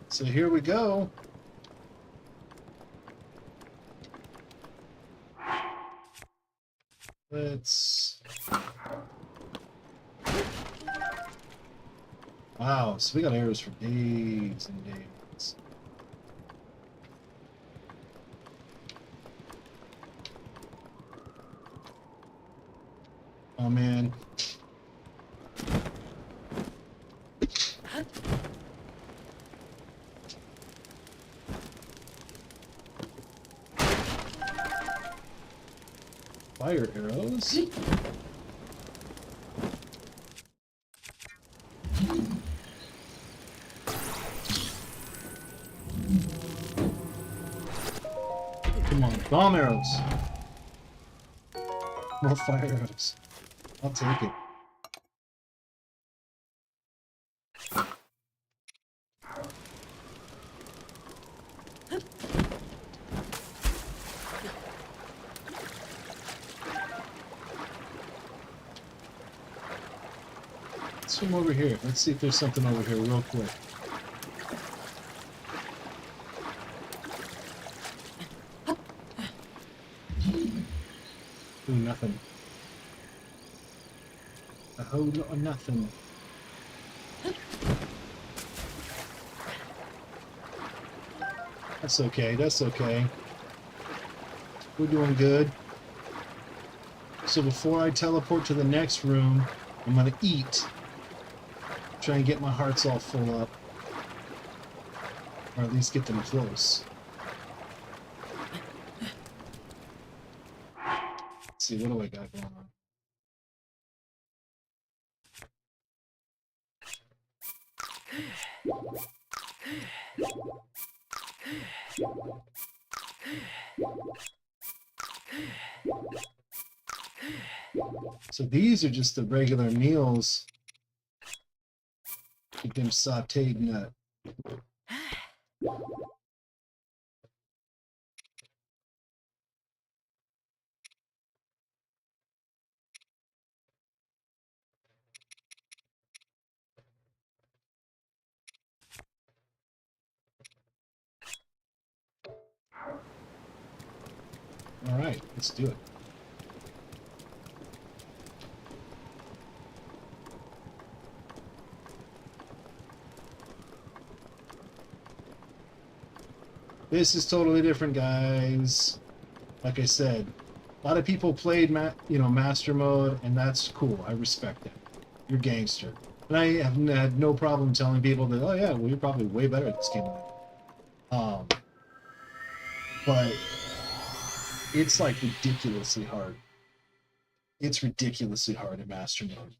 [SPEAKER 1] So here we go. Let's... Wow, so we got arrows for days and days. Oh man. fire arrows. Come on, bomb arrows. More fire arrows. I'll take it. Let's swim over here. Let's see if there's something over here real quick. Ooh, nothing. A whole lot of nothing. That's okay, that's okay. We're doing good. So before I teleport to the next room, I'm gonna eat. Try and get my hearts all full up. Or at least get them close. Let's see, what do I got going on? So these are just the regular meals. Get them sauteed in that. All right, let's do it. This is totally different, guys. Like I said, a lot of people played, master mode, and that's cool. I respect it. You're gangster. And I have had no problem telling people that, oh yeah, well, you're probably way better at this game than I am. But it's like ridiculously hard. It's ridiculously hard in master mode.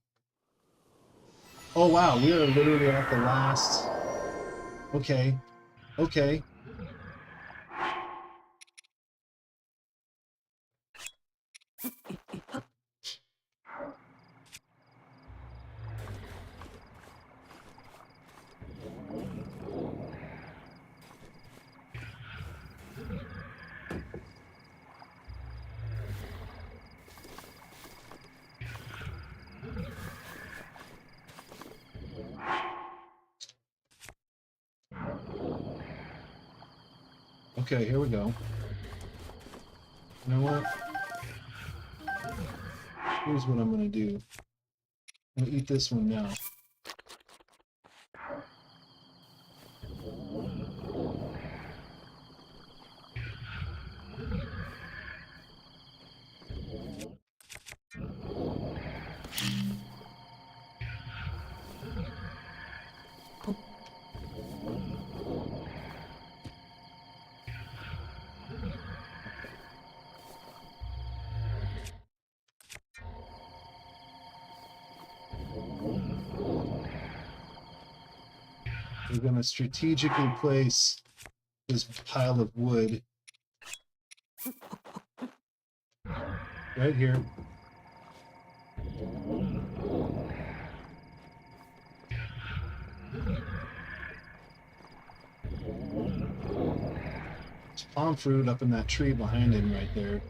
[SPEAKER 1] Oh wow, we are literally at the last. Okay. Okay. Okay, here we go. You know what? Here's what I'm gonna do. I'm gonna eat this one now. We're gonna strategically place this pile of wood right here. There's palm fruit up in that tree behind him right there.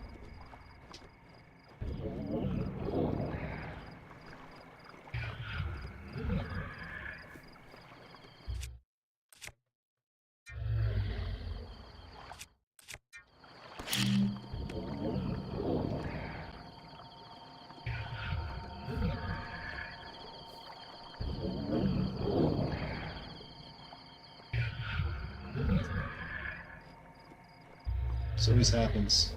[SPEAKER 1] So this happens.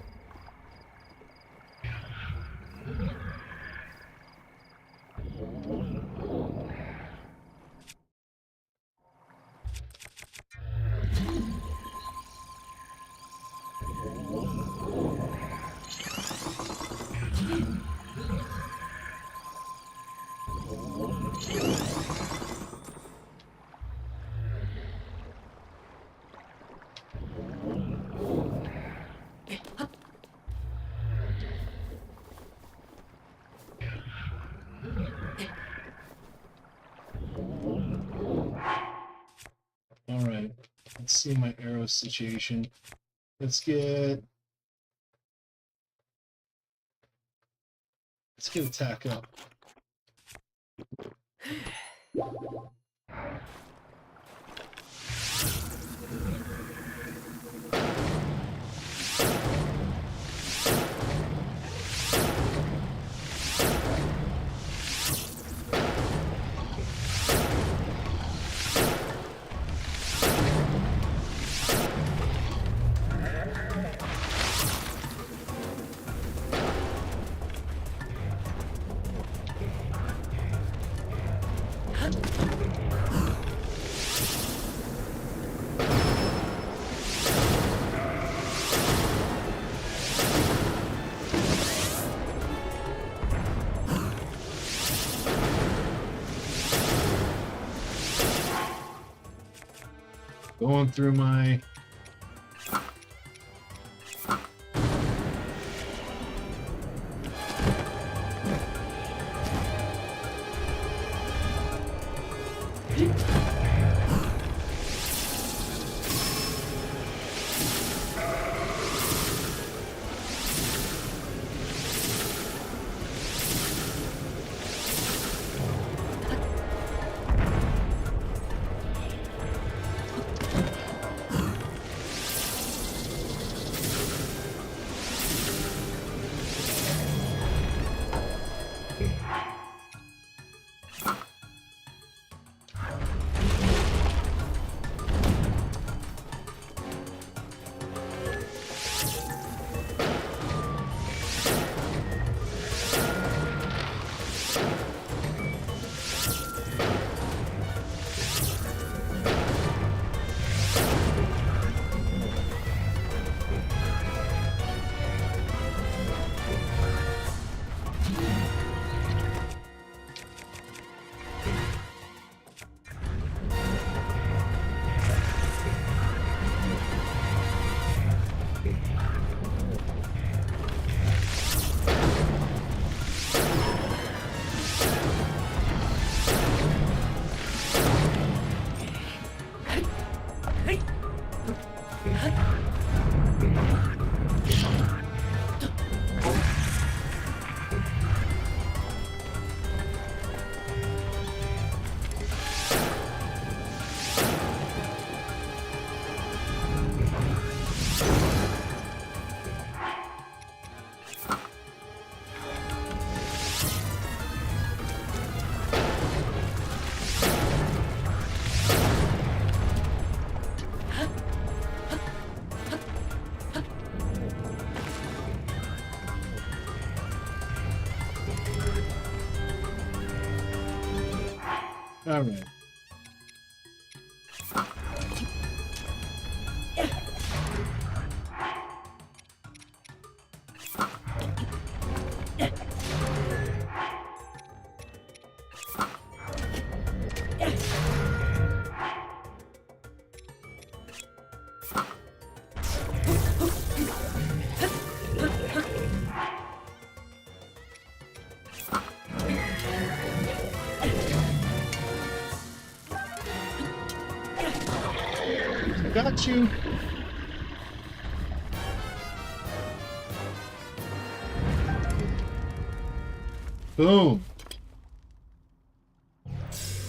[SPEAKER 1] see my arrow situation. Let's get attack up. Going through my all right. Got you. Boom.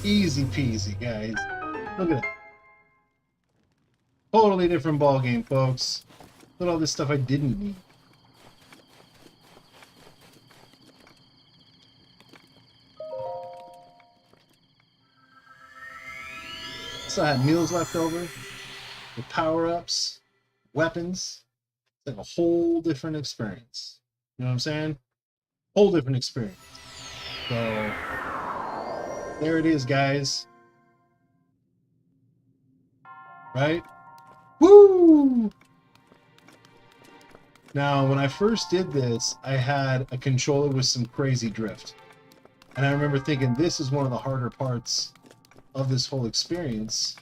[SPEAKER 1] Easy peasy, guys. Look at it. Totally different ball game, folks. Look at all this stuff I didn't need. So I had meals left over. With power-ups, weapons. It's like a whole different experience. You know what I'm saying? Whole different experience. So there it is, guys. Right? Woo! Now, when I first did this, I had a controller with some crazy drift. And I remember thinking this is one of the harder parts of this whole experience.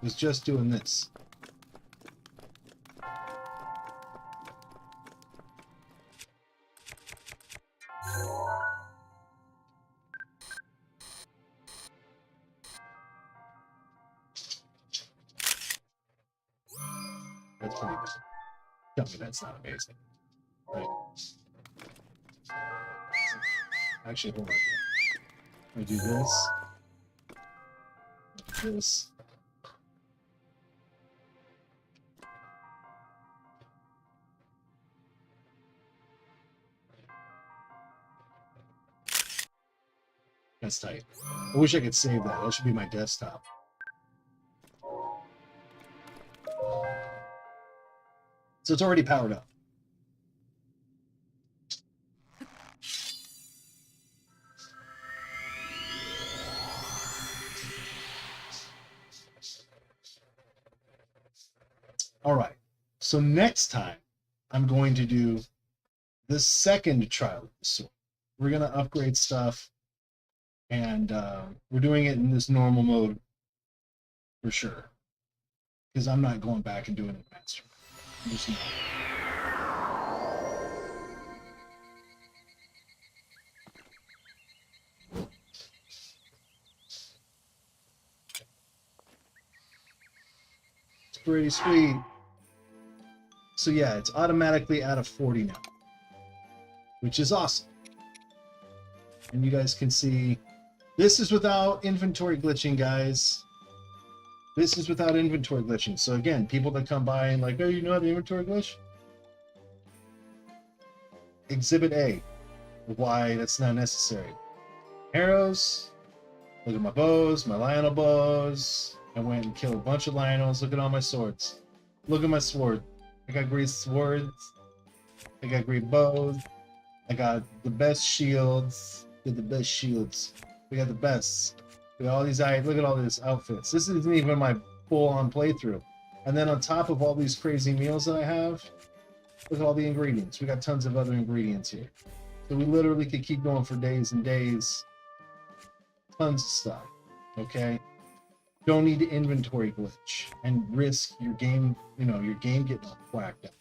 [SPEAKER 1] Was just doing this. That's pretty good. Tell me that's not amazing. Right. Actually, hold on. I do this. This. That's tight. I wish I could save that. That should be my desktop. So it's already powered up. All right. So next time, I'm going to do the second trial of the sword. We're going to upgrade stuff, and we're doing it in this normal mode for sure. Because I'm not going back and doing it in master. I'm just not. It's pretty sweet. So yeah, it's automatically out of 40 now, which is awesome. And you guys can see, this is without inventory glitching, guys. This is without inventory glitching. So again, people that come by and like, oh, you know how to inventory glitch? Exhibit A, why that's not necessary. Arrows, look at my bows, my Lionel bows. I went and killed a bunch of Lionels. Look at all my swords. Look at my sword. I got great swords. I got great bows. I got the best shields. We got the best shields. We got the best. We got all these look at all these outfits. This isn't even my full-on playthrough. And then on top of all these crazy meals that I have, look at all the ingredients. We got tons of other ingredients here. So we literally could keep going for days and days. Tons of stuff. Okay? Don't need to inventory glitch and risk your game, your game getting all whacked up.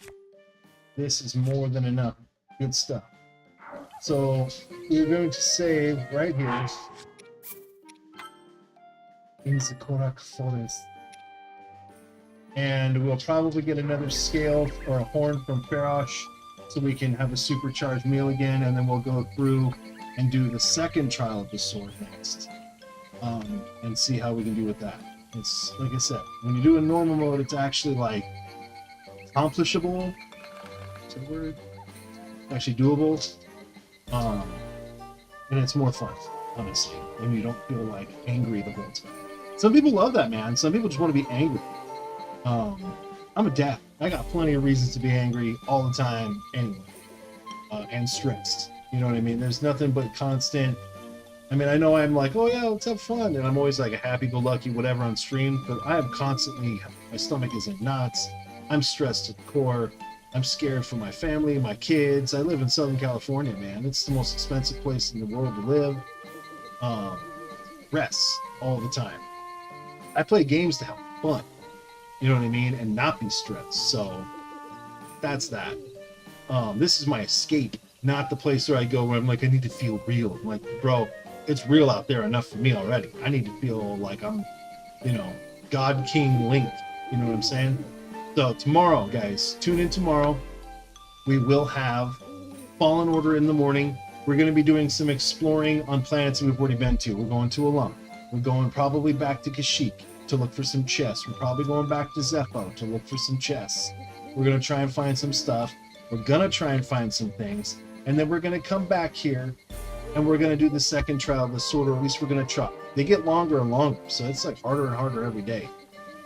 [SPEAKER 1] This is more than enough good stuff. So we're going to save right here in the Korak Forest. And we'll probably get another scale or a horn from Ferosh so we can have a supercharged meal again, and then we'll go through and do the second trial of the sword next. And see how we can do with that. It's like I said, when you do a normal mode, it's actually like accomplishable. Is that a word? Actually doable. And it's more fun, honestly, when you don't feel like angry the whole time. Some people love that, man. Some people just want to be angry. I'm a dad. I got plenty of reasons to be angry all the time anyway, and stressed. You know what I mean? There's nothing but constant. I mean, I know I'm like, oh yeah, let's have fun, and I'm always like a happy-go-lucky whatever on stream, but I am constantly, my stomach is in knots. I'm stressed to the core. I'm scared for my family, my kids. I live in Southern California, man. It's the most expensive place in the world to live. Rest all the time. I play games to have fun, you know what I mean, and not be stressed. So that's that. This is my escape, not the place where I go where I'm like, I need to feel real. I'm like, bro, it's real out there enough for me already. I need to feel like I'm, God King Link. You know what I'm saying? So tomorrow, guys, tune in tomorrow. We will have Fallen Order in the morning. We're going to be doing some exploring on planets we've already been to. We're going to Alum. We're going probably back to Kashyyyk to look for some chests. We're probably going back to Zepho to look for some chests. We're going to try and find some stuff. We're going to try and find some things. And then we're going to come back here and we're going to do the second trial of the sword, or at least we're going to try. They get longer and longer, so it's like harder and harder every day.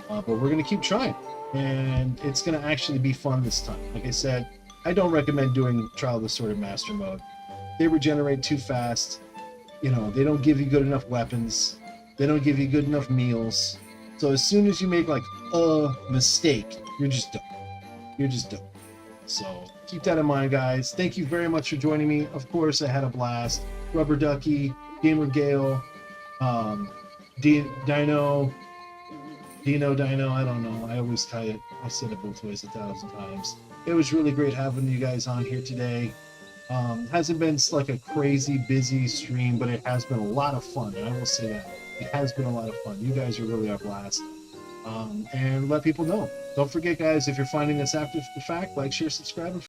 [SPEAKER 1] But we're going to keep trying. And it's going to actually be fun this time. Like I said, I don't recommend doing Trial of the Sword in Master Mode. They regenerate too fast. They don't give you good enough weapons. They don't give you good enough meals. So as soon as you make like a mistake, you're just done. You're just done. So keep that in mind, guys. Thank you very much for joining me. Of course, I had a blast. Rubber Ducky, Gamer Gale, Dino, I don't know. I always tie it. I said it both ways 1,000 times. It was really great having you guys on here today. Hasn't been like a crazy busy stream, but it has been a lot of fun. And I will say that it has been a lot of fun. You guys are really our blast. and let people know. Don't forget, guys, if you're finding us after the fact, like, share, subscribe, and